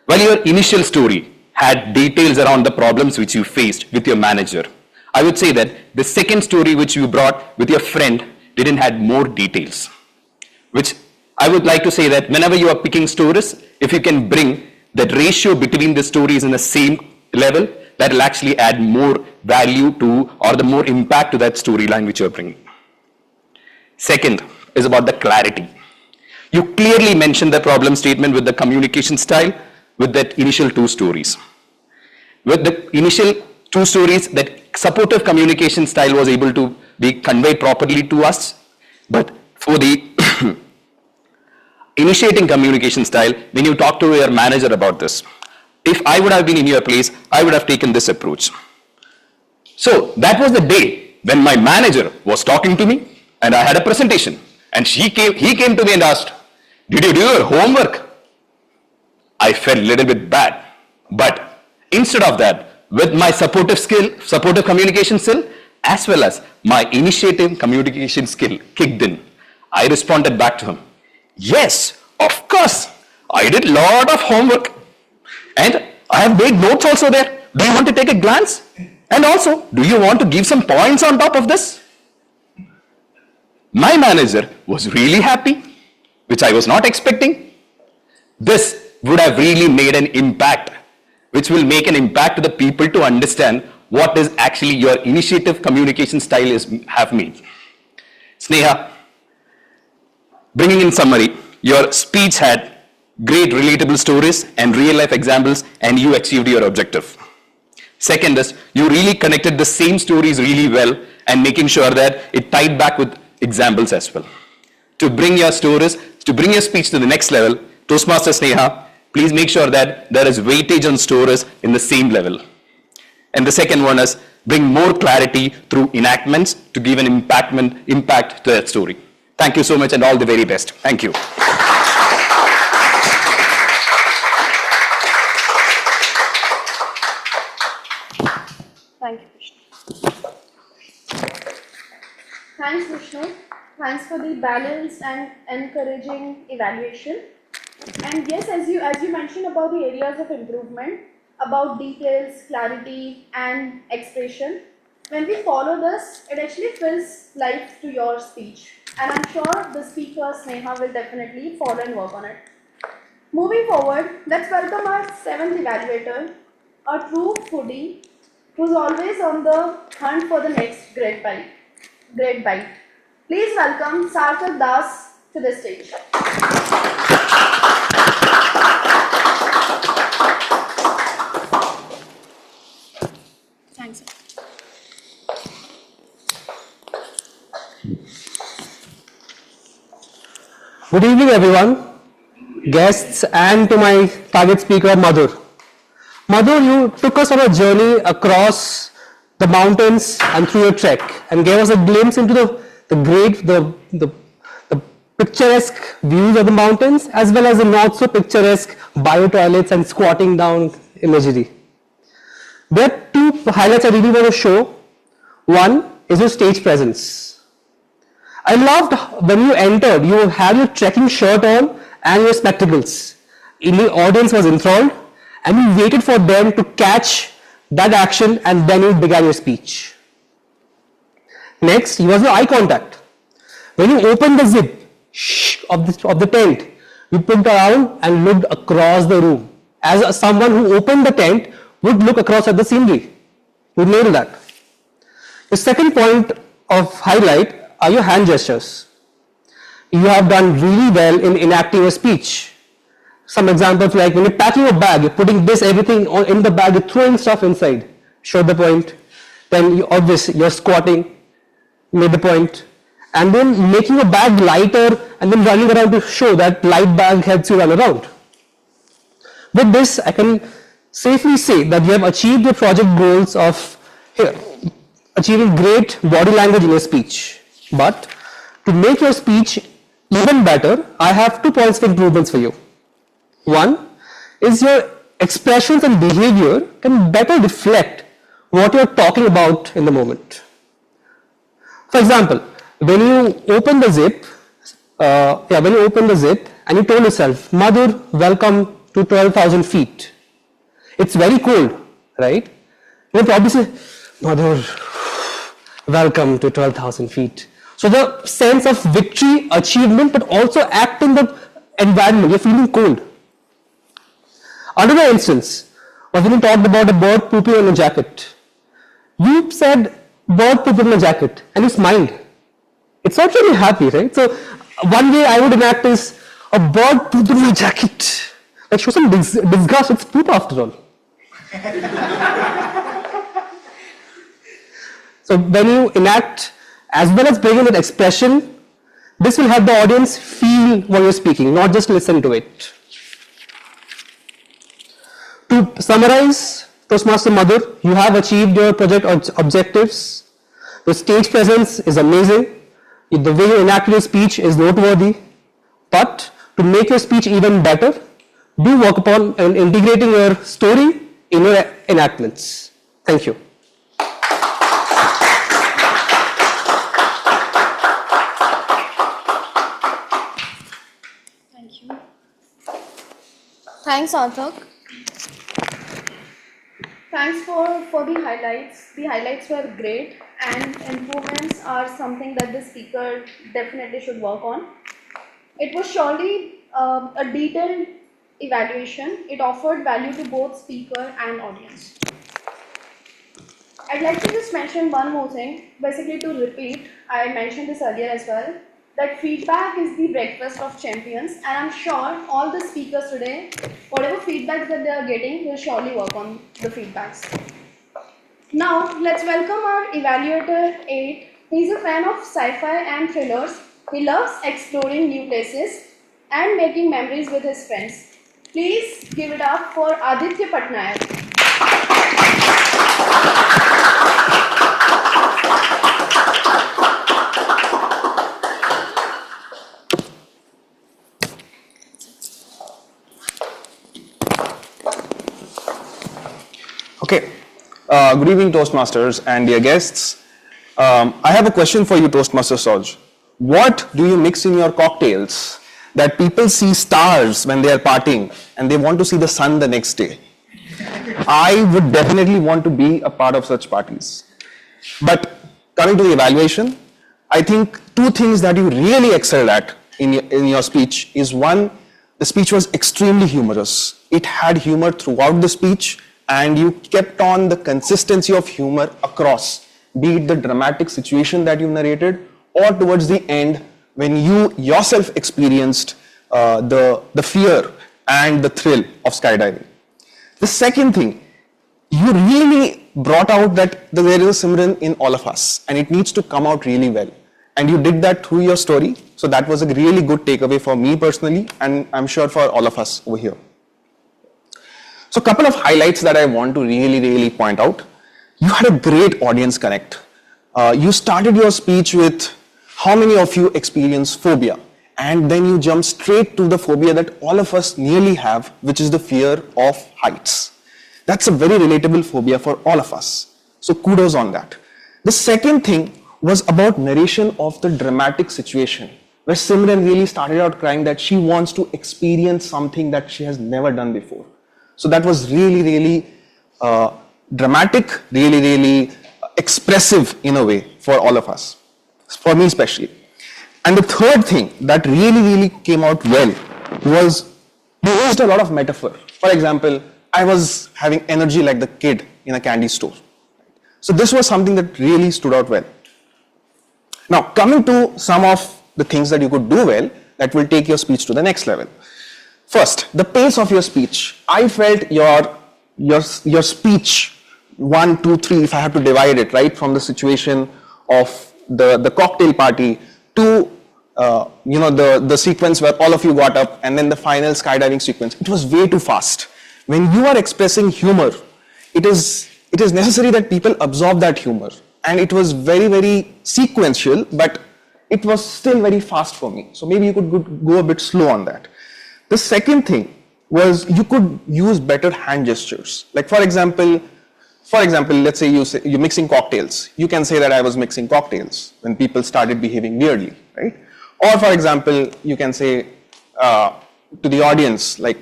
While your initial story had details around the problems which you faced with your manager, I would say that the second story which you brought with your friend didn't have more details, which I would like to say that whenever you are picking stories, if you can bring that ratio between the stories in the same level, that will actually add more value to or the more impact to that storyline which you are bringing. Second is about the clarity. You clearly mentioned the problem statement with the communication style with that initial 2 stories. With the initial 2 stories, that supportive communication style was able to be conveyed properly to us, but for the initiating communication style when you talk to your manager about this. If I would have been in your place, I would have taken this approach. So that was the day when my manager was talking to me and I had a presentation, and he came to me and asked, "Did you do your homework?" I felt a little bit bad, but instead of that, with my supportive communication skill, as well as my initiative communication skill kicked in, I responded back to him, "Yes, of course, I did a lot of homework and I have made notes also there. Do you want to take a glance? And also, do you want to give some points on top of this?" My manager was really happy, which I was not expecting. This would have really made an impact, which will make an impact to the people to understand what is actually your initiative communication style have made. Sneha, bringing in summary, your speech had great relatable stories and real life examples, and you achieved your objective. Second is, you really connected the same stories really well and making sure that it tied back with examples as well. To bring your stories, to bring your speech to the next level, Toastmaster Sneha, please make sure that there is weightage on stories in the same level. And the second one is, bring more clarity through enactments to give an impact to that story. Thank you so much and all the very best. Thank you. Thank you, Vishnu. Thanks, Vishnu. Thanks for the balanced and encouraging evaluation. And yes, as you mentioned about the areas of improvement, about details, clarity, and expression, when we follow this, it actually fills life to your speech. And I'm sure the speaker, Sneha, will definitely follow and work on it. Moving forward, let's welcome our 7th evaluator, a true foodie who's always on the hunt for the next great bite. Please welcome Sarthak Das to the stage. Thanks. Good evening, everyone, guests, and to my target speaker, Madhur. Madhur, you took us on a journey across the mountains and through a trek and gave us a glimpse into the picturesque views of the mountains, as well as the not so picturesque bio toilets and squatting down imagery. There are two highlights I really want to show. One is your stage presence. I loved when you entered, you had your trekking shirt on and your spectacles. The audience was enthralled and you waited for them to catch that action and then you began your speech. Next, was your eye contact. When you opened the zip of the tent, you looked around and looked across the room. As someone who opened the tent would look across at the scenery. You nailed that. The second point of highlight are your hand gestures. You have done really well in enacting your speech. Some examples like when you're packing a bag, you're putting everything in the bag, you're throwing stuff inside. Show the point. Then you're squatting, made the point. And then making a bag lighter and then running around to show that light bag helps you run around. With this, I can safely say that you have achieved your project goals of achieving great body language in your speech. But to make your speech even better, I have 2 points of improvements for you. One is your expressions and behavior can better reflect what you're talking about in the moment. For example, when you open the zip, and you told yourself, "Madhur, welcome to 12,000 feet. It's very cold, right?" You'll probably say, "Madhur, welcome to 12,000 feet." So the sense of victory, achievement, but also act in the environment, you're feeling cold. Another instance was when you talked about a bird pooping on a jacket. You said bird pooping on a jacket and you smiled. It's not really happy, right? So one way I would enact is a bird pooping on a jacket. Like show some disgust, it's poop after all. So when you enact as well as bring in that expression, This will help the audience feel what you're speaking, not just listen to it. To summarize, Toastmaster Madhur, you have achieved your project objectives. Your stage presence is amazing. The way you enacted your speech is noteworthy. But to make your speech even better, do work upon integrating your story in your enactments. Thank you. Thank you. Thanks, Arthak. Thanks for the highlights. The highlights were great, and improvements are something that the speaker definitely should work on. It was surely a detailed evaluation. It offered value to both speaker and audience. I'd like to just mention one more thing, basically to repeat, I mentioned this earlier as well, that feedback is the breakfast of champions, and I'm sure all the speakers today, whatever feedback that they are getting, will surely work on the feedbacks. Now, let's welcome our evaluator 8. He's a fan of sci-fi and thrillers. He loves exploring new places and making memories with his friends. Please give it up for Aditya Patnaik. Okay, good evening Toastmasters and dear guests. I have a question for you, Toastmaster Soj. What do you mix in your cocktails that people see stars when they are partying and they want to see the sun the next day? I would definitely want to be a part of such parties. But coming to the evaluation, I think two things that you really excelled at in your speech is one, the speech was extremely humorous. It had humor throughout the speech, and you kept on the consistency of humor across, be it the dramatic situation that you narrated or towards the end when you yourself experienced the fear and the thrill of skydiving. The second thing, you really brought out that there is a Simran in all of us and it needs to come out really well. And you did that through your story. So that was a really good takeaway for me personally, and I'm sure for all of us over here. So a couple of highlights that I want to really point out. You had a great audience connect. You started your speech with how many of you experience phobia, and then you jump straight to the phobia that all of us nearly have, which is the fear of heights. That's a very relatable phobia for all of us. So kudos on that. The second thing was about narration of the dramatic situation, where Simran really started out crying that she wants to experience something that she has never done before. So that was really dramatic, really expressive in a way for all of us, for me especially. And the third thing that really came out well was you used a lot of metaphor. For example, I was having energy like the kid in a candy store. So this was something that really stood out well. Now coming to some of the things that you could do well that will take your speech to the next level. First, the pace of your speech. I felt your speech 1, 2, 3, if I have to divide it, right, from the situation of the cocktail party to the sequence where all of you got up and then the final skydiving sequence. It was way too fast. When you are expressing humor, it is necessary that people absorb that humor, and it was very sequential, but it was still very fast for me. So maybe you could go a bit slow on that. The second thing was you could use better hand gestures. Like for example, let's say you're mixing cocktails. You can say that I was mixing cocktails when people started behaving weirdly, right? Or for example, you can say to the audience, like,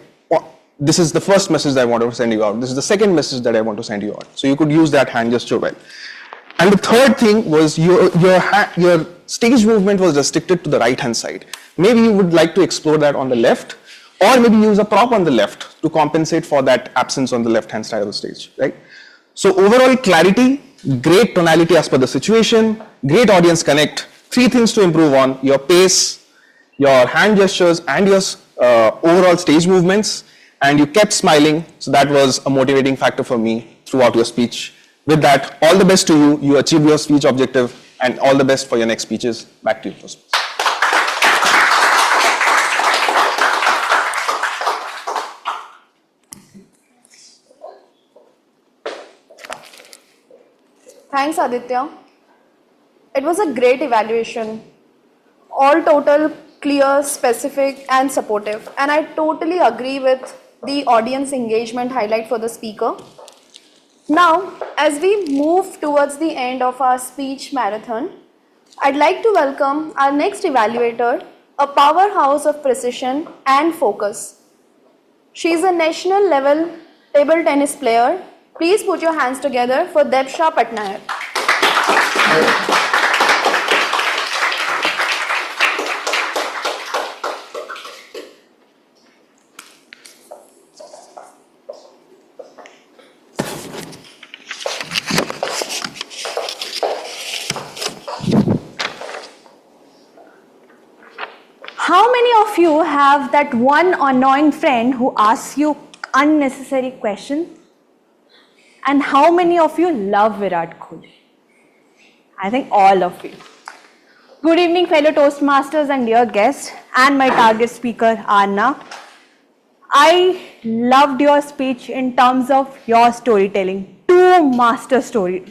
this is the first message that I want to send you out. This is the second message that I want to send you out. So you could use that hand gesture well. And the third thing was your stage movement was restricted to the right hand side. Maybe you would like to explore that on the left, or maybe use a prop on the left to compensate for that absence on the left hand side of the stage, right? So overall clarity, great tonality as per the situation, great audience connect. 3 things to improve on: your pace, your hand gestures, and your overall stage movements. And you kept smiling, so that was a motivating factor for me throughout your speech. With that, all the best to you. You achieved your speech objective, and all the best for your next speeches. Back to you, Toastmasters. Thanks, Aditya. It was a great evaluation. All total, clear, specific, and supportive. And I totally agree with the audience engagement highlight for the speaker. Now, as we move towards the end of our speech marathon, I'd like to welcome our next evaluator, a powerhouse of precision and focus. She's a national level table tennis player. Please put your hands together for Debsha Patnaik. How many of you have that one annoying friend who asks you unnecessary questions? And how many of you love Virat Kohli? I think all of you. Good evening, fellow Toastmasters and dear guests, and my target speaker, Anna. I loved your speech in terms of your storytelling. Two master stories.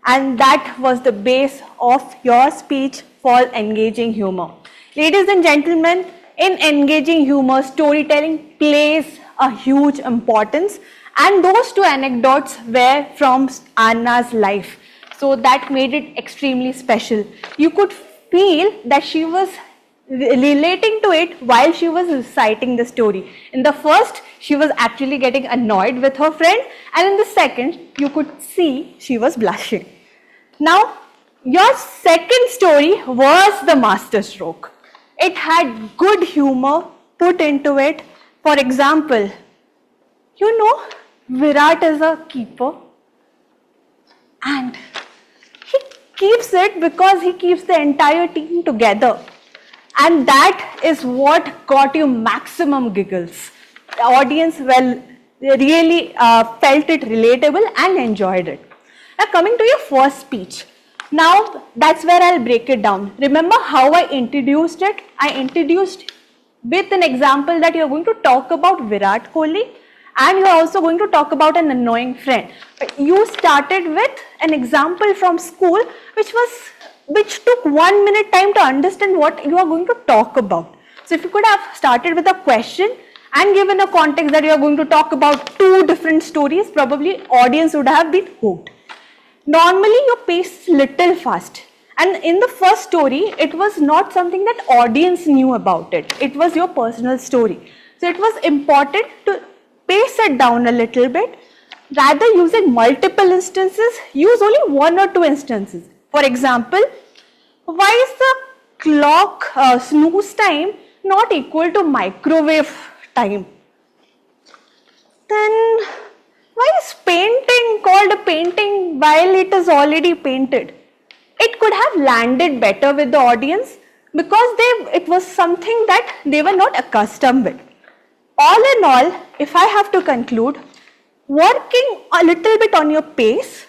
And that was the base of your speech for engaging humor. Ladies and gentlemen, in engaging humor, storytelling plays a huge importance, and those two anecdotes were from Anna's life. So that made it extremely special. You could feel that she was relating to it while she was reciting the story. In the first, she was actually getting annoyed with her friend, and in the second, you could see she was blushing. Now, your second story was the masterstroke. It had good humor put into it. For example, you know, Virat is a keeper and he keeps it because he keeps the entire team together. And that is what got you maximum giggles. The audience really felt it relatable and enjoyed it. Now coming to your first speech. Now that's where I'll break it down. Remember how I introduced it? I introduced with an example that you're going to talk about Virat Kohli and you're also going to talk about an annoying friend. You started with an example from school which took 1 minute time to understand what you are going to talk about. So if you could have started with a question and given a context that you are going to talk about two different stories, probably audience would have been hooked. Normally your pace is little fast, and in the first story it was not something that audience knew about it. It was your personal story. So it was important to pace it down a little bit. Rather using multiple instances, use only one or two instances. For example, why is the clock snooze time not equal to microwave time? Then why is painting called a painting while it is already painted? It could have landed better with the audience because it was something that they were not accustomed with. All in all, if I have to conclude, working a little bit on your pace,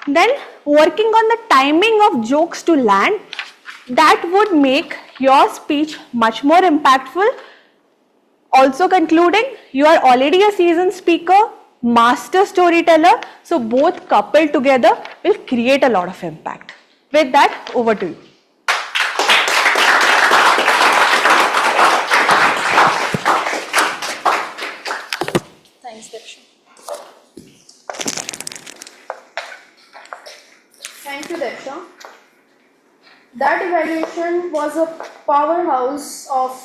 then working on the timing of jokes to land, that would make your speech much more impactful. Also concluding, you are already a seasoned speaker, master storyteller, so both coupled together will create a lot of impact. With that, over to you. Thanks, Debsha. Thank you, Debsha. That evaluation was a powerhouse of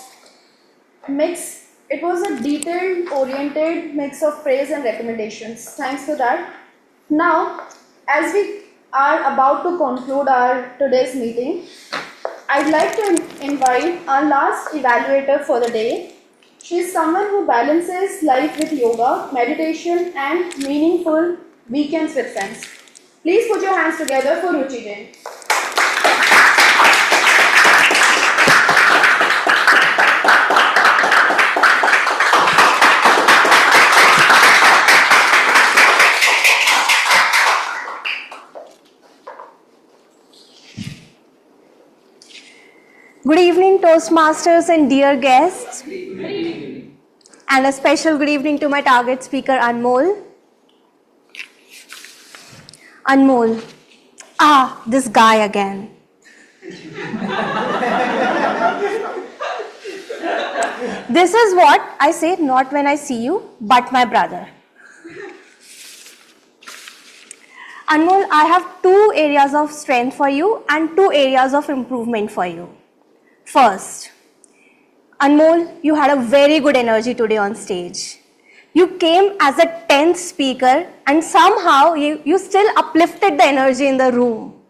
mix. It was a detailed oriented mix of praise and recommendations. Thanks for that. Now, as we are about to conclude our today's meeting, I'd like to invite our last evaluator for the day. She is someone who balances life with yoga, meditation and meaningful weekends with friends. Please put your hands together for Ruchi Jain. Good evening, Toastmasters and dear guests. Good evening. And a special good evening to my target speaker, Anmol. Anmol, Ah, this guy again. This is what I say not when I see you, but my brother. Anmol, I have two areas of strength for you and two areas of improvement for you. First, Anmol, you had a very good energy today on stage. You came as a 10th speaker and somehow you still uplifted the energy in the room.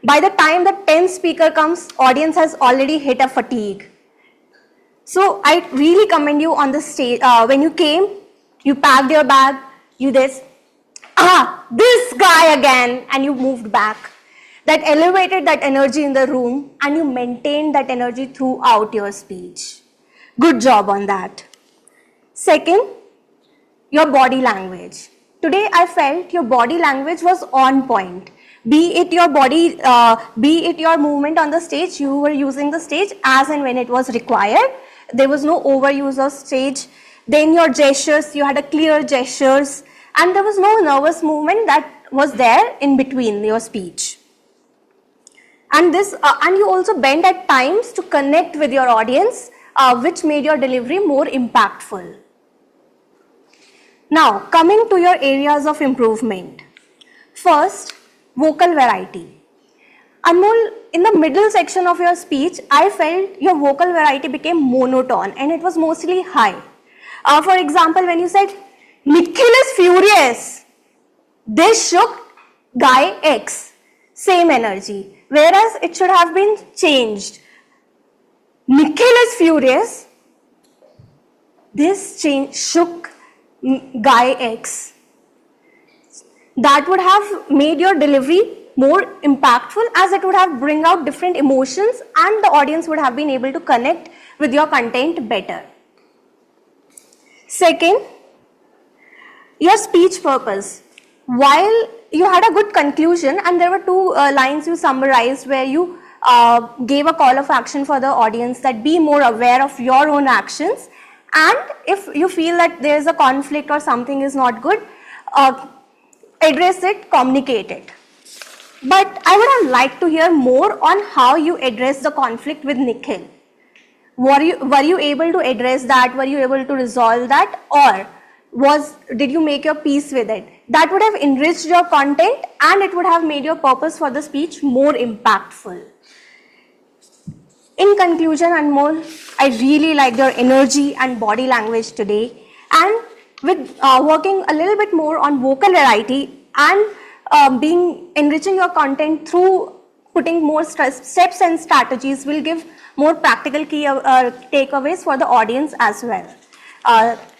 By the time the 10th speaker comes, audience has already hit a fatigue. So I really commend you on the stage. When you came, you packed your bag, you this guy again, and you moved back. That elevated that energy in the room and you maintained that energy throughout your speech. Good job on that. Second, your body language. Today I felt your body language was on point. Be it your body, be it your movement on the stage, you were using the stage as and when it was required. There was no overuse of stage. Then your gestures, you had a clear gestures, and there was no nervous movement that was there in between your speech. And you also bent at times to connect with your audience, which made your delivery more impactful. Now, coming to your areas of improvement. First, vocal variety. Anmol, in the middle section of your speech, I felt your vocal variety became monotone and it was mostly high. For example, when you said, Nikhil is furious, this shook guy X, same energy. Whereas it should have been changed. Nikhil is furious, this shook guy X. That would have made your delivery more impactful as it would have bring out different emotions and the audience would have been able to connect with your content better. Second, your speech purpose. While you had a good conclusion and there were two lines you summarized where you gave a call of action for the audience that be more aware of your own actions, and if you feel that there is a conflict or something is not good, address it, communicate it. But I would have liked to hear more on how you address the conflict with Nikhil. Were you able to address that? Were you able to resolve that? Or did you make your peace with it? That would have enriched your content and it would have made your purpose for the speech more impactful. In conclusion, Anmol, I really liked your energy and body language today. And with working a little bit more on vocal variety and enriching your content through putting more steps and strategies will give more practical key takeaways for the audience as well.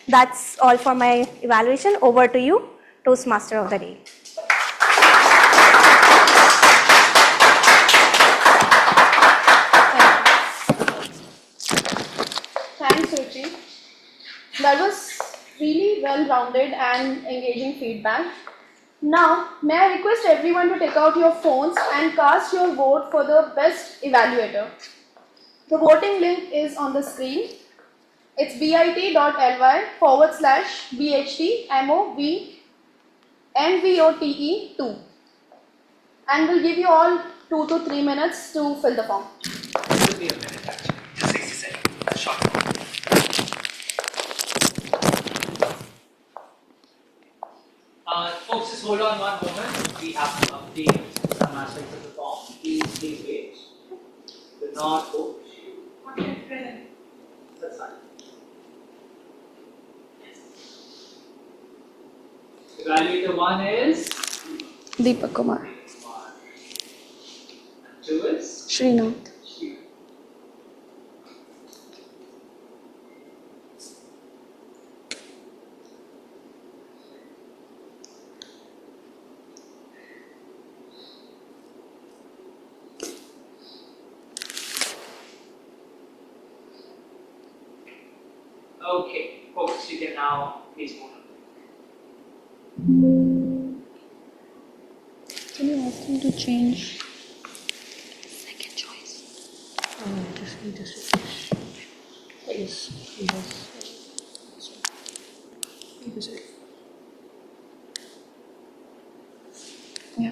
That's all for my evaluation. Over to you, Toastmaster of the Day. Thanks, Ruchi. That was really well-rounded and engaging feedback. Now, may I request everyone to take out your phones and cast your vote for the best evaluator. The voting link is on the screen. It's bit.ly/BHTMOVMVOTE2. And we'll give you all 2 to 3 minutes to fill the form. It will be a minute actually, just 60 seconds, short. Folks, just hold on one moment. We have to update some aspects of the form. Please wait. Do not vote. That's fine. Evaluator 1 is Deepak Kumar. 2 is Srinath. okay, folks, you can now please vote. Can you ask him to change second choice? Yeah.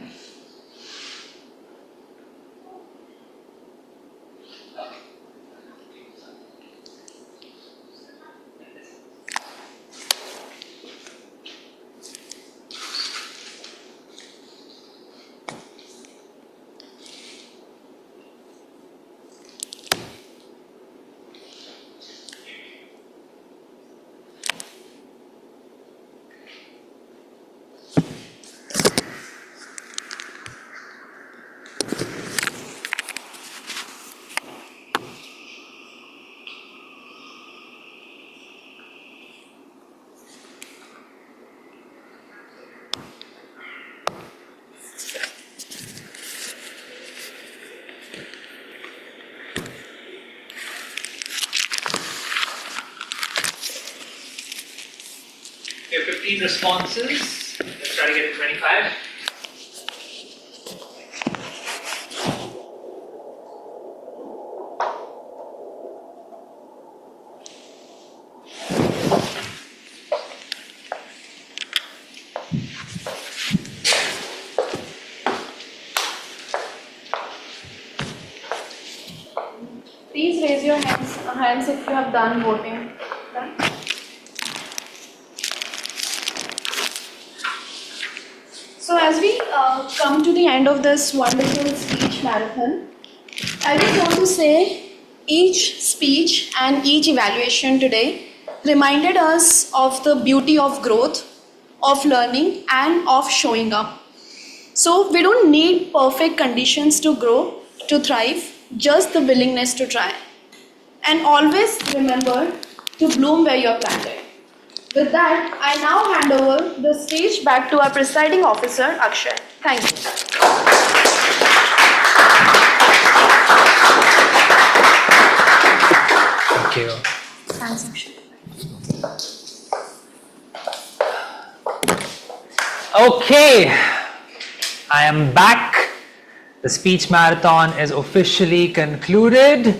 We have 15 responses. Let's try to get to 25. Please raise your hands if you have done voting. So as we come to the end of this wonderful speech marathon, I just want to say each speech and each evaluation today reminded us of the beauty of growth, of learning and of showing up. So we don't need perfect conditions to grow, to thrive, just the willingness to try. And always remember to bloom where you're planted. With that, I now hand over the stage back to our presiding officer, Akshay. Thank you. Thank you. Thanks, Akshay. Okay, I am back. The speech marathon is officially concluded.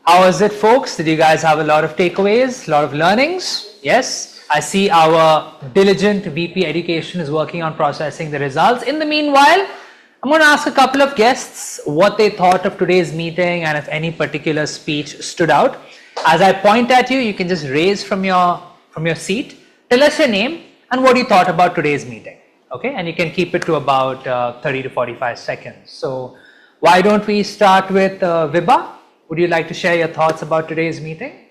How was it, folks? Did you guys have a lot of takeaways, a lot of learnings? Yes, I see our diligent VP Education is working on processing the results. In the meanwhile, I'm going to ask a couple of guests what they thought of today's meeting and if any particular speech stood out. As I point at you, you can just raise from your seat, tell us your name and what you thought about today's meeting. Okay, and you can keep it to about 30 to 45 seconds. So why don't we start with Vibha? Would you like to share your thoughts about today's meeting?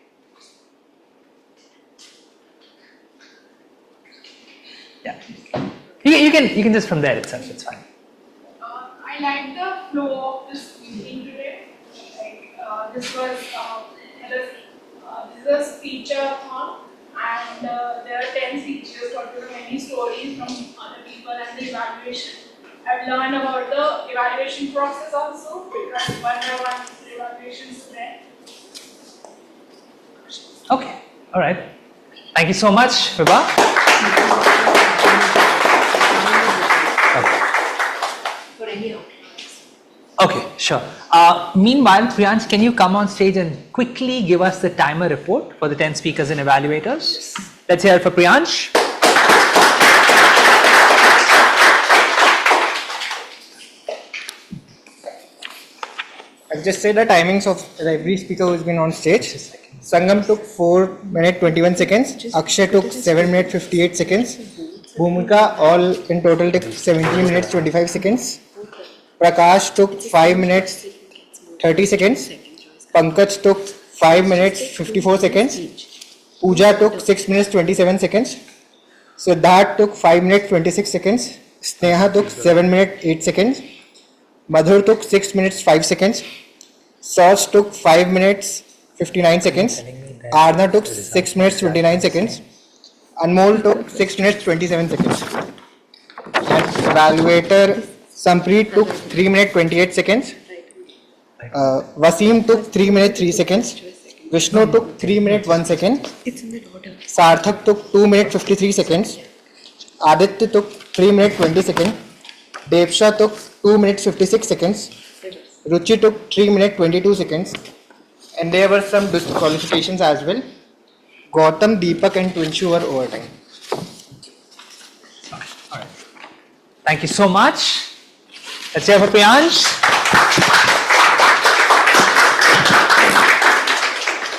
Yeah, you can just from there itself. It's fine. I like the flow of this meeting today. Like this was this is a speechathon, and there are 10 speeches, got to know many stories from other people and the evaluation. I've learned about the evaluation process also, because one by one evaluations today. Okay, all right. Thank you so much, Vibha. Okay, sure. Meanwhile, Priyansh, can you come on stage and quickly give us the timer report for the 10 speakers and evaluators? Let's hear it for Priyansh. I'll just say the timings of every speaker who's been on stage. Sangam took 4 minutes 21 seconds. Akshay took 7 minutes 58 seconds. Bhumika all in total took 17 minutes 25 seconds. Prakash took 5 minutes 30 seconds. Pankaj took 5 minutes 54 seconds. Pooja took 6 minutes 27 seconds. Siddharth took 5 minutes 26 seconds. Sneha took 7 minutes 8 seconds. Madhur took 6 minutes 5 seconds. Sauch took 5 minutes 59 seconds. Arna took 6 minutes 29 seconds. Anmol took 6 minutes 27 seconds. And evaluator Sampreet took 3 minutes 28 seconds. Wasim took 3 minutes 3 seconds. Vishnu took 3 minutes 1 second. Sarthak took 2 minutes 53 seconds. Aditya took 3 minutes 20 seconds. Devsha took 2 minutes 56 seconds. Ruchi took 3 minutes 22 seconds. And there were some disqualifications as well. Gautam, Deepak and Twinshu were overtime. All right. Thank you so much. Let's hear for Priyansh.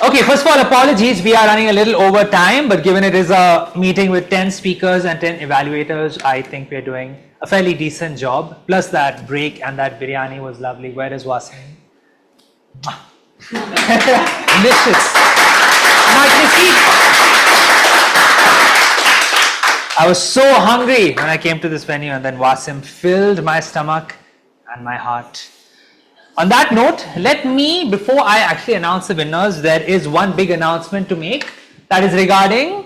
Okay, first of all, apologies. We are running a little over time, but given it is a meeting with 10 speakers and 10 evaluators, I think we're doing a fairly decent job. Plus that break and that biryani was lovely. Where is Wasim? Delicious. I was so hungry when I came to this venue, and then Wasim filled my stomach and my heart. On that note, let me, before I actually announce the winners, there is one big announcement to make that is regarding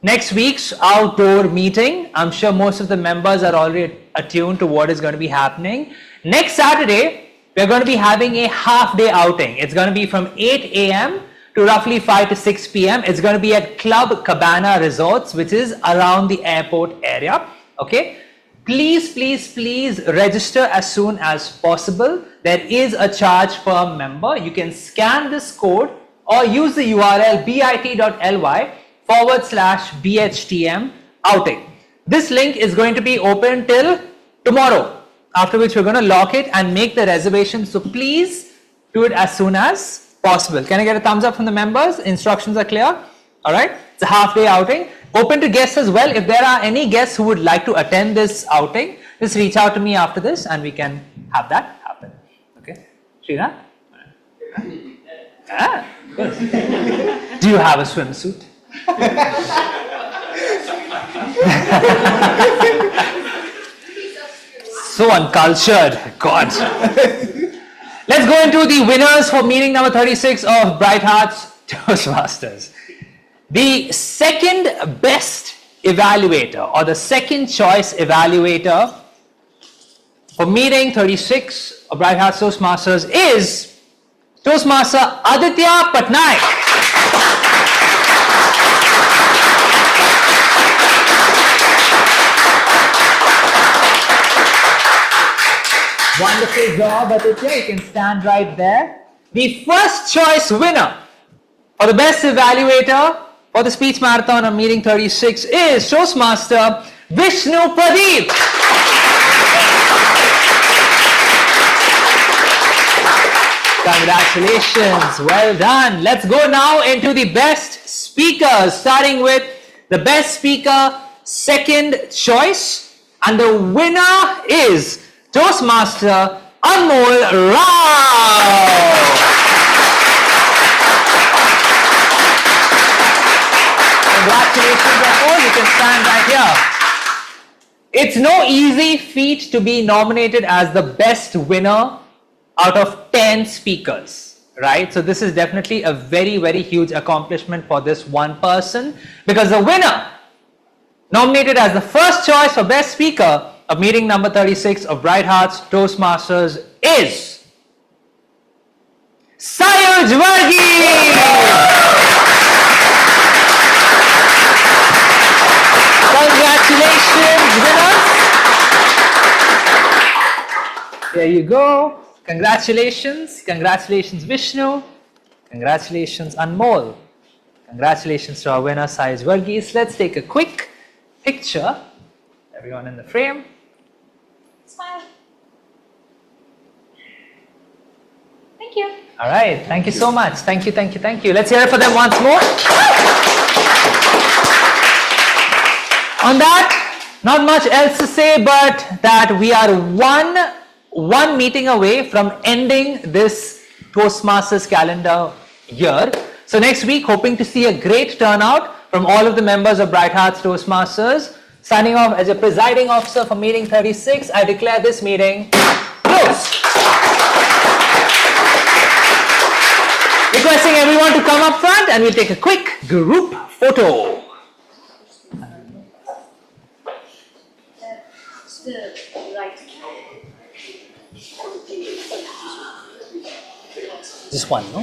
next week's outdoor meeting. I'm sure most of the members are already attuned to what is going to be happening. Next Saturday, we're going to be having a half-day outing. It's going to be from 8 a.m. to roughly 5 to 6 p.m. It's going to be at Club Cabana Resorts, which is around the airport area. Okay. Please register as soon as possible. There is a charge per member. You can scan this code or use the URL bit.ly/BHTM outing. This link is going to be open till tomorrow, after which we're going to lock it and make the reservation. So please do it as soon as possible. Can I get a thumbs up from the members? Instructions are clear? All right. It's a half-day outing. Open to guests as well. If there are any guests who would like to attend this outing, just reach out to me after this and we can have that happen. Okay. Srinath? Ah, good. Do you have a swimsuit? So uncultured. God. Let's go into the winners for meeting number 36 of Bright Hearts Toastmasters. The second best evaluator or the second choice evaluator for meeting 36 of Bright Hearts Toastmasters is Toastmaster Aditya Patnaik. Wonderful job, Aditya. You can stand right there. The first choice winner for the best evaluator for the speech marathon on meeting 36 is Toastmaster Vishnu Pradeep. Congratulations, well done. Let's go now into the best speakers, starting with the best speaker, second choice, and the winner is Toastmaster Anmol Rao. Congratulations, Anmol. You can stand right here. It's no easy feat to be nominated as the best winner out of 10 speakers, right? So this is definitely a very, very huge accomplishment for this one person, because the winner nominated as the first choice for best speaker of meeting number 36 of Bright Hearts Toastmasters is Sayuj Varghese. Congratulations, winners. There you go. Congratulations. Congratulations, Vishnu. Congratulations, Anmol. Congratulations to our winner, Sayuj Varghese. Let's take a quick picture. Everyone in the frame. Smile. Thank you. All right. Thank you so much. Thank you, thank you, thank you. Let's hear it for them once more. On that, not much else to say, but that we are one meeting away from ending this Toastmasters calendar year. So next week, hoping to see a great turnout from all of the members of Bright Hearts Toastmasters. Signing off as a presiding officer for meeting 36, I declare this meeting closed. Requesting everyone to come up front and we'll take a quick group photo. Just one, no?